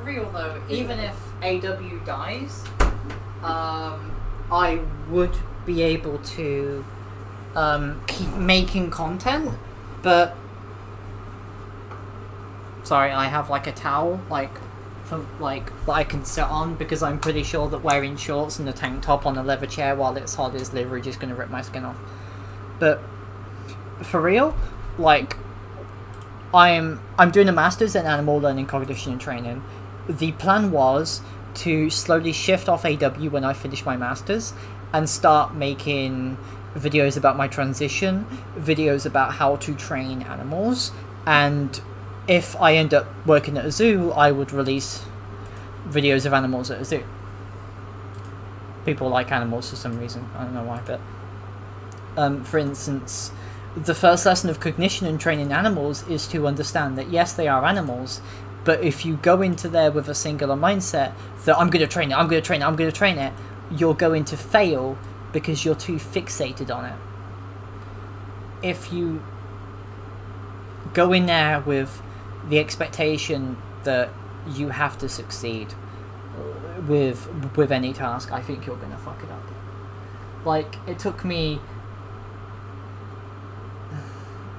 Real though, even if AW dies, I would be able to keep making content, but sorry, I have like a towel that I can sit on because I'm pretty sure that wearing shorts and a tank top on a leather chair while it's hot is literally just gonna rip my skin off. But for real, like I'm doing a master's in animal learning, cognition and training. The plan was to slowly shift off AW when I finish my master's and start making videos about my transition, videos about how to train animals, and if I end up working at a zoo, I would release videos of animals at a zoo. People like animals for some reason, I don't know why, but for instance, the first lesson of cognition and training animals is to understand that yes, they are animals, But if you go into there with a singular mindset that I'm going to train it, I'm going to train it, I'm going to train it, you're going to fail because you're too fixated on it. If you go in there with the expectation that you have to succeed with any task, I think you're going to fuck it up. Like, it took me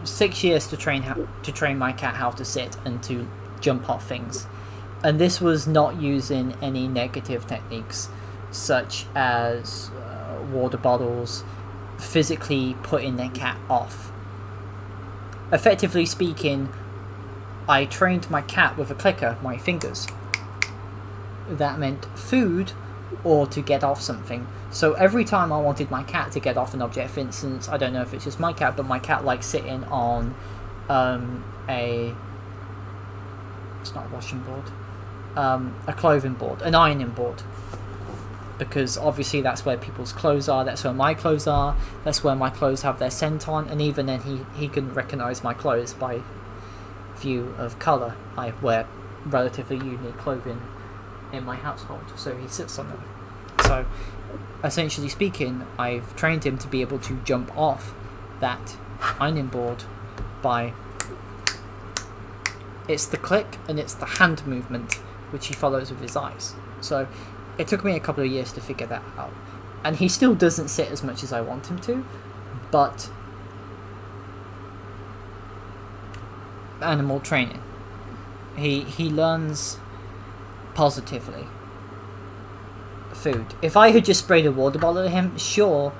6 years to train my cat how to sit and to jump off things, and this was not using any negative techniques such as water bottles, physically putting the cat off. Effectively speaking, I trained my cat with a clicker, my fingers. That meant food or to get off something. So every time I wanted my cat to get off an object, for instance, I don't know if it's just my cat, but my cat likes sitting on it's not a washing board, a clothing board, an ironing board. Because obviously that's where people's clothes are, that's where my clothes are, that's where my clothes have their scent on, and even then he can recognise my clothes by view of colour. I wear relatively unique clothing in my household, so he sits on them. So, essentially speaking, I've trained him to be able to jump off that ironing board by... It's the click and it's the hand movement which he follows with his eyes. So, it took me a couple of years to figure that out. And he still doesn't sit as much as I want him to, but animal training. He learns positively. Food. If I had just sprayed a water bottle at him, sure,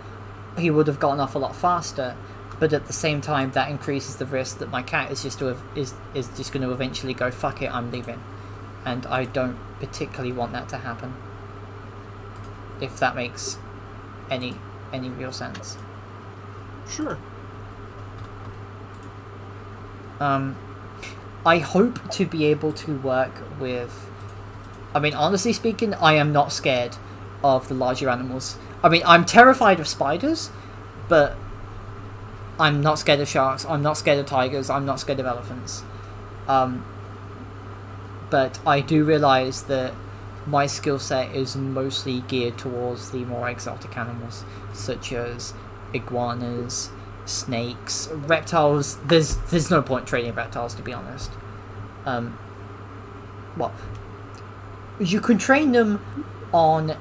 he would have gotten off a lot faster, but at the same time that increases the risk that my cat is just going to eventually go, fuck it, I'm leaving. And I don't particularly want that to happen. If that makes any real sense. Sure. I hope to be able to work with... I mean, honestly speaking, I am not scared of the larger animals. I mean, I'm terrified of spiders, but I'm not scared of sharks, I'm not scared of tigers, I'm not scared of elephants. But I do realise that my skill set is mostly geared towards the more exotic animals, such as iguanas, snakes, reptiles. There's no point training reptiles, to be honest. Well, you can train them on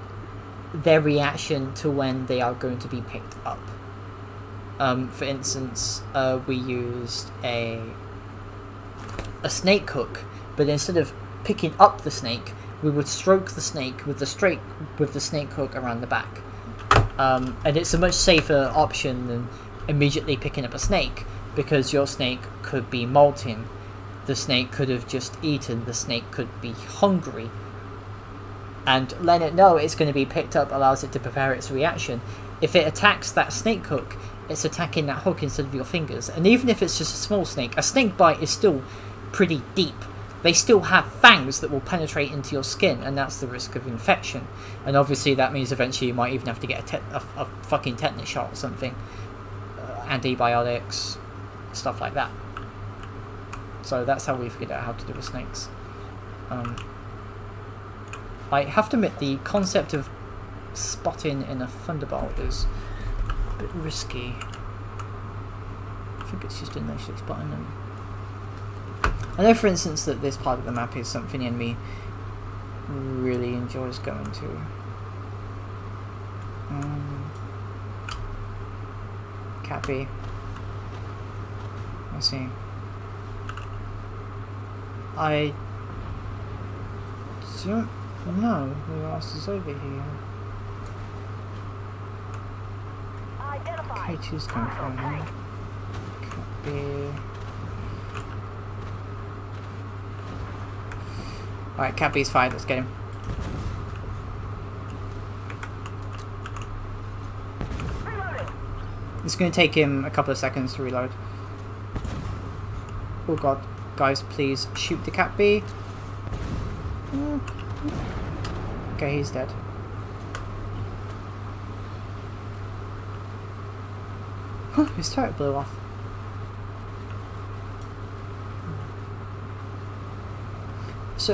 their reaction to when they are going to be picked up. For instance, we used a snake hook, but instead of picking up the snake, we would stroke the snake with the snake hook around the back. And it's a much safer option than immediately picking up a snake, because your snake could be molting, the snake could have just eaten, the snake could be hungry. And letting it know it's going to be picked up allows it to prepare its reaction. If it attacks that snake hook, it's attacking that hook instead of your fingers. And even if it's just a small snake, a snake bite is still pretty deep. They still have fangs that will penetrate into your skin, and that's the risk of infection. And obviously that means eventually you might even have to get a fucking tetanus shot or something. Antibiotics, stuff like that. So that's how we figured out how to do with snakes. I have to admit, the concept of spotting in a thunderbolt is a bit risky. I think it's just initially spotting them. I know, for instance, that this part of the map is something in me really enjoys going to. Cappy. Let's see. I don't know who else is over here. K2's coming from here. Cappy. Alright, Cappy's fine, let's get him. It's going to take him a couple of seconds to reload. Oh god, guys, please shoot the Cappy. Okay, he's dead. His turret blew off.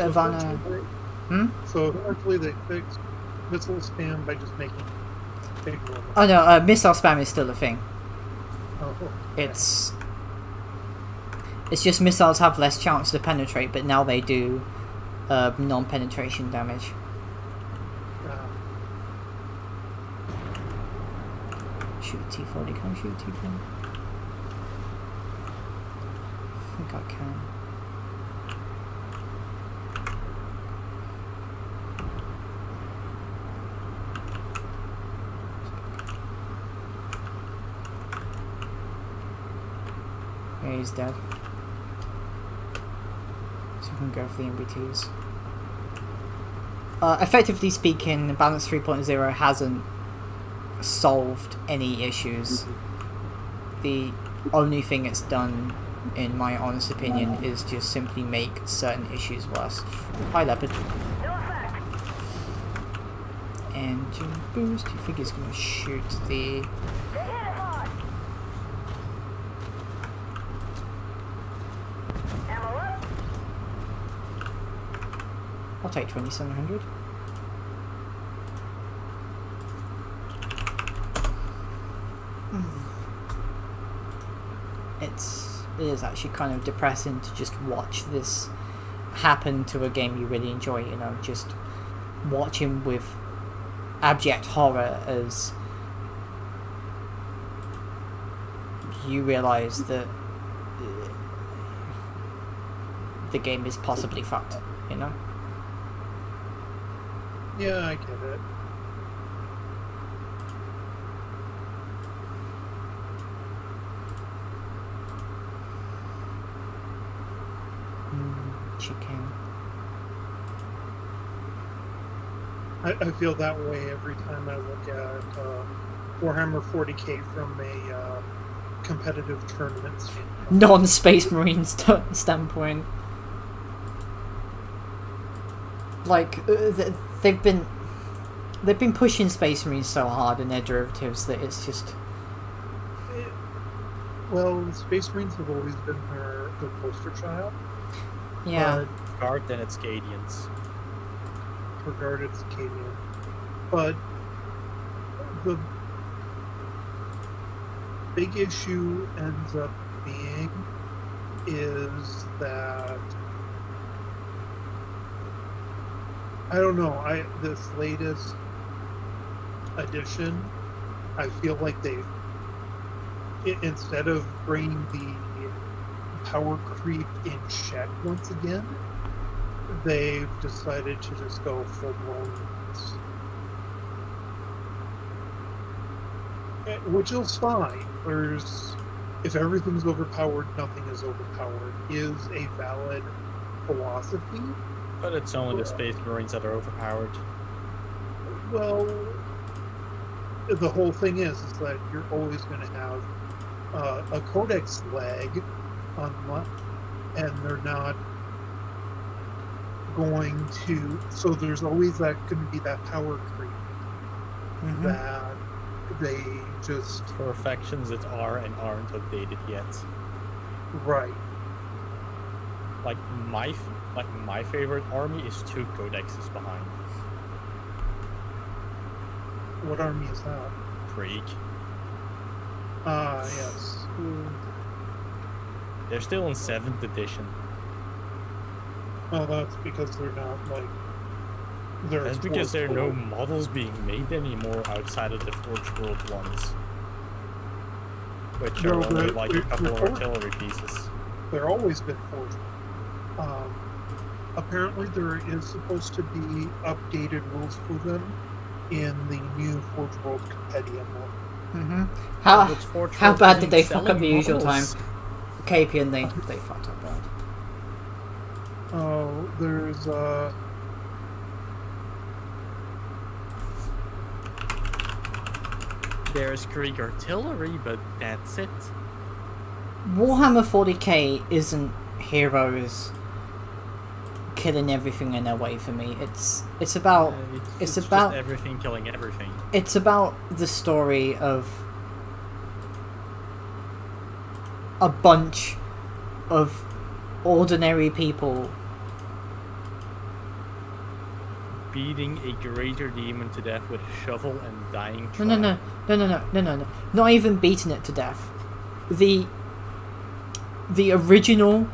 also Ivana. So eventually they fixed missile spam by just making big ones. Oh no, missile spam is still a thing. Oh, It's just missiles have less chance to penetrate, but now they do non-penetration damage. Shoot a T40, can I shoot a T40? I think I can. Yeah, he's dead. So we can go for the MBTs. Effectively speaking, Balance 3.0 hasn't solved any issues. The only thing it's done, in my honest opinion, is just simply make certain issues worse. Hi, Leopard. Engine boost. You think he's going to shoot the... I'll take 2700. It is actually kind of depressing to just watch this happen to a game you really enjoy, you know, just watching with abject horror as you realise that the game is possibly fucked, you know? yeah, I get it. Chicken. I feel that way every time I look at Warhammer 40k from a competitive tournament standpoint. Non-Space Marine standpoint. Like they've been pushing Space Marines so hard in their derivatives that it's just. Well, Space Marines have always been their poster child. Yeah. Guard then it's Cadians. Regarded as Cadian. But the big issue ends up being is that I don't know, this latest edition, I feel like they've instead of bringing the power creep in check once again, they've decided to just go full-blown units. Which is fine. If everything's overpowered, nothing is overpowered, is a valid philosophy. But it's only the Space Marines that are overpowered. Well, the whole thing is that you're always going to have a codex lag and they're not going to, so there's always going to be that power creep that they just for factions that are and aren't updated yet. Right. Like my favorite army is 2 codexes behind. What army is that? Krieg. Yes. They're still in 7th edition. Oh, that's because they're not like. That's because there are no models being made anymore outside of the Forge World ones, which are only like a couple of artillery pieces. They're always been forged. Apparently, there is supposed to be updated rules for them in the new Forge World Compendium one. How bad did they fuck up the usual time? Capian, they fucked up bad. Oh, There's Krieg artillery, but that's it. Warhammer 40k isn't heroes killing everything in their way for me. It's about It's about just everything killing everything. It's about the story of a bunch of ordinary people beating a greater demon to death with a shovel and dying trying. No. Not even beating it to death. The original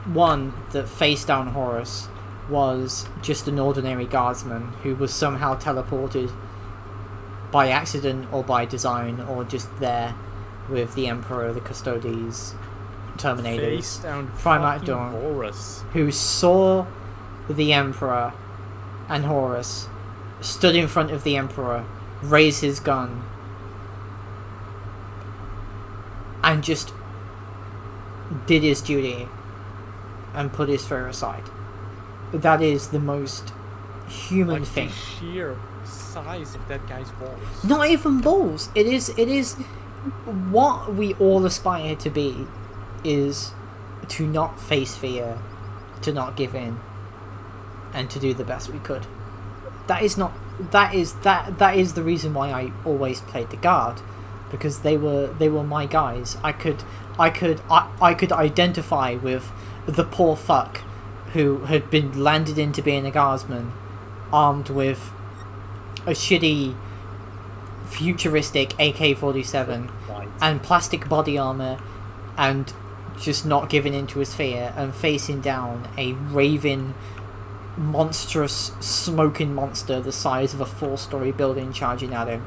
one that faced down Horus was just an ordinary guardsman who was somehow teleported by accident or by design or just there with the Emperor, the Custodes, Terminators, Primarch Dawn, Horus. who saw the Emperor and Horus, stood in front of the Emperor, raise his gun, and just did his duty and put his fear aside. That is the most human Like thing. the sheer size of that guy's balls. Not even balls. It is what we all aspire to be, is to not face fear, to not give in, and to do the best we could. That is the reason why I always played the guard, because they were my guys. I could identify with the poor fuck who had been landed into being a guardsman, armed with a shitty futuristic AK-47 and plastic body armor, and just not giving into his fear and facing down a raving, monstrous, smoking monster the size of a 4-story building charging at him.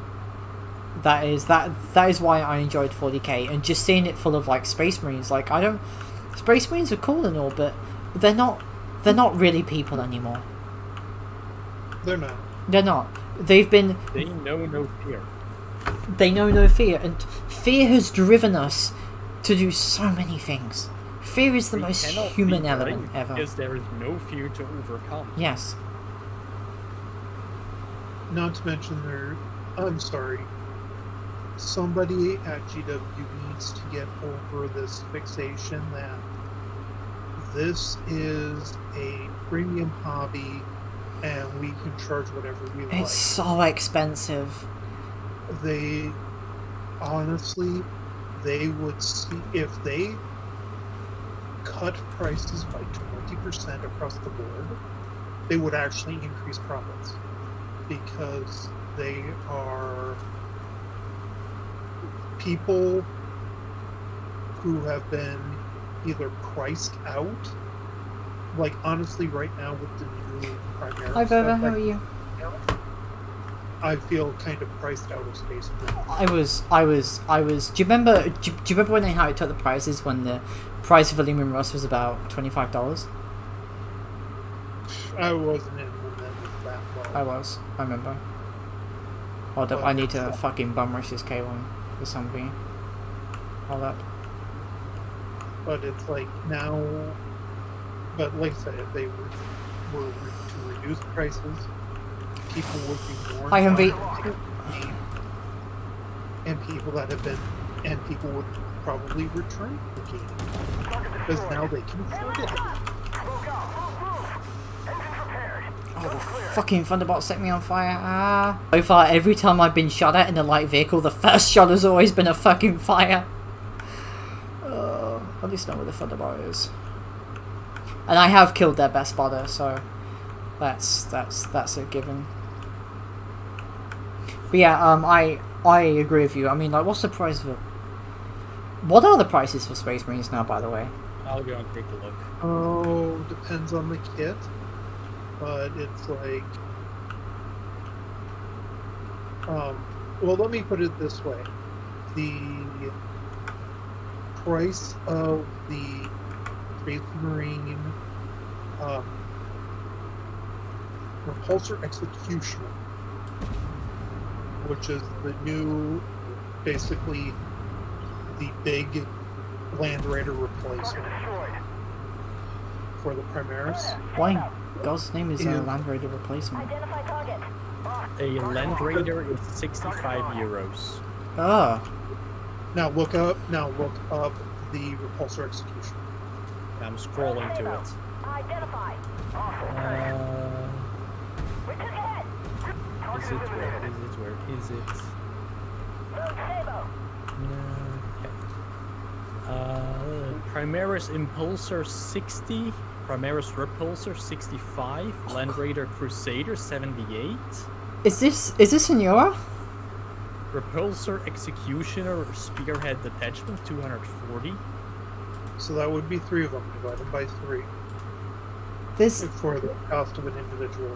That is why I enjoyed 40k, and just seeing it full of like Space Marines. Like, Space Marines are cool and all, but they're not really people anymore. They're not. They're not. They know no fear. They know no fear, and fear has driven us to do so many things. Fear is the most human element ever. Because there is no fear to overcome. Yes. Not to mention I'm sorry. Somebody at GW needs to get over this fixation that this is a premium hobby and we can charge whatever we like. It's so expensive. They honestly, they would see if they cut prices by 20% across the board, they would actually increase profits, because they are people who have been either priced out, like honestly right now with the new Primera Hi Bova, stuff, how are you? I feel kind of priced out of Space Marine. I was. Do you remember when they took the prices when the price of Illumin Rust was about $25? I wasn't in when that was that low. I remember. Hold up, I need to fucking bum rush this K1 for something. Hold up. But it's like now, but like I said, if they were to reduce prices, people would be more Hi, Humvee. inclined to take the game, and people that have been, and people would probably return the game because now they can afford it. Oh, the fucking Thunderbolt set me on fire. So far, every time I've been shot at in a light vehicle, the first shot has always been a fucking fire. At least know where the Thunderbolt is. And I have killed their best spotter, so that's a given. But yeah, I agree with you. I mean, like, what's the price of it? What are the prices for Space Marines now, by the way? I'll go and take a look. Oh, depends on the kit, but it's like, well, let me put it this way: the price of the Space Marine Repulsor Executioner, which is the new, basically the big Land Raider replacement for the Primaris. Why in God's name is a Land Raider replacement? A Land Raider is 65 euros. Oh. Now look up the Repulsor Executioner. I'm scrolling to it. Where is it? Primaris Impulsor 60, Primaris Repulsor 65, Land Raider Crusader 78, Is this a newer? Repulsor Executioner Spearhead Detachment 240. So that would be 3 of them divided by 3 This for the cost of an individual.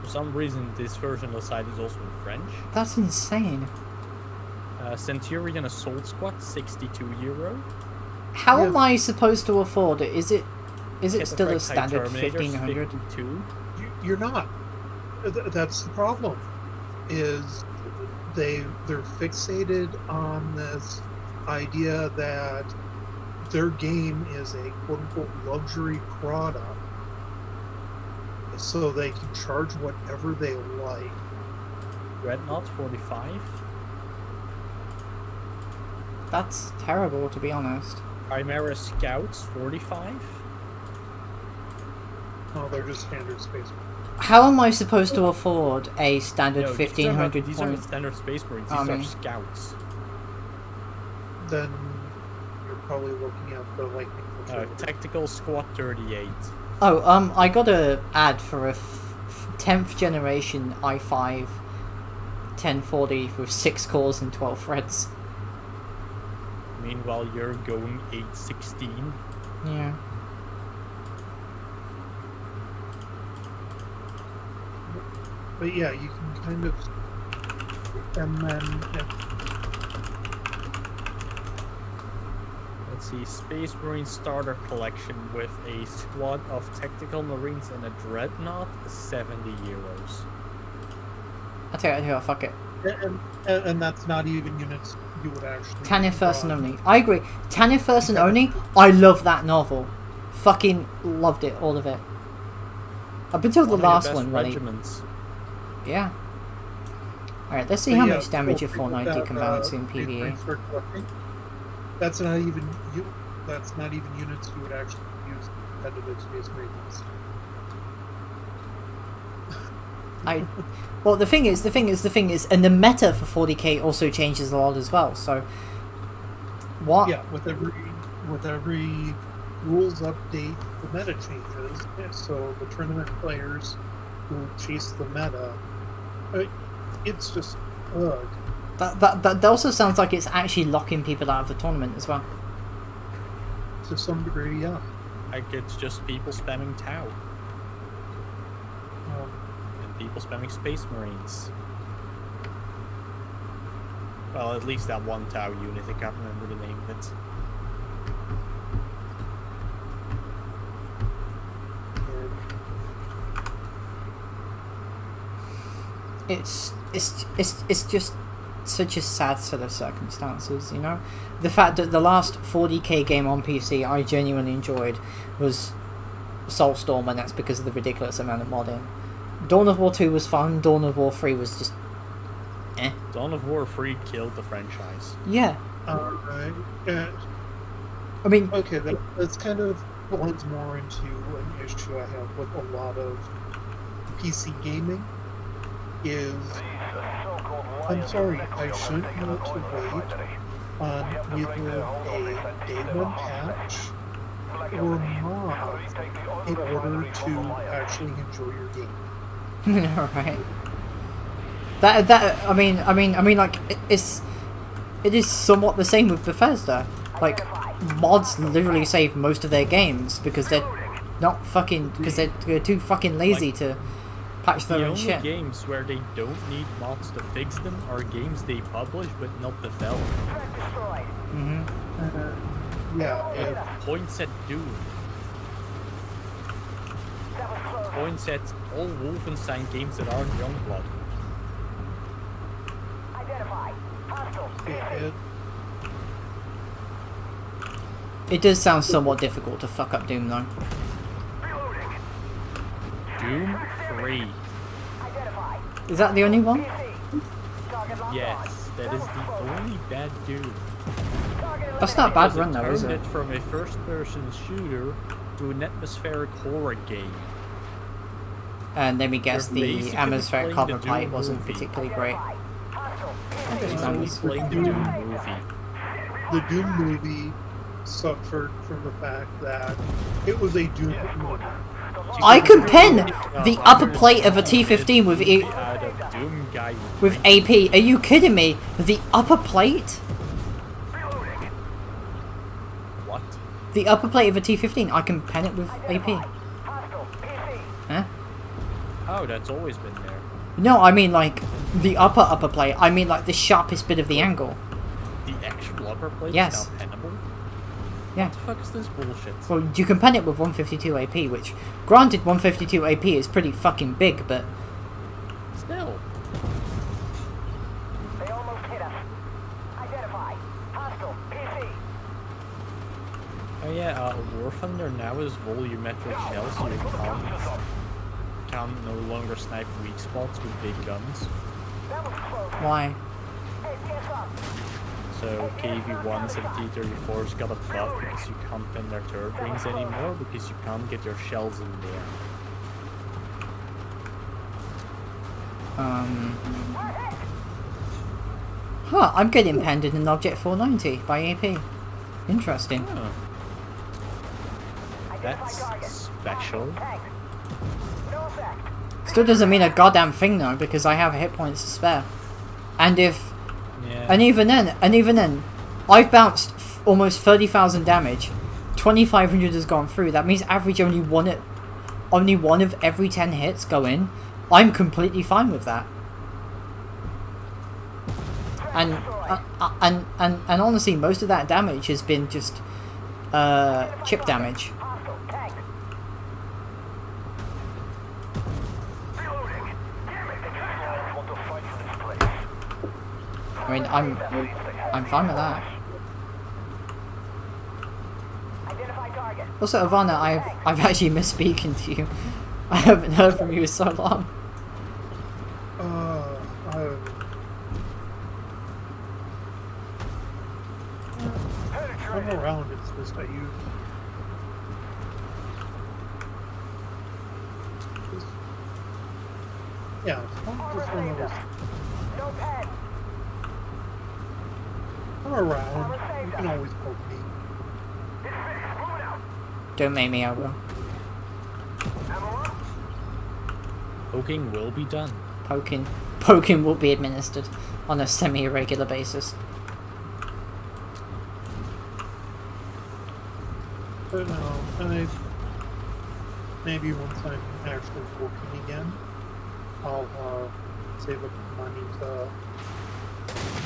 For some reason, this version of the site is also in French. that's insane. Centurion Assault Squad 62 euro. How Yeah. am I supposed to afford it? Is it still a Hypothreat standard Terminators 1500? 52. You're not. That's the problem. Is they're fixated on this idea that their game is a quote unquote luxury product, so they can charge whatever they like. Dreadnought 45. That's terrible, to be honest. Chimera Scouts 45. No, they're just standard space. How am I supposed to afford a standard No, 1500 these aren't point? standard Space Marines, these Army? are Scouts. Then you're probably looking at the lightning. Tactical Squad 38. Oh, I got a ad for a 10th generation i5 1040 with 6 cores and 12 threads. Meanwhile, you're going 816. Yeah. But yeah, you can kind of, and then Let's see, Space Marine Starter Collection with a squad of Tactical Marines and a Dreadnought, 70 euros. I tell you what, fuck it. and that's not even units you would actually. Tanith First and run. Only. I agree. Tanith First and Only, I love that novel. Fucking loved it, all of it. Up until the One of your last best one, really. regiments. Yeah. Alright, let's see But how yeah, much damage a feel free 490 with can that, balance in Space PvE. Marines for collecting. That's not even that's not even units you would actually use in competitive Space Marines. Well, the thing is, and the meta for 40k also changes a lot as well. So, what? Yeah, with every rules update, the meta changes. So the tournament players who chase the meta, it's just ugh. That also sounds like it's actually locking people out of the tournament as well. To some degree, yeah. Like, it's just people spamming Tau. Um, And people spamming Space Marines. Well, at least that one Tau unit, I can't remember the name of it. It's just such a sad set of circumstances, you know. The fact that the last 40k game on PC I genuinely enjoyed was Soulstorm, and that's because of the ridiculous amount of modding. Dawn of War 2 was fun. Dawn of War 3 was just eh. Dawn of War 3 killed the franchise. Yeah. Alright. I mean, Okay, that's kind of blends more into an issue I have with a lot of PC gaming. Is I'm sorry, I shouldn't want to wait on either a day one patch or mods in order to actually enjoy your game. right. That I mean, like it is somewhat the same with Bethesda. Like, mods literally save most of their games because they're they're too fucking lazy to patch their The own only shit. games where they don't need mods to fix them are games they publish but not develop. Yeah, Points at Doom. Points at all Wolfenstein games that aren't Youngblood. It does sound somewhat difficult to fuck up Doom though. Doom 3. Is that the only one? Yes, that is the only bad Doom. That's not a bad Because run though, is turned it? it from a first-person shooter to an atmospheric horror game. And let me guess, You're the basically atmospheric playing the carbon plate Doom wasn't movie. particularly great. Basically playing the Doom movie. the Doom movie suffered from the fact that it was a Doom movie. I can pen the upper plate of a T15 with Doom guy with AP. Are you kidding me? The upper plate? What? The upper plate of a T15. I can pen it with AP. Huh? Oh, that's always been there. No, I mean like the upper plate. I mean like the sharpest bit of the angle. The actual upper plate Yes. is now pennable? Yeah. What the fuck is this bullshit? Well, you can pen it with 152 AP, which, granted, 152 AP is pretty fucking big, but Still. They almost hit us. Identify. Hostile. PC. Oh yeah, War Thunder now is volumetric shells, so you can no longer snipe weak spots with big guns. That was close. why? Hey, piss up. So KV-1s and T-34s got a buff because you can't pin their turret rings anymore because you can't get your shells in there. Huh, I'm getting penned in an Object 490 by AP. Interesting. Huh. That's special. Tank. No effect. Still doesn't mean a goddamn thing though, because I have hit points to spare. And if... Yeah. And even then, I've bounced almost 30,000 damage. 2,500 has gone through. That means average only one of every 10 hits go in. I'm completely fine with that. And honestly, most of that damage has been just chip damage. Hostile. Tank. Reloading. Damn it. I want to fight for this place. I mean, I'm fine with that. Identify target. Also, Ivana, I've actually missed speaking to you. I haven't heard from you in so long. I'm around, it's just I use... Yeah, it's just one of those... No pen. I'm around, you can always poke me. It's fixed. Moving out. Don't make me, I will. Ammo up. Poking will be done. Poking will be administered on a semi-irregular basis. But no, maybe once I'm actually working again, I'll save up money to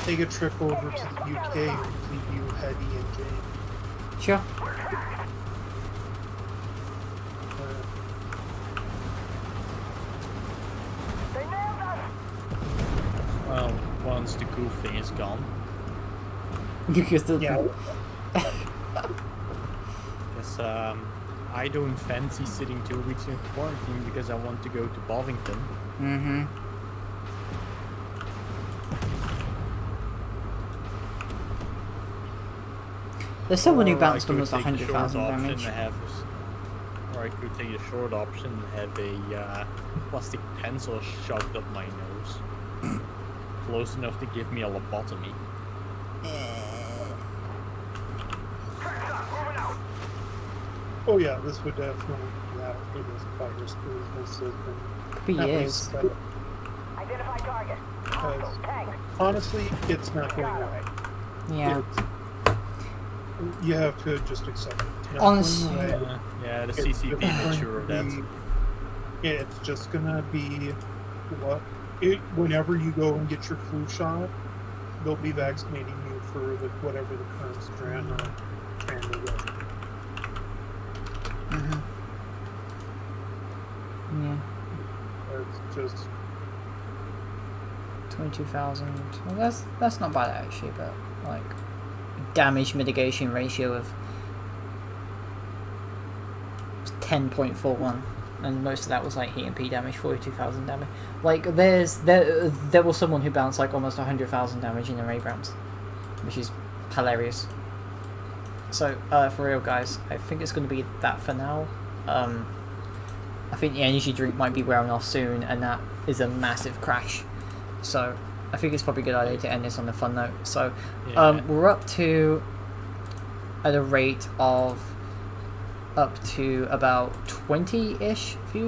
take a trip over to the UK and preview Heady and Jane. Sure. They nailed us. Well, once the cool thing is gone. Because the Yeah, Because I don't fancy sitting 2 weeks in quarantine because I want to go to Bovington. Mm-hmm. There's someone who bounced almost 100,000 damage. Or I could take a short option and have a plastic pencil shoved up my nose. Close enough to give me a lobotomy. oh yeah, this would definitely be after this virus has been Could be at years. least, Identify target. because Tank. honestly, it's not going away. Yeah. It's- you have to just accept it. It's not Honestly- going away. Yeah, the It's CCP just made going sure of to that. be- It's just gonna be whenever you go and get your flu shot, they'll be vaccinating you for whatever the current strand is. Mm-hmm. Yeah. It's just 22,000. Well, that's not bad actually, but like damage mitigation ratio of 10.41, and most of that was like EMP damage, 42,000 damage. Like there was someone who bounced like almost 100,000 damage in the ray bounce, which is hilarious. So for real guys, I think it's going to be that for now. I think the energy drink might be wearing off soon, and that is a massive crash. So I think it's probably a good idea to end this on a fun note. So Yeah. we're up to at a rate of up to about 20-ish views.